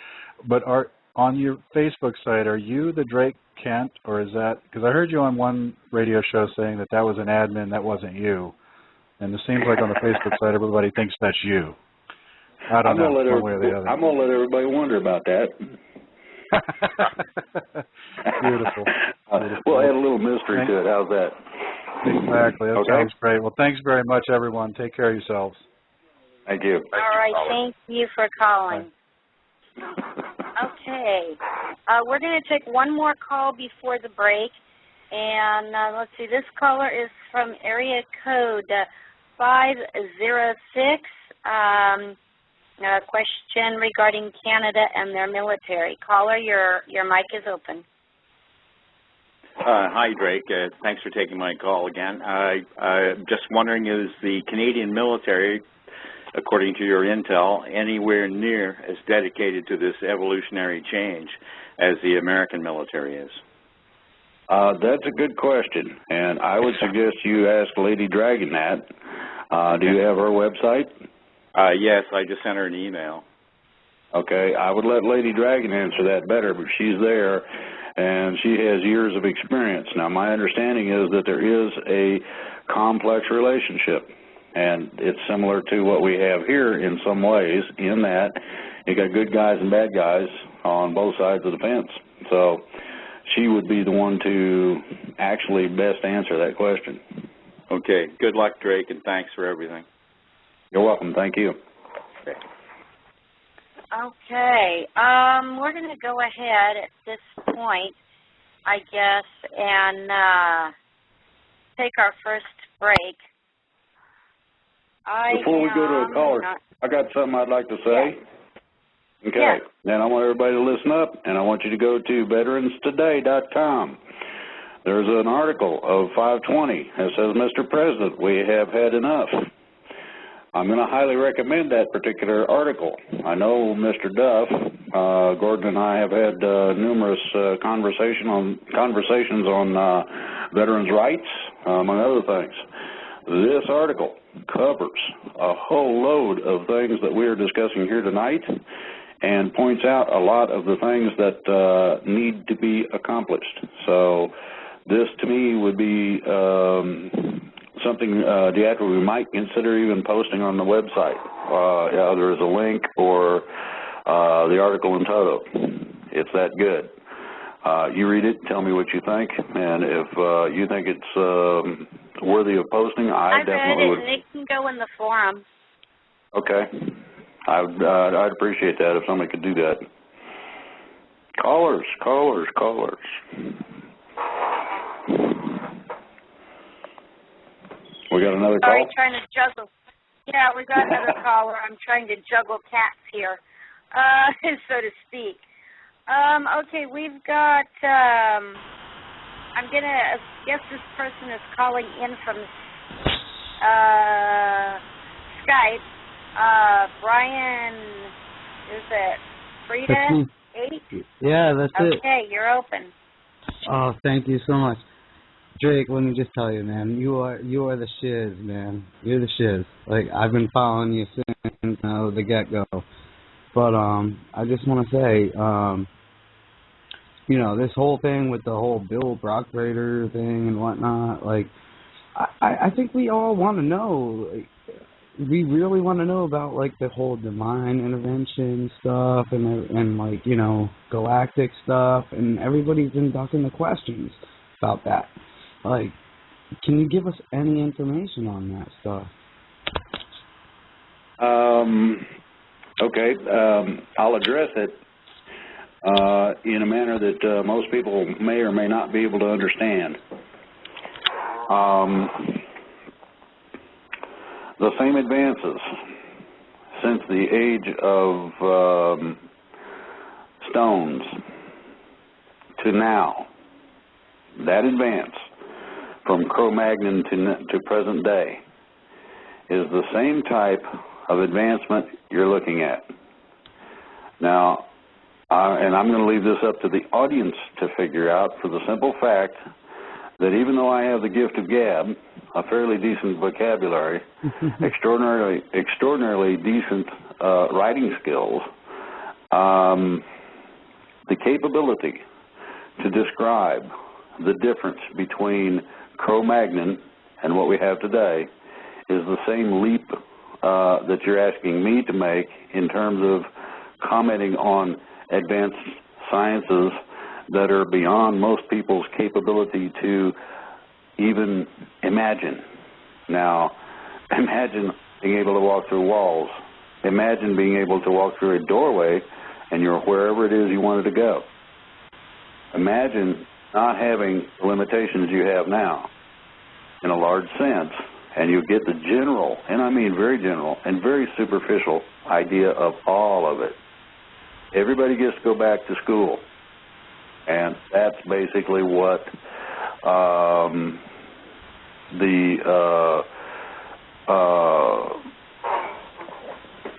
But on your Facebook site, are you the Drake Kent, or is that, because I heard you on one radio show saying that was an admin, that wasn't you. And it seems like on the Facebook site, everybody thinks that's you. I don't know, one way or the other. I'm going to let everybody wonder about that. Beautiful. We'll add a little mystery to it. How's that? Exactly. That sounds great. Well, thanks very much, everyone. Take care of yourselves. Thank you. All right. Thank you for calling. Okay. We're going to take one more call before the break. And let's see. This caller is from area code 506. A question regarding Canada and their military. Caller, your mic is open. Hi, Drake. Thanks for taking my call again. Just wondering, is the Canadian military, according to your intel, anywhere near as dedicated to this evolutionary change as the American military is? That's a good question, and I would suggest you ask Lady Dragon that. Do you have her website? Yes, I just sent her an email. Okay, I would let Lady Dragon answer that better, but she's there, and she has years of experience. Now, my understanding is that there is a complex relationship, and it's similar to what we have here in some ways, in that you got good guys and bad guys on both sides of the fence. So she would be the one to actually best answer that question. Okay, good luck, Drake, and thanks for everything. You're welcome. Thank you. Okay. We're going to go ahead at this point, I guess, and take our first break. Before we go to a caller, I got something I'd like to say. Yes. Okay. Yes. And I want everybody to listen up, and I want you to go to veteranstoday.com. There's an article of 520 that says, Mr. President, we have had enough. I'm going to highly recommend that particular article. I know Mr. Duff, Gordon and I have had numerous conversations on veterans' rights, among other things. This article covers a whole load of things that we are discussing here tonight and points out a lot of the things that need to be accomplished. So this, to me, would be something Deatra, we might consider even posting on the website, either as a link or the article in total. It's that good. You read it, tell me what you think, and if you think it's worthy of posting, I definitely would. I read it, and it can go in the forum. Okay. I'd appreciate that if somebody could do that. Callers. We got another call? Sorry, trying to juggle. Yeah, we got another caller. I'm trying to juggle cats here, so to speak. Okay, we've got, I'm going to guess this person is calling in from Skype. Brian, is it Frida? 8? Yeah, that's it. Okay, you're open. Oh, thank you so much. Drake, let me just tell you, man, you are the shiz, man. You're the shiz. Like, I've been following you since the get-go. But I just want to say, this whole thing with the whole Bill Brockgrader thing and whatnot, like, I think we all want to know, like, we really want to know about, like, the whole divine intervention stuff and like, you know, galactic stuff, and everybody's been ducking the questions about that. Like, can you give us any information on that stuff? Okay. I'll address it in a manner that most people may or may not be able to understand. The same advances since the age of stones to now, that advance from Cro-Magnon to present day is the same type of advancement you're looking at. Now, and I'm going to leave this up to the audience to figure out, for the simple fact that even though I have the gift of gab, a fairly decent vocabulary, extraordinarily decent writing skills, the capability to describe the difference between Cro-Magnon and what we have today is the same leap that you're asking me to make in terms of commenting on advanced sciences that are beyond most people's capability to even imagine. Now, imagine being able to walk through walls. Imagine being able to walk through a doorway and you're wherever it is you wanted to go. Imagine not having the limitations you have now in a large sense, and you get the general, and I mean very general, and very superficial idea of all of it. Everybody gets to go back to school, and that's basically what the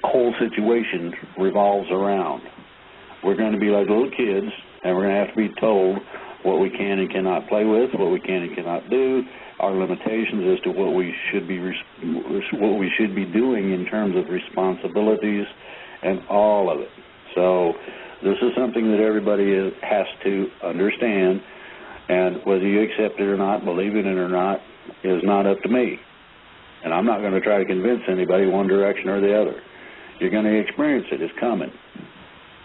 whole situation revolves around. We're going to be like little kids, and we're going to have to be told what we can and cannot play with, what we can and cannot do, our limitations as to what we should be doing in terms of responsibilities and all of it. So this is something that everybody has to understand, and whether you accept it or not, believe in it or not, is not up to me. And I'm not going to try to convince anybody one direction or the other. You're going to experience it. It's coming.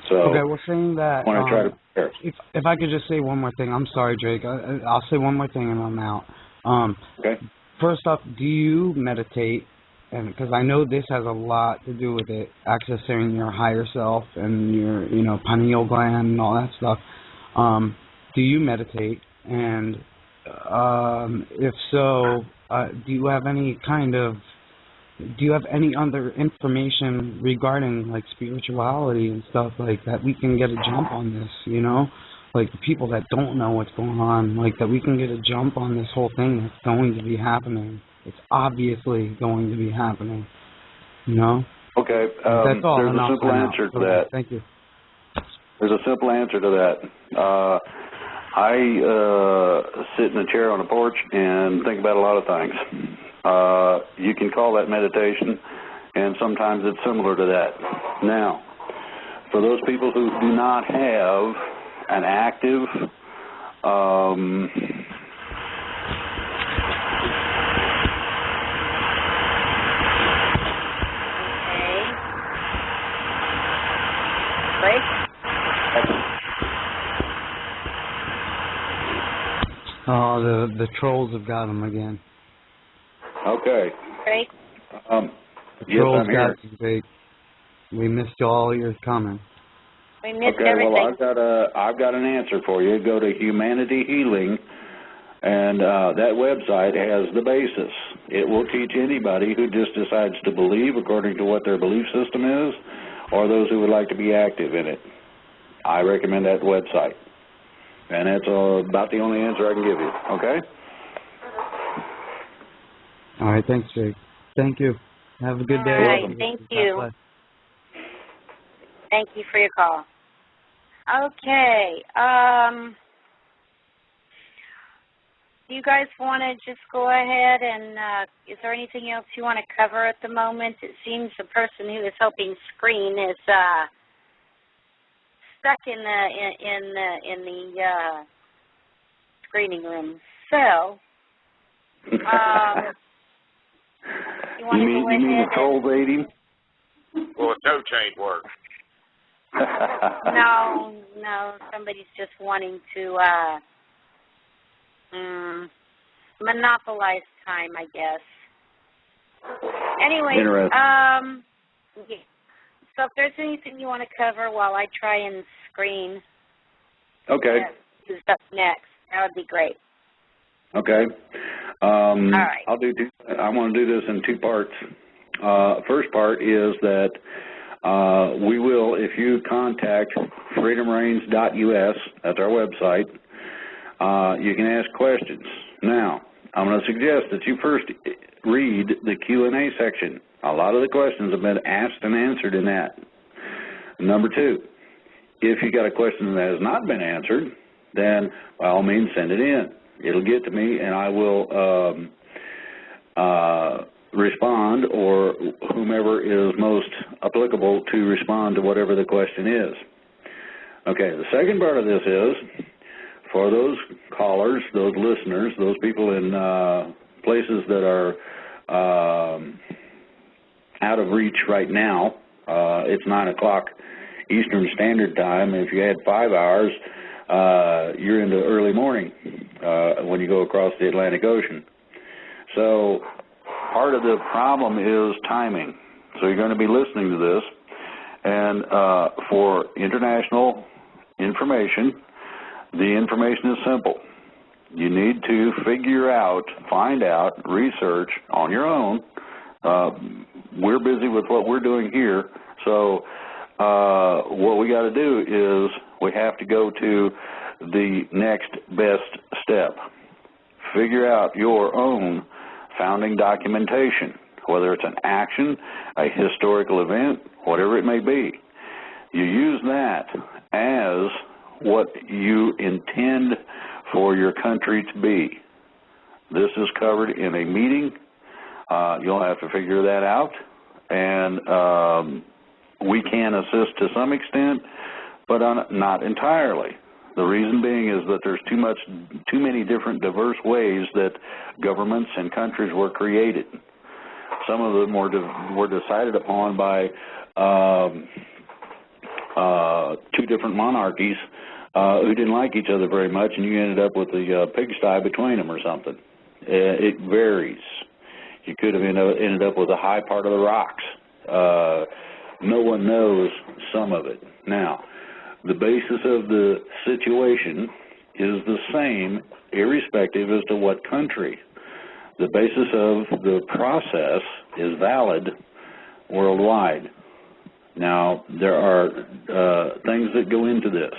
So okay, well, saying that, I want to try to prepare. If I could just say one more thing. I'm sorry, Drake. I'll say one more thing and I'm out. Okay. First off, do you meditate? And because I know this has a lot to do with it, accessing your higher self and your, pineal gland and all that stuff. Do you meditate? And if so, do you have any other information regarding like spirituality and stuff like that? We can get a jump on this, like the people that don't know what's going on, like that we can get a jump on this whole thing that's going to be happening. It's obviously going to be happening, Okay, that's all. there's a simple answer to that. Thank you. There's a simple answer to that. I sit in a chair on a porch and think about a lot of things. You can call that meditation, and sometimes it's similar to that. Now, for those people who do not have an active Break? Oh, the trolls have got him again. Okay. Break? The yes, trolls I'm here. got you, Drake. We missed all yours coming. We missed Okay, everything. well, I've got an answer for you. Go to Humanity Healing, and that website has the basis. It will teach anybody who just decides to believe according to what their belief system is, or those who would like to be active in it. I recommend that website. And that's about the only answer I can give you, okay? All right, thanks, Jake. Thank you. Have a good day. All right, thank you. Thank you for your call. Okay. Do you guys want to just go ahead and, is there anything else you want to cover at the moment? It seems the person who is helping screen is stuck in the screening room. So, You want to go ahead? You mean the trolls ate him? Well, a toe chain work. No, somebody's just wanting to monopolize time, I guess. Anyway, yeah. So if there's anything you want to cover while I try and screen, okay, who's up next, that would be great. Okay. All right. I want to do this in two parts. First part is that we will, if you contact freedomreigns.us, that's our website, you can ask questions. Now, I'm going to suggest that you first read the Q&A section. A lot of the questions have been asked and answered in that. Number two, if you got a question that has not been answered, then by all means send it in. It'll get to me, and I will respond, or whomever is most applicable to respond to whatever the question is. Okay, the second part of this is, for those callers, those listeners, those people in places that are out of reach right now, it's 9 o'clock Eastern Standard Time. If you add 5 hours, you're into early morning when you go across the Atlantic Ocean. So part of the problem is timing. So you're going to be listening to this, and for international information, the information is simple. You need to find out, research on your own. We're busy with what we're doing here, so what we got to do is we have to go to the next best step. Figure out your own founding documentation, whether it's an action, a historical event, whatever it may be. You use that as what you intend for your country to be. This is covered in a meeting. You'll have to figure that out, and we can assist to some extent, but not entirely. The reason being is that there's too many different diverse ways that governments and countries were created. Some of them were decided upon by two different monarchies who didn't like each other very much, and you ended up with a pigsty between them or something. It varies. You could have ended up with a high part of the rocks. No one knows some of it. Now, the basis of the situation is the same, irrespective as to what country. The basis of the process is valid worldwide. Now, there are things that go into this.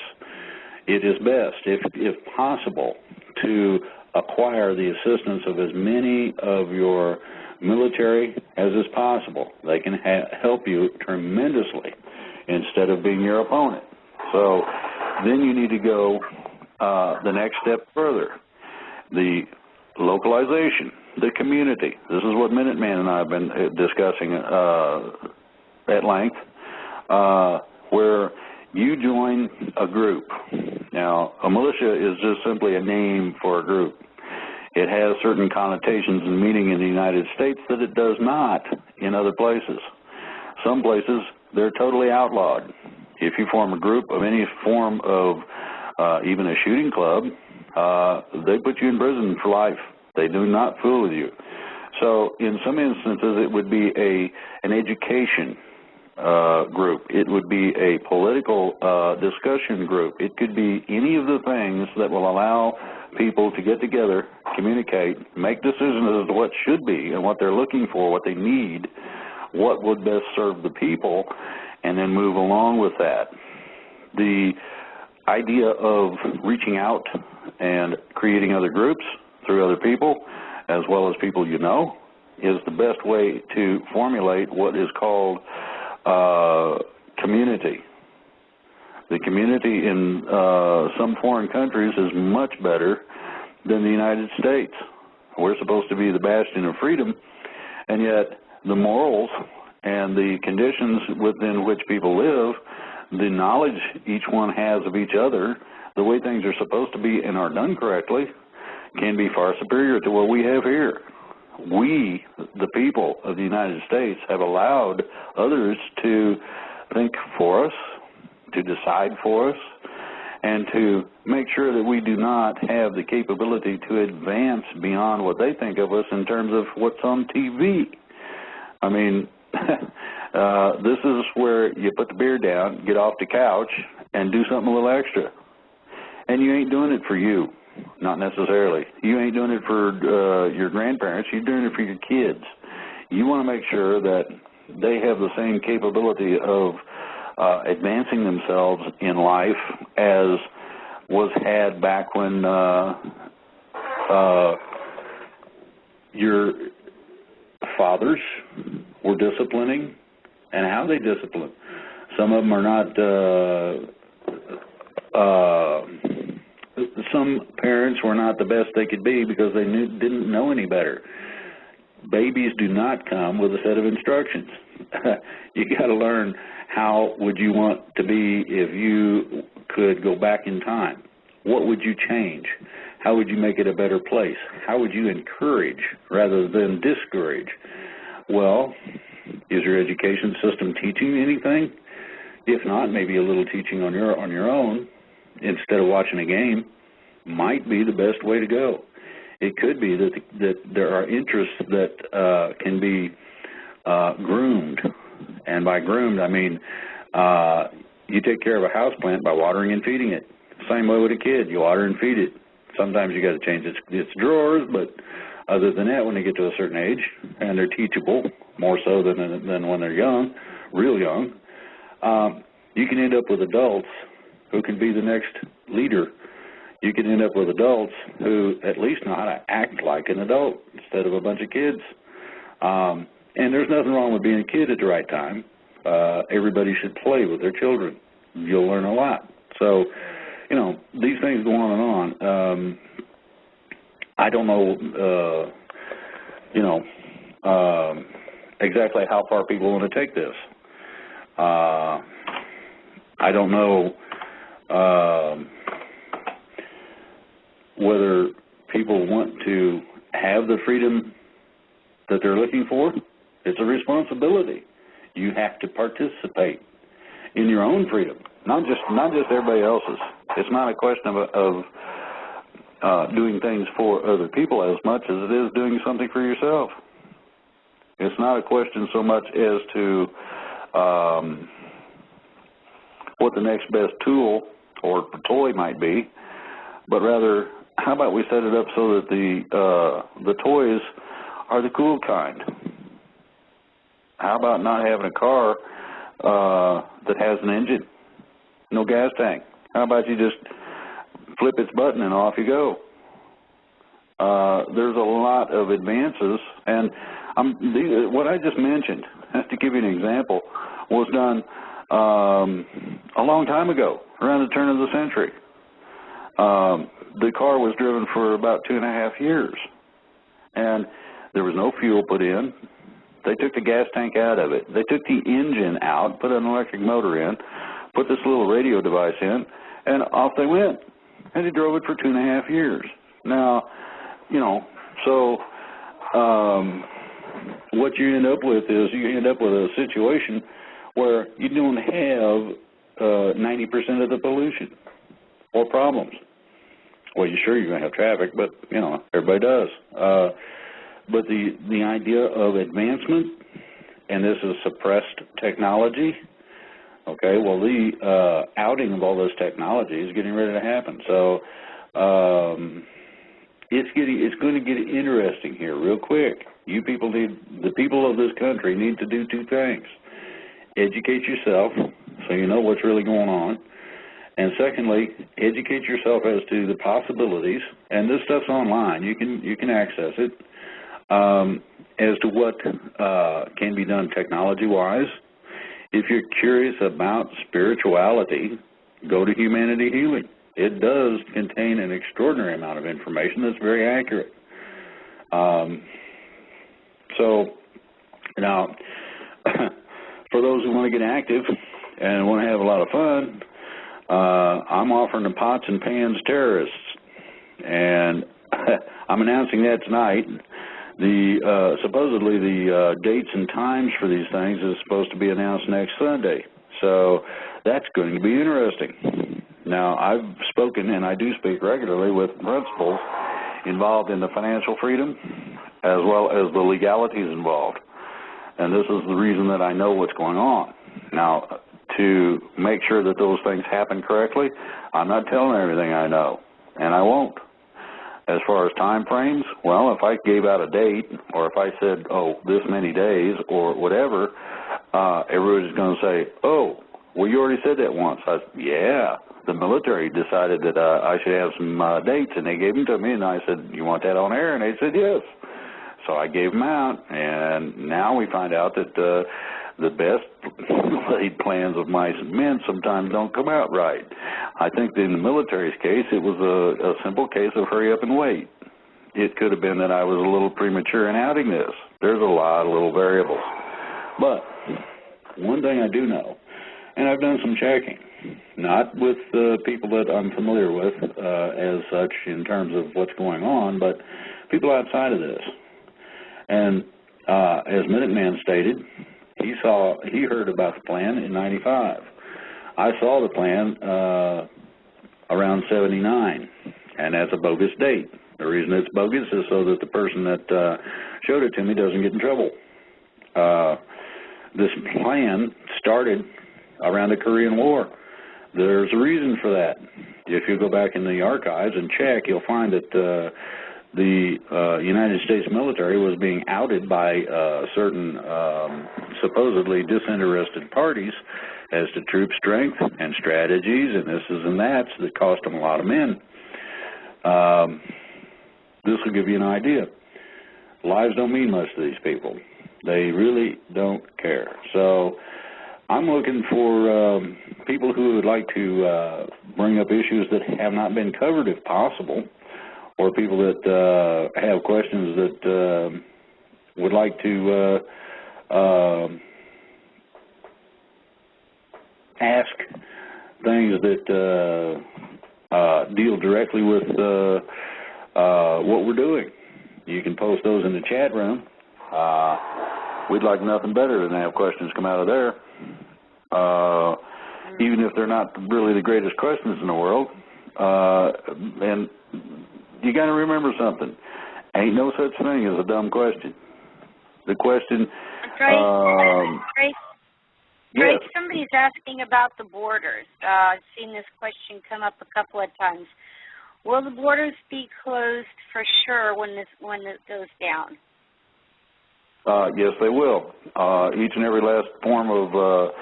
It is best, if possible, to acquire the assistance of as many of your military as is possible. They can help you tremendously instead of being your opponent. So then you need to go the next step further. The localization, the community. This is what Minuteman and I have been discussing at length, where you join a group. Now, a militia is just simply a name for a group. It has certain connotations and meaning in the United States that it does not in other places. Some places, they're totally outlawed. If you form a group of any form of even a shooting club, they put you in prison for life. They do not fool with you. So in some instances, it would be an education group. It would be a political discussion group. It could be any of the things that will allow people to get together, communicate, make decisions as to what should be and what they're looking for, what they need, what would best serve the people, and then move along with that. The idea of reaching out and creating other groups through other people, as well as people you know, is the best way to formulate what is called community. The community in some foreign countries is much better than the United States. We're supposed to be the bastion of freedom, and yet the morals and the conditions within which people live, the knowledge each one has of each other, the way things are supposed to be and are done correctly, can be far superior to what we have here. we, the people of the United States, have allowed others to think for us, to decide for us, and to make sure that we do not have the capability to advance beyond what they think of us in terms of what's on TV. I mean, this is where you put the beer down, get off the couch, and do something a little extra. And you ain't doing it for you, not necessarily. You ain't doing it for your grandparents. You're doing it for your kids. You want to make sure that they have the same capability of advancing themselves in life as was had back when your fathers were disciplining, and how they discipline. Some of them are not, some parents were not the best they could be because they didn't know any better. Babies do not come with a set of instructions. You got to learn how would you want to be if you could go back in time. What would you change? How would you make it a better place? How would you encourage rather than discourage? Well, is your education system teaching anything? If not, maybe a little teaching on your own instead of watching a game might be the best way to go. It could be that there are interests that can be groomed, and by groomed I mean you take care of a houseplant by watering and feeding it. Same way with a kid, you water and feed it. Sometimes you got to change its drawers, but other than that, when they get to a certain age and they're teachable, more so than when they're young, real young, you can end up with adults who can be the next leader. You can end up with adults who at least know how to act like an adult instead of a bunch of kids. And there's nothing wrong with being a kid at the right time. Everybody should play with their children. You'll learn a lot. So, you know, these things go on and on. I don't know, exactly how far people want to take this. I don't know whether people want to have the freedom that they're looking for. It's a responsibility. You have to participate in your own freedom, not just everybody else's. It's not a question of doing things for other people as much as it is doing something for yourself. It's not a question so much as to what the next best tool or toy might be, but rather, how about we set it up so that the toys are the cool kind? How about not having a car that has an engine, no gas tank? How about you just flip its button and off you go? There's a lot of advances, and what I just mentioned, just to give you an example, was done a long time ago, around the turn of the century. The car was driven for about 2.5 years, and there was no fuel put in. They took the gas tank out of it. They took the engine out, put an electric motor in, put this little radio device in, and off they went. And they drove it for 2.5 years. Now, you know, so what you end up with is you end up with a situation where you don't have 90% of the pollution or problems. Well, you're going to have traffic, but, you know, everybody does. But the idea of advancement, and this is suppressed technology, okay, well, the outing of all this technology is getting ready to happen. So it's going to get interesting here real quick. The people of this country need to do two things. Educate yourself so you know what's really going on. And secondly, educate yourself as to the possibilities, and this stuff's online. You can access it, as to what can be done technology-wise. If you're curious about spirituality, go to Humanity Healing. It does contain an extraordinary amount of information that's very accurate. So now, for those who want to get active and want to have a lot of fun, I'm offering the pots and pans terrorists, and I'm announcing that tonight. Supposedly the dates and times for these things is supposed to be announced next Sunday. So that's going to be interesting. Now, I've spoken, and I do speak regularly, with principals involved in the financial freedom as well as the legalities involved. And this is the reason that I know what's going on. Now, to make sure that those things happen correctly, I'm not telling everything I know, and I won't. As far as time frames, well, if I gave out a date or if I said, oh, this many days or whatever, everybody's going to say, oh, well, you already said that once. I said, yeah, the military decided that I should have some dates, and they gave them to me, and I said, you want that on air? And they said, yes. So I gave them out, and now we find out that the best laid plans of mice and men sometimes don't come out right. I think that in the military's case, it was a simple case of hurry up and wait. It could have been that I was a little premature in outing this. There's a lot of little variables. But one thing I do know, and I've done some checking, not with people that I'm familiar with as such in terms of what's going on, but people outside of this. And as Minuteman stated, he heard about the plan in '95. I saw the plan around '79, and that's a bogus date. The reason it's bogus is so that the person that showed it to me doesn't get in trouble. This plan started around the Korean War. There's a reason for that. If you go back in the archives and check, you'll find that the United States military was being outed by certain supposedly disinterested parties as to troop strength and strategies and this and that cost them a lot of men. This will give you an idea. Lives don't mean much to these people. They really don't care. So I'm looking for people who would like to bring up issues that have not been covered if possible, or people that have questions that would like to ask things that deal directly with what we're doing. You can post those in the chat room. We'd like nothing better than to have questions come out of there, even if they're not really the greatest questions in the world. And you got to remember something. Ain't no such thing as a dumb question. The question... Grace, somebody's asking about the borders. I've seen this question come up a couple of times. Will the borders be closed for sure when this goes down? Yes, they will. Each and every last form of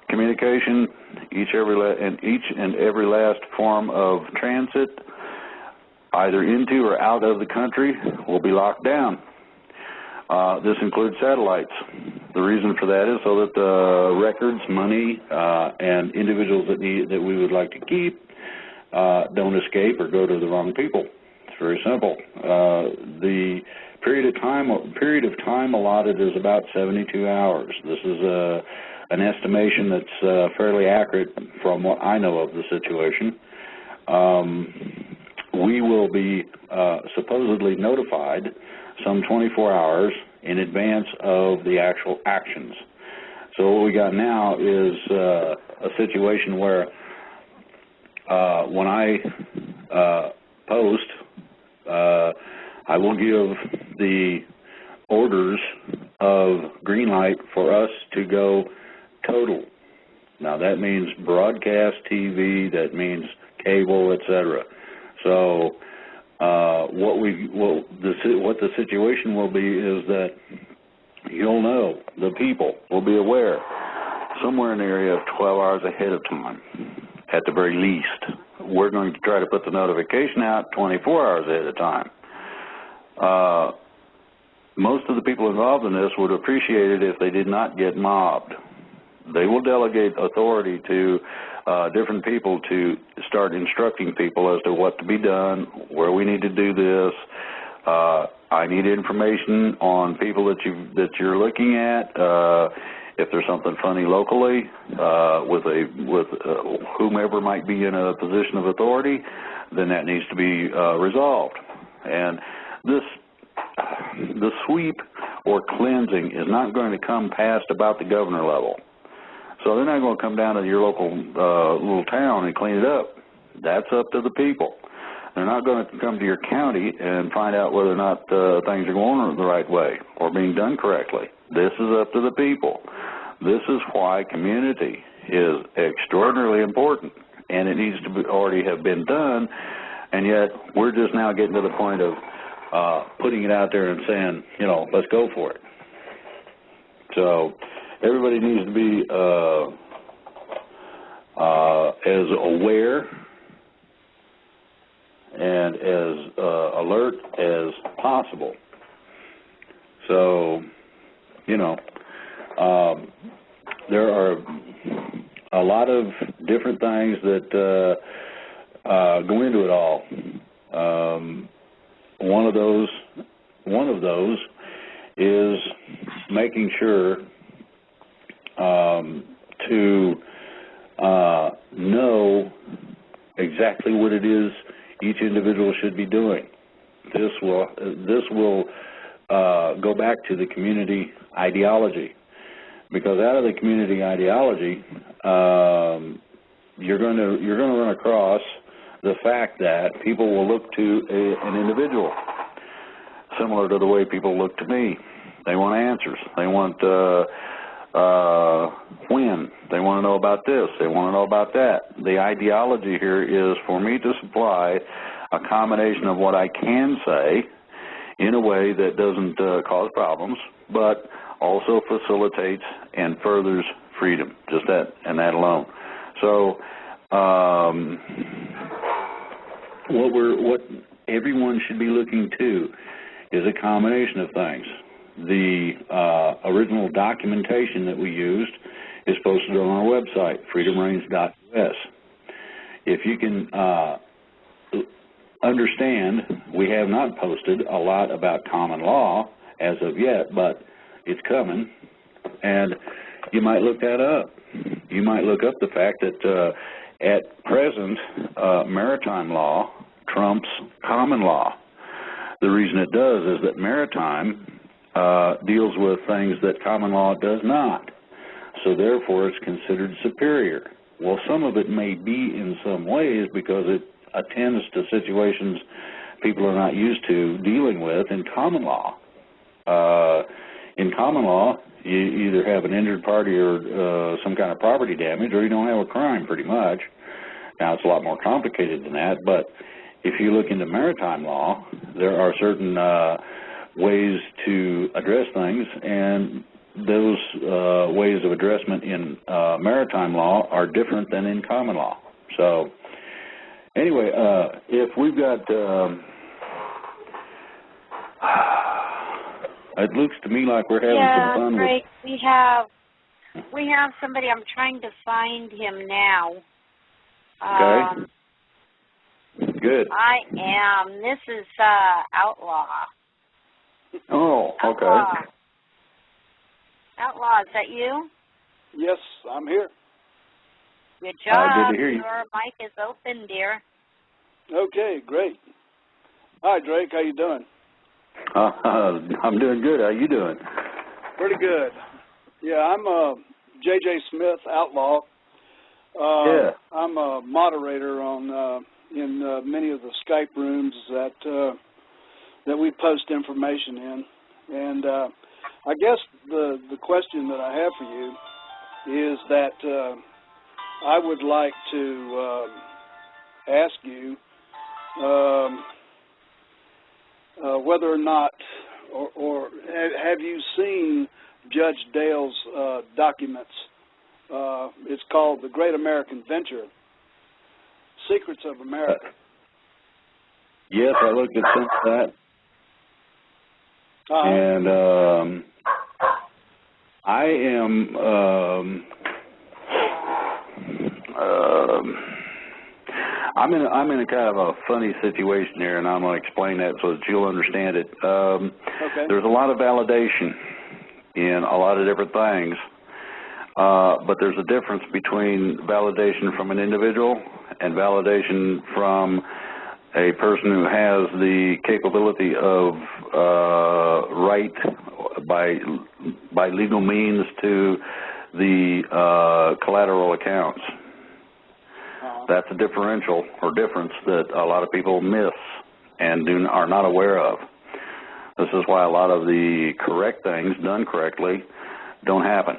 communication, each and every last form of transit, either into or out of the country, will be locked down. This includes satellites. The reason for that is so that the records, money, and individuals that we would like to keep don't escape or go to the wrong people. It's very simple. The period of time allotted is about 72 hours. This is an estimation that's fairly accurate from what I know of the situation. We will be supposedly notified some 24 hours in advance of the actual actions. So what we got now is a situation where when I post, I will give the orders of green light for us to go total. Now that means broadcast TV, that means cable, etc. So what the situation will be is that you'll know, the people will be aware somewhere in the area of 12 hours ahead of time, at the very least. We're going to try to put the notification out 24 hours ahead of time. Most of the people involved in this would appreciate it if they did not get mobbed. They will delegate authority to different people to start instructing people as to what to be done, where we need to do this. I need information on people that you're looking at. If there's something funny locally with whomever might be in a position of authority, then that needs to be resolved. And this the sweep or cleansing is not going to come past about the governor level. So they're not going to come down to your local little town and clean it up. That's up to the people. They're not going to come to your county and find out whether or not things are going the right way or being done correctly. This is up to the people. This is why community is extraordinarily important, and it needs to be already have been done, and yet we're just now getting to the point of putting it out there and saying, you know, let's go for it. So everybody needs to be as aware and as alert as possible. So, you know, there are a lot of different things that go into it all. One of those is making sure to know exactly what it is each individual should be doing. This will go back to the community ideology, because out of the community ideology, you're going to run across the fact that people will look to an individual, similar to the way people look to me. They want answers. They want when. They want to know about this. They want to know about that. The ideology here is for me to supply a combination of what I can say in a way that doesn't cause problems, but also facilitates and furthers freedom, just that and that alone. So what everyone should be looking to is a combination of things. The original documentation that we used is posted on our website, freedomreigns.us. If you can understand, we have not posted a lot about common law as of yet, but it's coming, and you might look that up. You might look up the fact that at present, maritime law trumps common law. The reason it does is that maritime deals with things that common law does not. So therefore, it's considered superior. Well, some of it may be in some ways because it attends to situations people are not used to dealing with in common law. In common law, you either have an injured party or some kind of property damage, or you don't have a crime, pretty much. Now, it's a lot more complicated than that, but if you look into maritime law, there are certain ways to address things, and those ways of addressment in maritime law are different than in common law. So, anyway, if we've got, it looks to me like we're having some fun. Yeah, right. We have somebody. I'm trying to find him now. Okay. Good. I am. This is Outlaw. Oh, okay. Outlaw, is that you? Yes, I'm here. Good job. Good to hear you. Your mic is open, dear. Okay, great. Hi, Drake. How you doing? I'm doing good. How you doing? Pretty good. Yeah, I'm J.J. Smith, Outlaw. Yeah. I'm a moderator on in many of the Skype rooms that we post information in, and I guess the question that I have for you is that I would like to ask you whether or not, or have you seen Judge Dale's documents? It's called The Great American Venture, Secrets of America. Yes, I looked at some of that. And I am I'm in a kind of a funny situation here, and I'm going to explain that so that you'll understand it. Okay. There's a lot of validation in a lot of different things, but there's a difference between validation from an individual and validation from a person who has the capability of right by legal means to the collateral accounts. That's a differential or difference that a lot of people miss and are not aware of. This is why a lot of the correct things done correctly don't happen.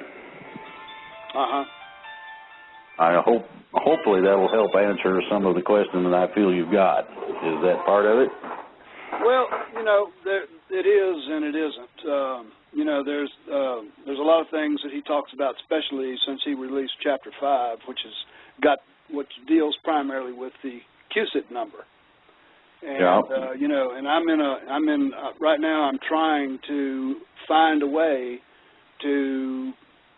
Hopefully that will help answer some of the questions that I feel you've got. Is that part of it? Well, you know, it is and it isn't. You know, there's a lot of things that he talks about, especially since he released Chapter 5, which deals primarily with the QSIT number. And you know, and right now I'm trying to find a way to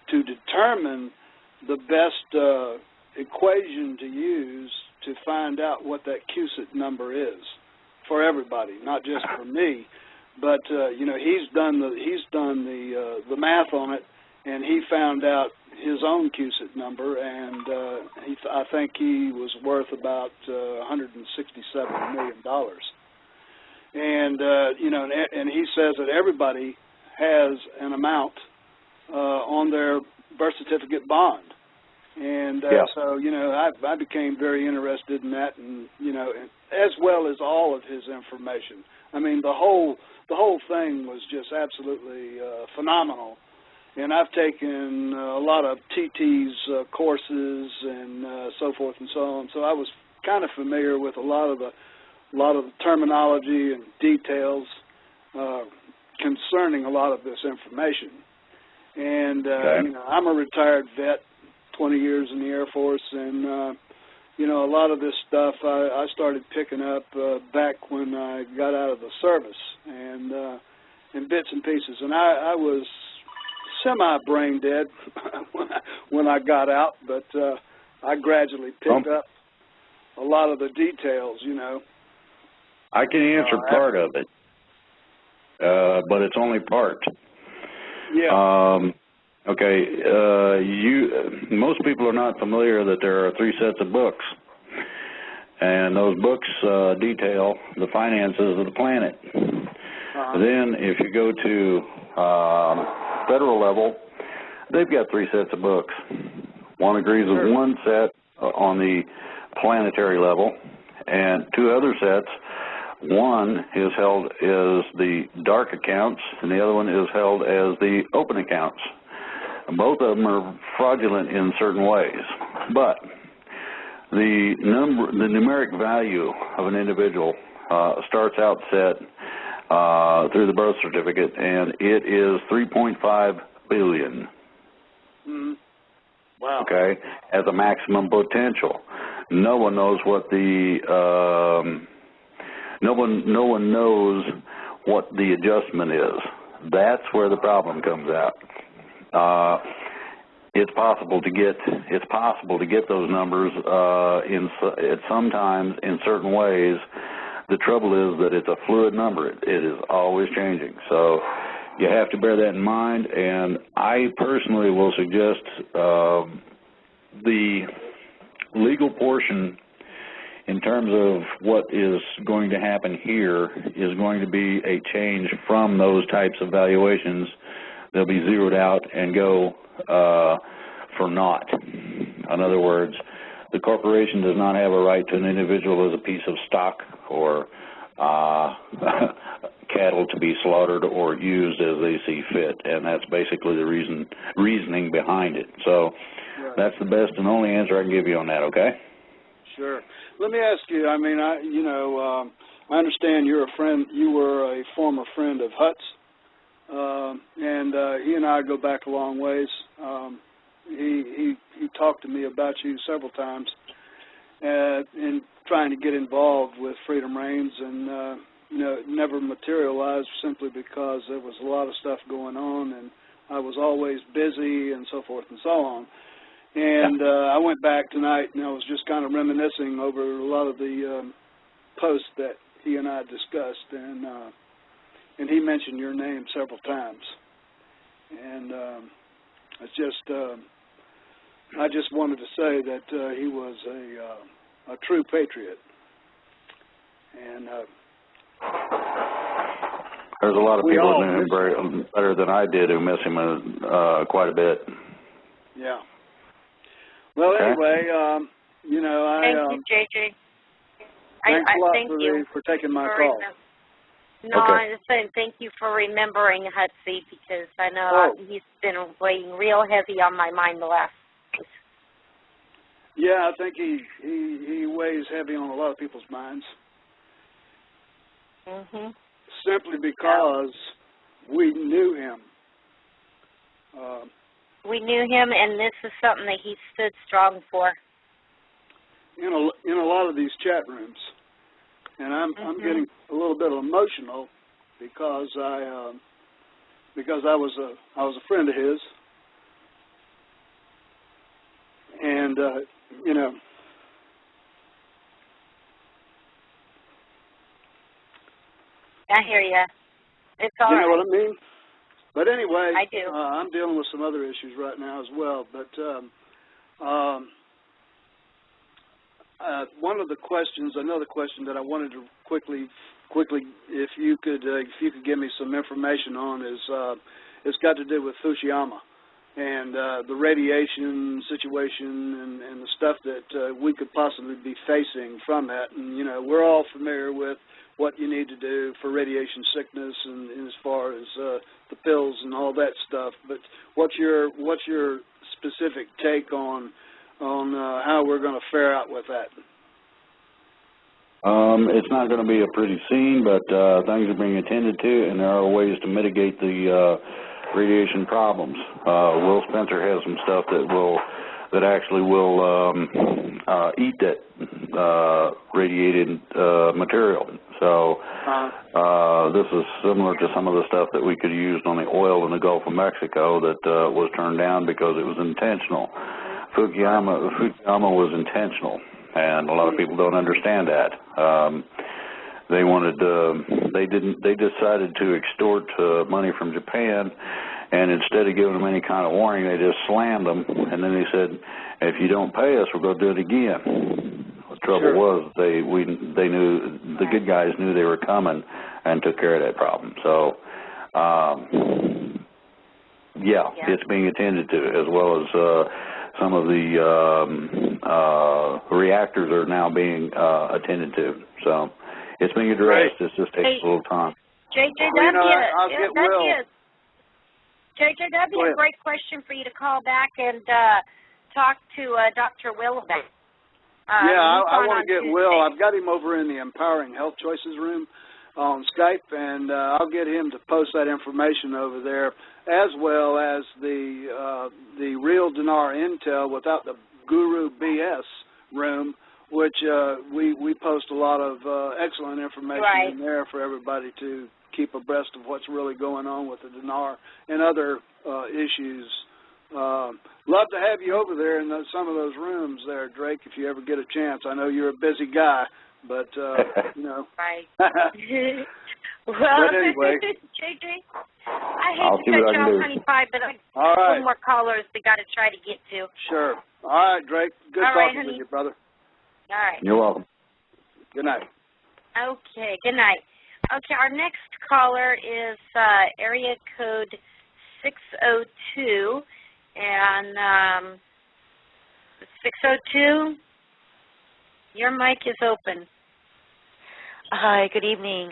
determine the best equation to use to find out what that QSIT number is for everybody, not just for me. But you know, he's done the math on it, and he found out his own QSIT number, and I think he was worth about $167 million. And you know, and he says that everybody has an amount on their birth certificate bond. And so, you know, I became very interested in that, and you know, as well as all of his information. I mean, the whole thing was just absolutely phenomenal. And I've taken a lot of TT's courses and so forth and so on. So I was kind of familiar with a lot of the terminology and details concerning a lot of this information. And you know, I'm a retired vet, 20 years in the Air Force, and you know, a lot of this stuff I started picking up back when I got out of the service, and in bits and pieces. And I was semi-brain dead when I got out, but I gradually picked up a lot of the details, you know. I can answer part of it, but it's only part. Yeah. Okay, most people are not familiar that there are 3 sets of books, and those books detail the finances of the planet. Then if you go to federal level, they've got 3 sets of books. One agrees with one set on the planetary level, and 2 other sets. One is held as the dark accounts, and the other one is held as the open accounts. Both of them are fraudulent in certain ways, but the numeric value of an individual starts out set through the birth certificate, and it is $3.5 billion. Wow. Okay, as a maximum potential. No one knows what the no one knows what the adjustment is. That's where the problem comes out. It's possible to get those numbers sometimes in certain ways. The trouble is that it's a fluid number. It is always changing. So you have to bear that in mind. And I personally will suggest the legal portion in terms of what is going to happen here is going to be a change from those types of valuations. They'll be zeroed out and go for naught. In other words, the corporation does not have a right to an individual as a piece of stock or cattle to be slaughtered or used as they see fit, and that's basically the reasoning behind it. So that's the best and only answer I can give you on that. Okay? Sure. Let me ask you. I mean, I understand you're a friend. You were a former friend of Hudsy. And he and I go back a long ways. He talked to me about you several times in trying to get involved with Freedom Reigns, and you know, it never materialized simply because there was a lot of stuff going on, and I was always busy and so forth and so on. And I went back tonight, and I was just kind of reminiscing over a lot of the posts that he and I discussed, and he mentioned your name several times. And it's just, I just wanted to say that he was a true patriot. And there's a lot of people who knew him better than I did who miss him quite a bit. Yeah. Well, anyway, you know, thank you, JJ. Thanks a lot thank you for taking my call. No, I'm just saying thank you for remembering Hudsy, because I know he's been weighing real heavy on my mind the last days. Yeah, I think he weighs heavy on a lot of people's minds. Mhm. Simply because we knew him. We knew him, and this is something that he stood strong for. In a lot of these chat rooms, and I'm getting a little bit emotional because I was a friend of his, and you know. I hear you. It's all right. You know what I mean? But anyway, I do. I'm dealing with some other issues right now as well. But one of the questions, another question that I wanted to quickly, if you could give me some information on is it's got to do with Fukushima and the radiation situation and the stuff that we could possibly be facing from that. And you know, we're all familiar with what you need to do for radiation sickness and as far as the pills and all that stuff. But what's your specific take on how we're going to fare out with that? It's not going to be a pretty scene, but things are being attended to, and there are ways to mitigate the radiation problems. Will Spencer has some stuff that actually will eat that radiated material. So this is similar to some of the stuff that we could have used on the oil in the Gulf of Mexico that was turned down because it was intentional. Fukushima was intentional, and a lot of people don't understand that. They decided to extort money from Japan, and instead of giving them any kind of warning, they just slammed them, and then they said, if you don't pay us, we're going to do it again. The trouble was they knew, the good guys knew they were coming and took care of that problem. So, it's being attended to, as well as some of the reactors are now being attended to. So it's being addressed. It just takes a little time. JJ, that'd be a great question for you to call back and talk to Dr. Will about. I want to get Will. I've got him over in the Empowering Health Choices room on Skype, and I'll get him to post that information over there, as well as the Real Dinar Intel Without the Guru BS room, which we post a lot of excellent information in there for everybody to keep abreast of what's really going on with the dinar and other issues. Love to have you over there in some of those rooms there, Drake, if you ever get a chance. I know you're a busy guy, but, you know. Right. Well, but anyway. JJ, I hate to cut you off, honey pie, but I have some more callers we got to try to get to. Sure. All right, Drake. Good talking with you, brother. All right. You're welcome. Good night. Okay, good night. Okay, our next caller is area code 602, and 602, your mic is open. Hi, good evening.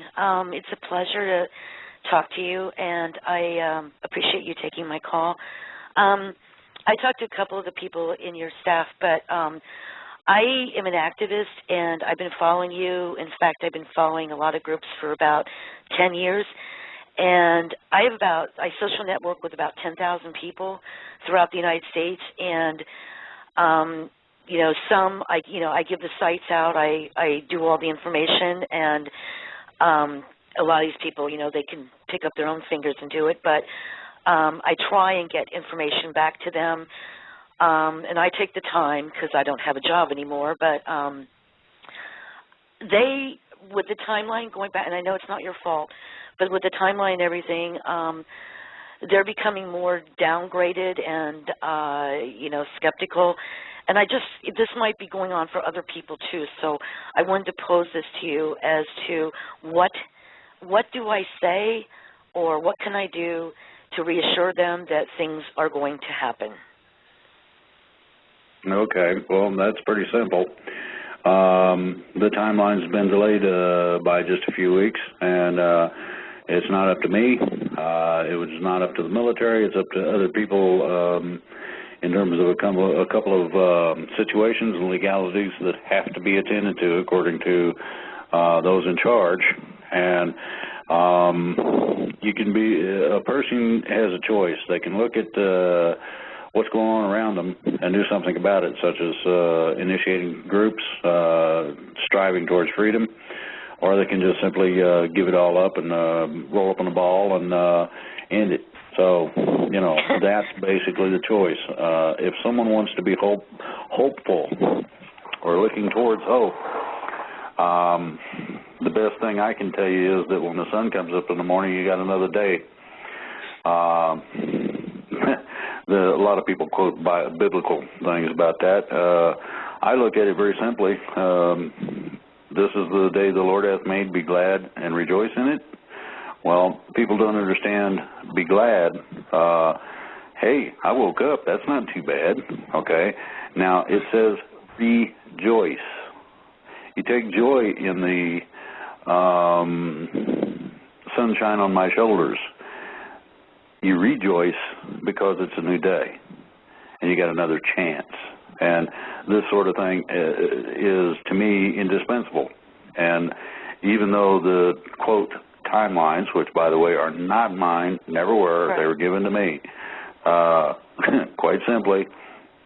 It's a pleasure to talk to you, and I appreciate you taking my call. I talked to a couple of the people in your staff, but I am an activist, and I've been following you. In fact, I've been following a lot of groups for about 10 years, and I social network with about 10,000 people throughout the United States, and you know, I give the sites out, I do all the information, and a lot of these people, you know, they can pick up their own fingers and do it, but I try and get information back to them, and I take the time because I don't have a job anymore, but with the timeline going back, and I know it's not your fault, but with the timeline and everything, they're becoming more downgraded and, you know, skeptical. and this might be going on for other people too, so I wanted to pose this to you as to what do I say, or what can I do to reassure them that things are going to happen? Okay, well, that's pretty simple. The timeline's been delayed by just a few weeks, and it's not up to me. It was not up to the military. It's up to other people in terms of a couple of situations and legalities that have to be attended to according to those in charge. And a person has a choice. They can look at what's going on around them and do something about it, such as initiating groups, striving towards freedom, or they can just simply give it all up and roll up in a ball and end it. So, that's basically the choice. If someone wants to be hopeful or looking towards hope, the best thing I can tell you is that when the sun comes up in the morning, you got another day. A lot of people quote biblical things about that. I look at it very simply. This is the day the Lord hath made, be glad and rejoice in it. Well, people don't understand be glad. Hey, I woke up. That's not too bad. Okay. Now, it says rejoice. You take joy in the sunshine on my shoulders. You rejoice because it's a new day and you got another chance. And this sort of thing is, to me, indispensable. And even though the, quote, timelines, which, by the way, are not mine, never were, they were given to me, quite simply,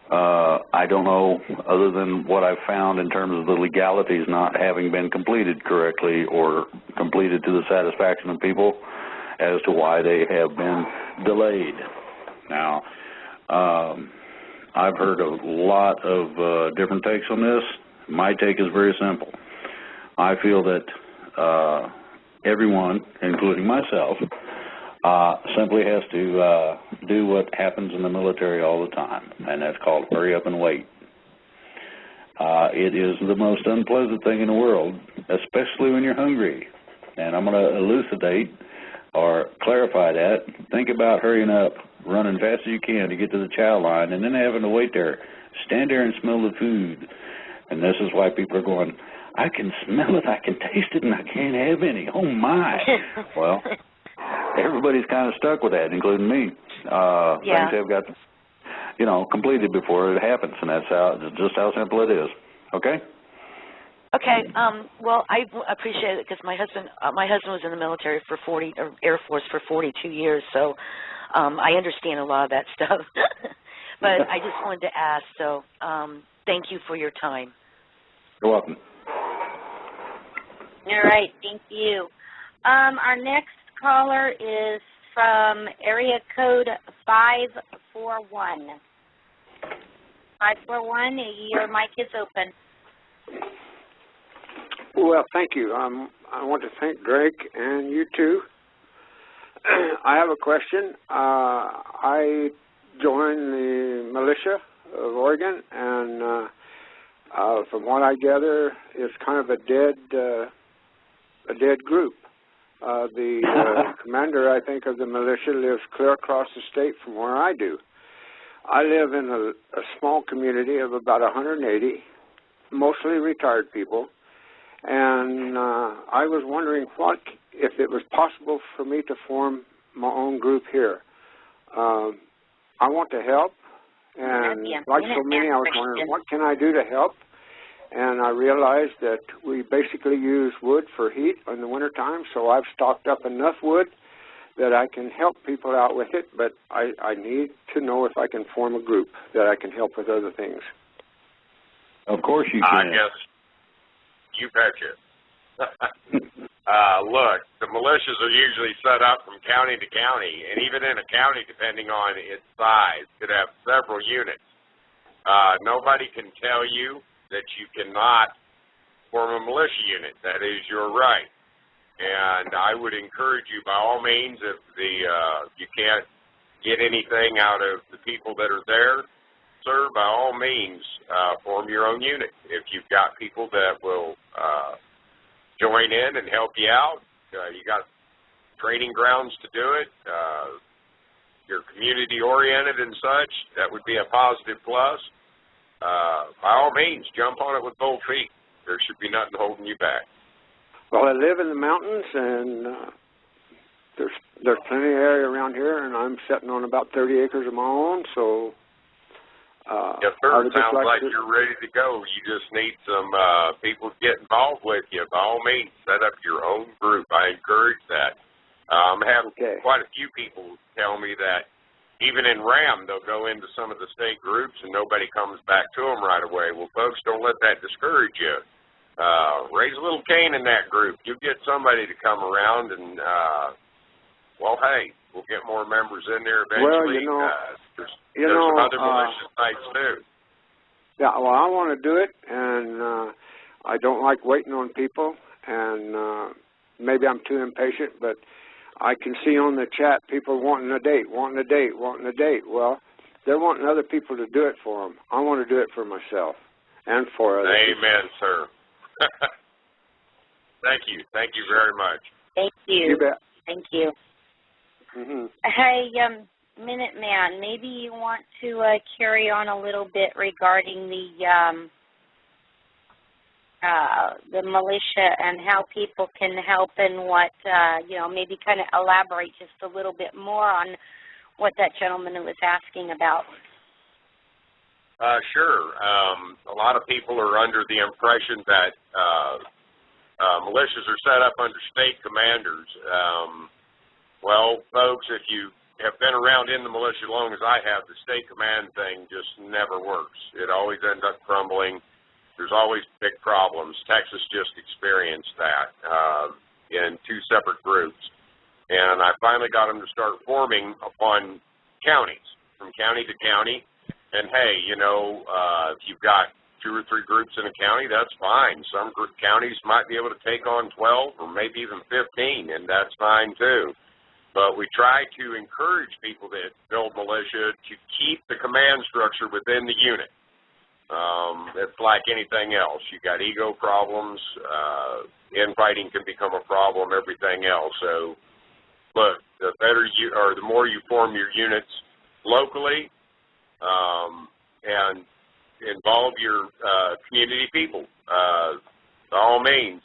I don't know, other than what I've found in terms of the legalities not having been completed correctly or completed to the satisfaction of people, as to why they have been delayed. Now, I've heard a lot of different takes on this. My take is very simple. I feel that everyone, including myself, simply has to do what happens in the military all the time, and that's called hurry up and wait. It is the most unpleasant thing in the world, especially when you're hungry. And I'm going to elucidate or clarify that. Think about hurrying up, running fast as you can to get to the chow line, and then having to wait there. Stand there and smell the food. And this is why people are going, I can smell it, I can taste it, and I can't have any. Oh, my. Well, everybody's kind of stuck with that, including me. Things have got, completed before it happens, and that's just how simple it is. Okay? Okay. Well, I appreciate it because my husband was in the military for Air Force for 42 years, so I understand a lot of that stuff. But I just wanted to ask, so thank you for your time. You're welcome. All right, thank you. Our next caller is from area code 541. 541, your mic is open. Well, thank you. I want to thank Drake and you too. I have a question. I joined the Militia of Oregon, and from what I gather, it's kind of a dead group. The commander, I think, of the militia lives clear across the state from where I do. I live in a small community of about 180, mostly retired people. And I was wondering if it was possible for me to form my own group here. I want to help, and like so many, I was wondering, what can I do to help? And I realized that we basically use wood for heat in the wintertime, so I've stocked up enough wood that I can help people out with it, but I need to know if I can form a group that I can help with other things. Of course you can. I guess. You betcha. Look, the militias are usually set up from county to county, and even in a county, depending on its size, could have several units. Nobody can tell you that you cannot form a militia unit. That is your right. And I would encourage you, by all means, if you can't get anything out of the people that are there, sir, by all means, form your own unit. If you've got people that will join in and help you out, you got training grounds to do it, you're community-oriented and such, that would be a positive plus. By all means, jump on it with both feet. There should be nothing holding you back. Well, I live in the mountains, and there's plenty of area around here, and I'm sitting on about 30 acres of my own, so... yes, sir. It sounds like you're ready to go. You just need some people to get involved with you. By all means, set up your own group. I encourage that. I'm having quite a few people tell me that even in RAM, they'll go into some of the state groups and nobody comes back to them right away. Well, folks, don't let that discourage you. Raise a little cane in that group. You'll get somebody to come around and, well, hey, we'll get more members in there eventually. Well, there's some other malicious sites too. Yeah, well, I want to do it, and I don't like waiting on people, and maybe I'm too impatient, but I can see on the chat people wanting a date. Well, they're wanting other people to do it for them. I want to do it for myself and for others. Amen, sir. Thank you. Thank you very much. Thank you. You bet. Thank you. Mm-hmm. Hey, Minuteman, maybe you want to carry on a little bit regarding the militia and how people can help and what, maybe kind of elaborate just a little bit more on what that gentleman was asking about. Sure. A lot of people are under the impression that militias are set up under state commanders. Well, folks, if you have been around in the militia as long as I have, the state command thing just never works. It always ends up crumbling. There's always big problems. Texas just experienced that in two separate groups. And I finally got them to start forming upon counties, from county to county. And, hey, if you've got 2 or 3 groups in a county, that's fine. Some counties might be able to take on 12 or maybe even 15, and that's fine too. But we try to encourage people that build militia to keep the command structure within the unit. It's like anything else. You got ego problems, infighting can become a problem, everything else. So, look, the more you form your units locally, and involve your community people, by all means.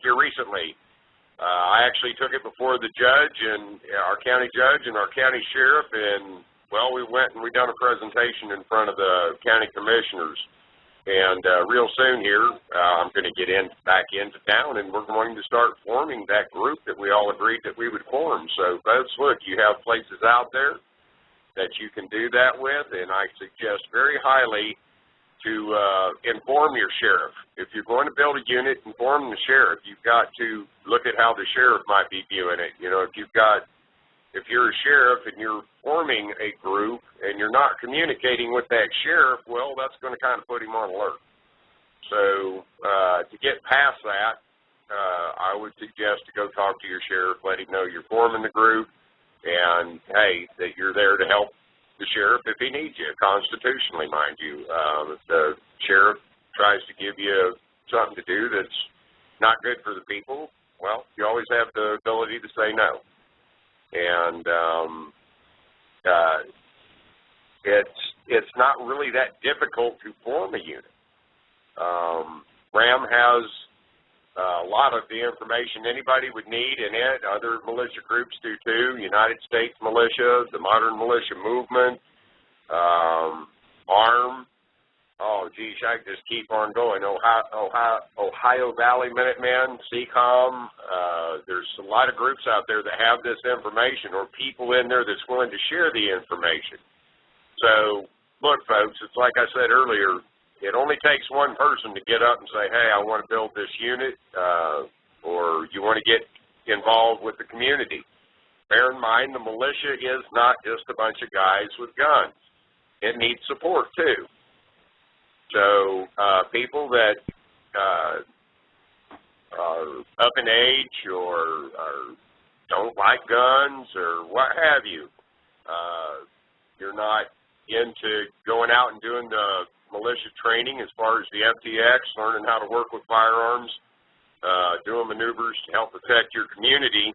Here recently, I actually took it before the judge and our county judge and our county sheriff, and, well, we went and we done a presentation in front of the county commissioners. And real soon here, I'm going to get back into town, and we're going to start forming that group that we all agreed that we would form. So, folks, look, you have places out there that you can do that with, and I suggest very highly to inform your sheriff. If you're going to build a unit, inform the sheriff. You've got to look at how the sheriff might be viewing it. If you're a sheriff and you're forming a group and you're not communicating with that sheriff, well, that's going to kind of put him on alert. So to get past that, I would suggest to go talk to your sheriff, let him know you're forming the group, and, hey, that you're there to help the sheriff if he needs you, constitutionally, mind you. If the sheriff tries to give you something to do that's not good for the people, well, you always have the ability to say no. And it's not really that difficult to form a unit. RAM has a lot of the information anybody would need in it. Other militia groups do too. United States Militia, the Modern Militia Movement, ARM. Oh, geez, I could just keep on going. Ohio Valley Minutemen, CCOM. There's a lot of groups out there that have this information, or people in there that's willing to share the information. So, look, folks, it's like I said earlier, it only takes one person to get up and say, hey, I want to build this unit, or you want to get involved with the community. Bear in mind, the militia is not just a bunch of guys with guns. It needs support, too. So people that are up in age or don't like guns or what have you, you're not into going out and doing the militia training as far as the FTX, learning how to work with firearms, doing maneuvers to help protect your community,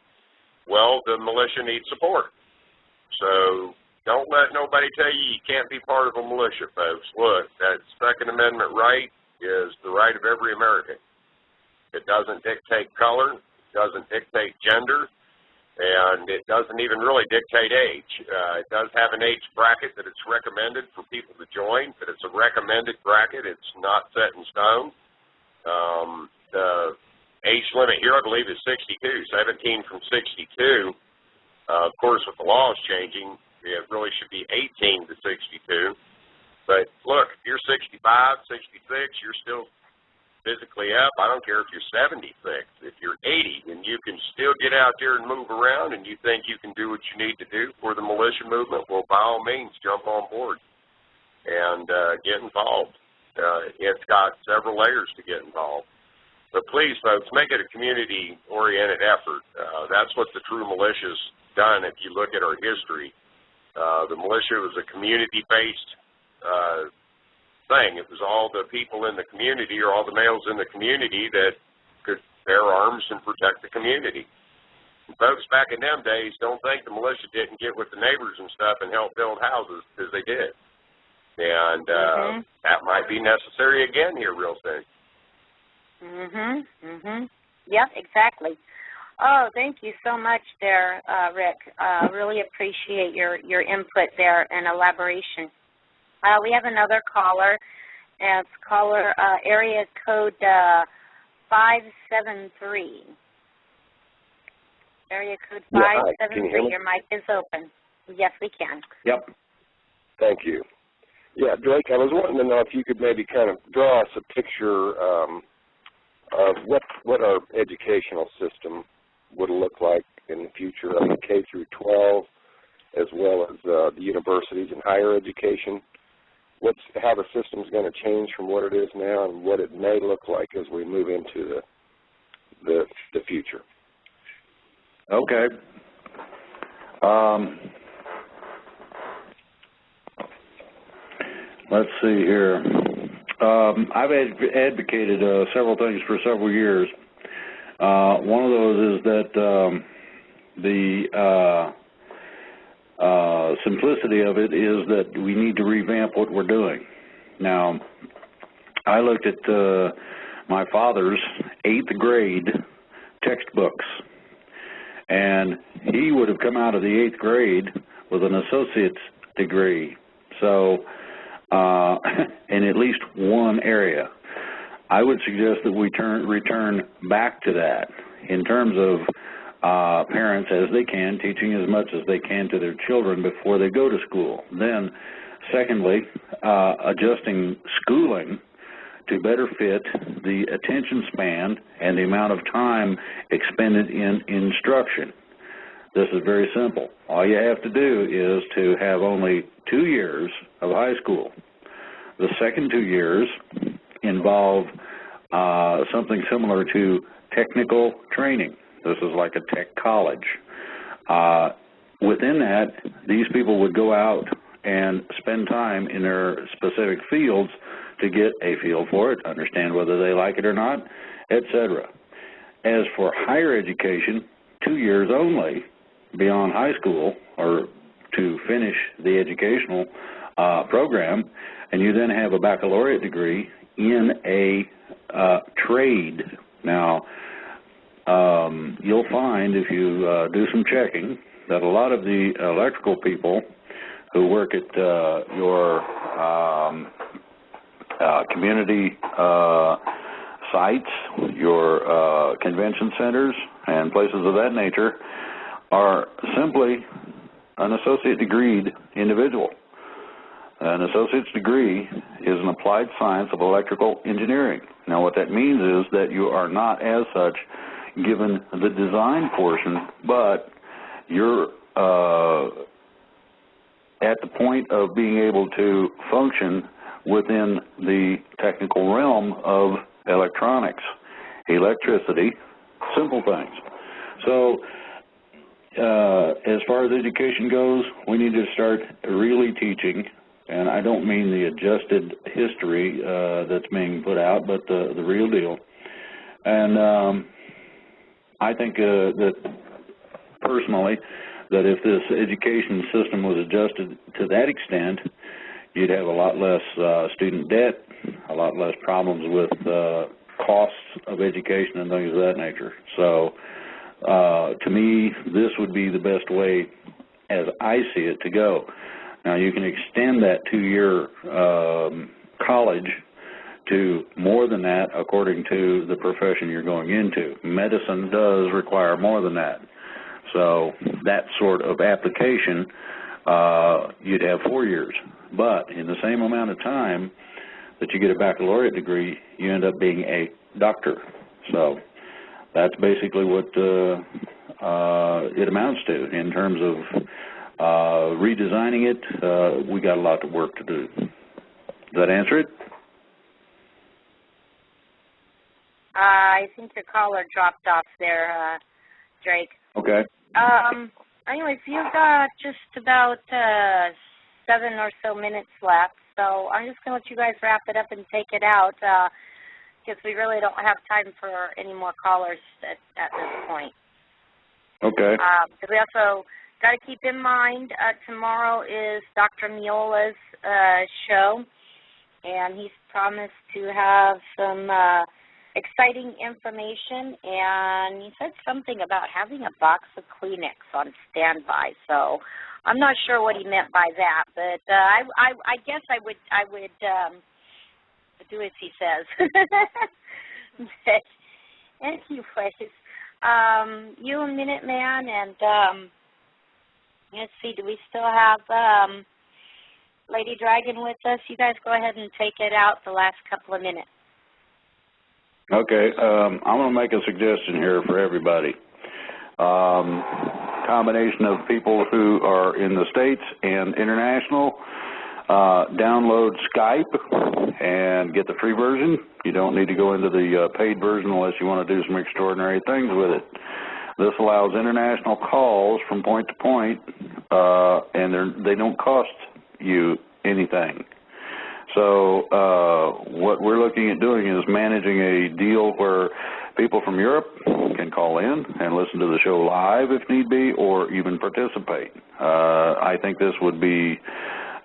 well, the militia needs support. So don't let nobody tell you you can't be part of a militia, folks. Look, that Second Amendment right is the right of every American. It doesn't dictate color, it doesn't dictate gender, and it doesn't even really dictate age. It does have an age bracket that it's recommended for people to join, but it's a recommended bracket. It's not set in stone. The age limit here, I believe, is 62, 17 from 62. Of course, with the laws changing, it really should be 18 to 62. But look, if you're 65, 66, you're still physically up. I don't care if you're 76. If you're 80 and you can still get out there and move around and you think you can do what you need to do for the militia movement, well, by all means, jump on board and get involved. It's got several layers to get involved. But please, folks, make it a community-oriented effort. That's what the true militia's done if you look at our history. The militia was a community-based thing. It was all the people in the community or all the males in the community that could bear arms and protect the community. And folks, back in them days, don't think the militia didn't get with the neighbors and stuff and help build houses, because they did. And that might be necessary again here real soon. Yep, exactly. Oh, thank you so much there, Rick. Really appreciate your input there and elaboration. We have another caller. It's caller area code 573. Area code 573. Your mic is open. Yes, we can. Yep. Thank you. Yeah, Drake, I was wanting to know if you could maybe kind of draw us a picture of what our educational system would look like in the future, I mean, K through 12, as well as the universities and higher education. How the system's going to change from what it is now and what it may look like as we move into the future. Okay. Let's see here. I've advocated several things for several years. One of those is that the simplicity of it is that we need to revamp what we're doing. Now, I looked at my father's 8th grade textbooks, and he would have come out of the 8th grade with an associate's degree, so in at least one area. I would suggest that we return back to that in terms of parents, as they can, teaching as much as they can to their children before they go to school. Then, secondly, adjusting schooling to better fit the attention span and the amount of time expended in instruction. This is very simple. All you have to do is to have only 2 years of high school. The second 2 years involve something similar to technical training. This is like a tech college. Within that, these people would go out and spend time in their specific fields to get a feel for it, understand whether they like it or not, etc. As for higher education, 2 years only beyond high school, or to finish the educational program, and you then have a baccalaureate degree in a trade. Now, you'll find, if you do some checking, that a lot of the electrical people who work at your community sites, your convention centers, and places of that nature are simply an associate degreed individual. An associate's degree is an applied science of electrical engineering. Now, what that means is that you are not, as such, given the design portion, but you're at the point of being able to function within the technical realm of electronics, electricity, simple things. So, as far as education goes, we need to start really teaching And I don't mean the adjusted history that's being put out, but the real deal. And I think that personally, that if this education system was adjusted to that extent, you'd have a lot less student debt, a lot less problems with costs of education and things of that nature. So to me, this would be the best way, as I see it, to go. Now, you can extend that 2-year college to more than that according to the profession you're going into. Medicine does require more than that. So that sort of application, you'd have 4 years. But in the same amount of time that you get a baccalaureate degree, you end up being a doctor. So that's basically what it amounts to in terms of redesigning it. We got a lot of work to do. Does that answer it? I think your caller dropped off there, Drake. Okay. Anyways, you've got just about 7 or so minutes left, so I'm just going to let you guys wrap it up and take it out because we really don't have time for any more callers at this point. Okay. We also got to keep in mind tomorrow is Dr. Miola's show, and he's promised to have some exciting information, and he said something about having a box of Kleenex on standby. So I'm not sure what he meant by that, but I guess I would do as he says. But anyways, you and Minuteman, and let's see, do we still have Lady Dragon with us? You guys go ahead and take it out the last couple of minutes. Okay, I'm going to make a suggestion here for everybody. Combination of people who are in the States and international, download Skype and get the free version. You don't need to go into the paid version unless you want to do some extraordinary things with it. This allows international calls from point to point, and they don't cost you anything. So what we're looking at doing is managing a deal where people from Europe can call in and listen to the show live if need be, or even participate. I think this would be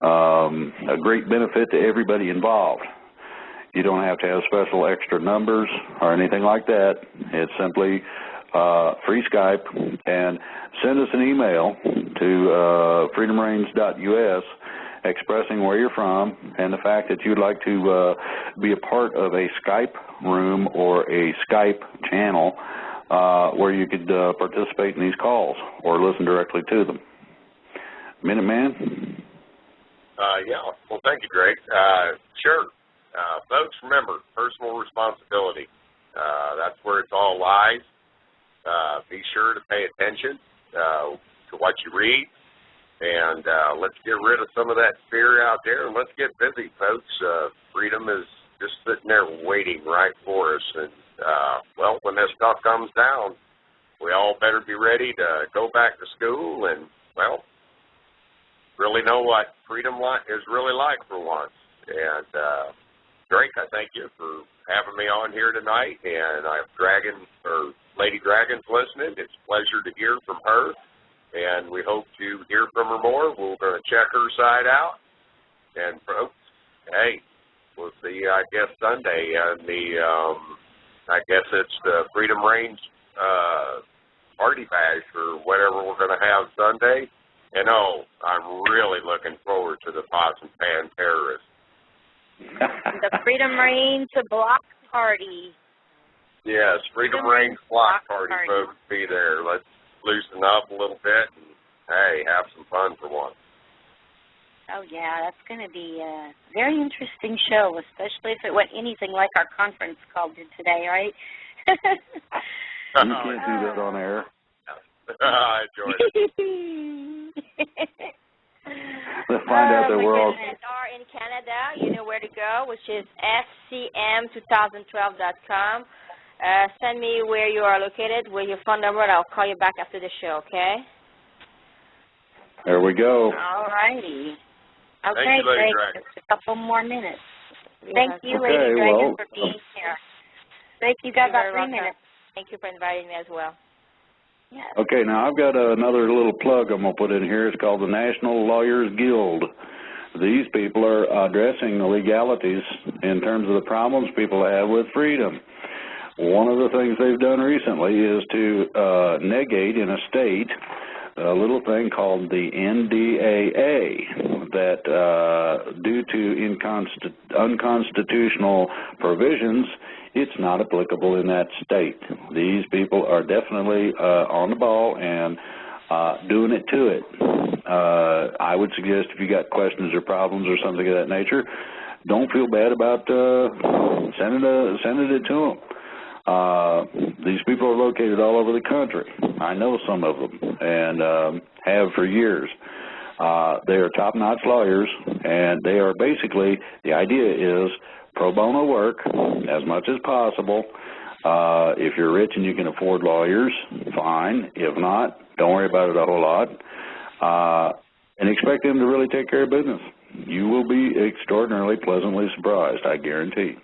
a great benefit to everybody involved. You don't have to have special extra numbers or anything like that. It's simply free Skype, and send us an email to freedomreigns.us expressing where you're from and the fact that you'd like to be a part of a Skype room or a Skype channel where you could participate in these calls or listen directly to them. Minuteman? Yeah, well, thank you, Greg. Sure. Folks, remember, personal responsibility. That's where it all lies. Be sure to pay attention to what you read. And let's get rid of some of that fear out there, and let's get busy, folks. Freedom is just sitting there waiting right for us. And, well, when this stuff comes down, we all better be ready to go back to school and, well, really know what freedom is really like for once. And, Drake, I thank you for having me on here tonight. And I have Lady Dragon's listening. It's a pleasure to hear from her. And we hope to hear from her more. We're going to check her side out. And, folks, hey, we'll see you, I guess, Sunday. And I guess it's the Freedom Range party bash or whatever we're going to have Sunday. And, I'm really looking forward to the Pots and Pan terrorists. The Freedom Range block party. Yes, Freedom Range block party, folks. Be there. Let's loosen up a little bit and, hey, have some fun for once. Oh, yeah, that's going to be a very interesting show, especially if it went anything like our conference call did today, right? You can't do that on air. I enjoyed it. Let's find out that we're all... are in Canada, you know where to go, which is scm2012.com. Send me where you are located with your phone number, and I'll call you back after the show, okay? There we go. All righty. Okay, Thank you, Lady Drake, Dragon. just a couple more minutes. Thank you, Okay, Lady Dragon, well, for being here. Drake, you got about 3 minutes. Thank you for inviting me as well. Yes. Okay, now I've got another little plug I'm going to put in here. It's called the National Lawyers Guild. These people are addressing the legalities in terms of the problems people have with freedom. One of the things they've done recently is to negate in a state a little thing called the NDAA that due to unconstitutional provisions, it's not applicable in that state. These people are definitely on the ball and doing it to it. I would suggest if you got questions or problems or something of that nature, don't feel bad about sending it to them. These people are located all over the country. I know some of them and have for years. They are top-notch lawyers, and they are basically, the idea is pro bono work as much as possible. If you're rich and you can afford lawyers, fine. If not, don't worry about it a whole lot. And expect them to really take care of business. You will be extraordinarily pleasantly surprised, I guarantee.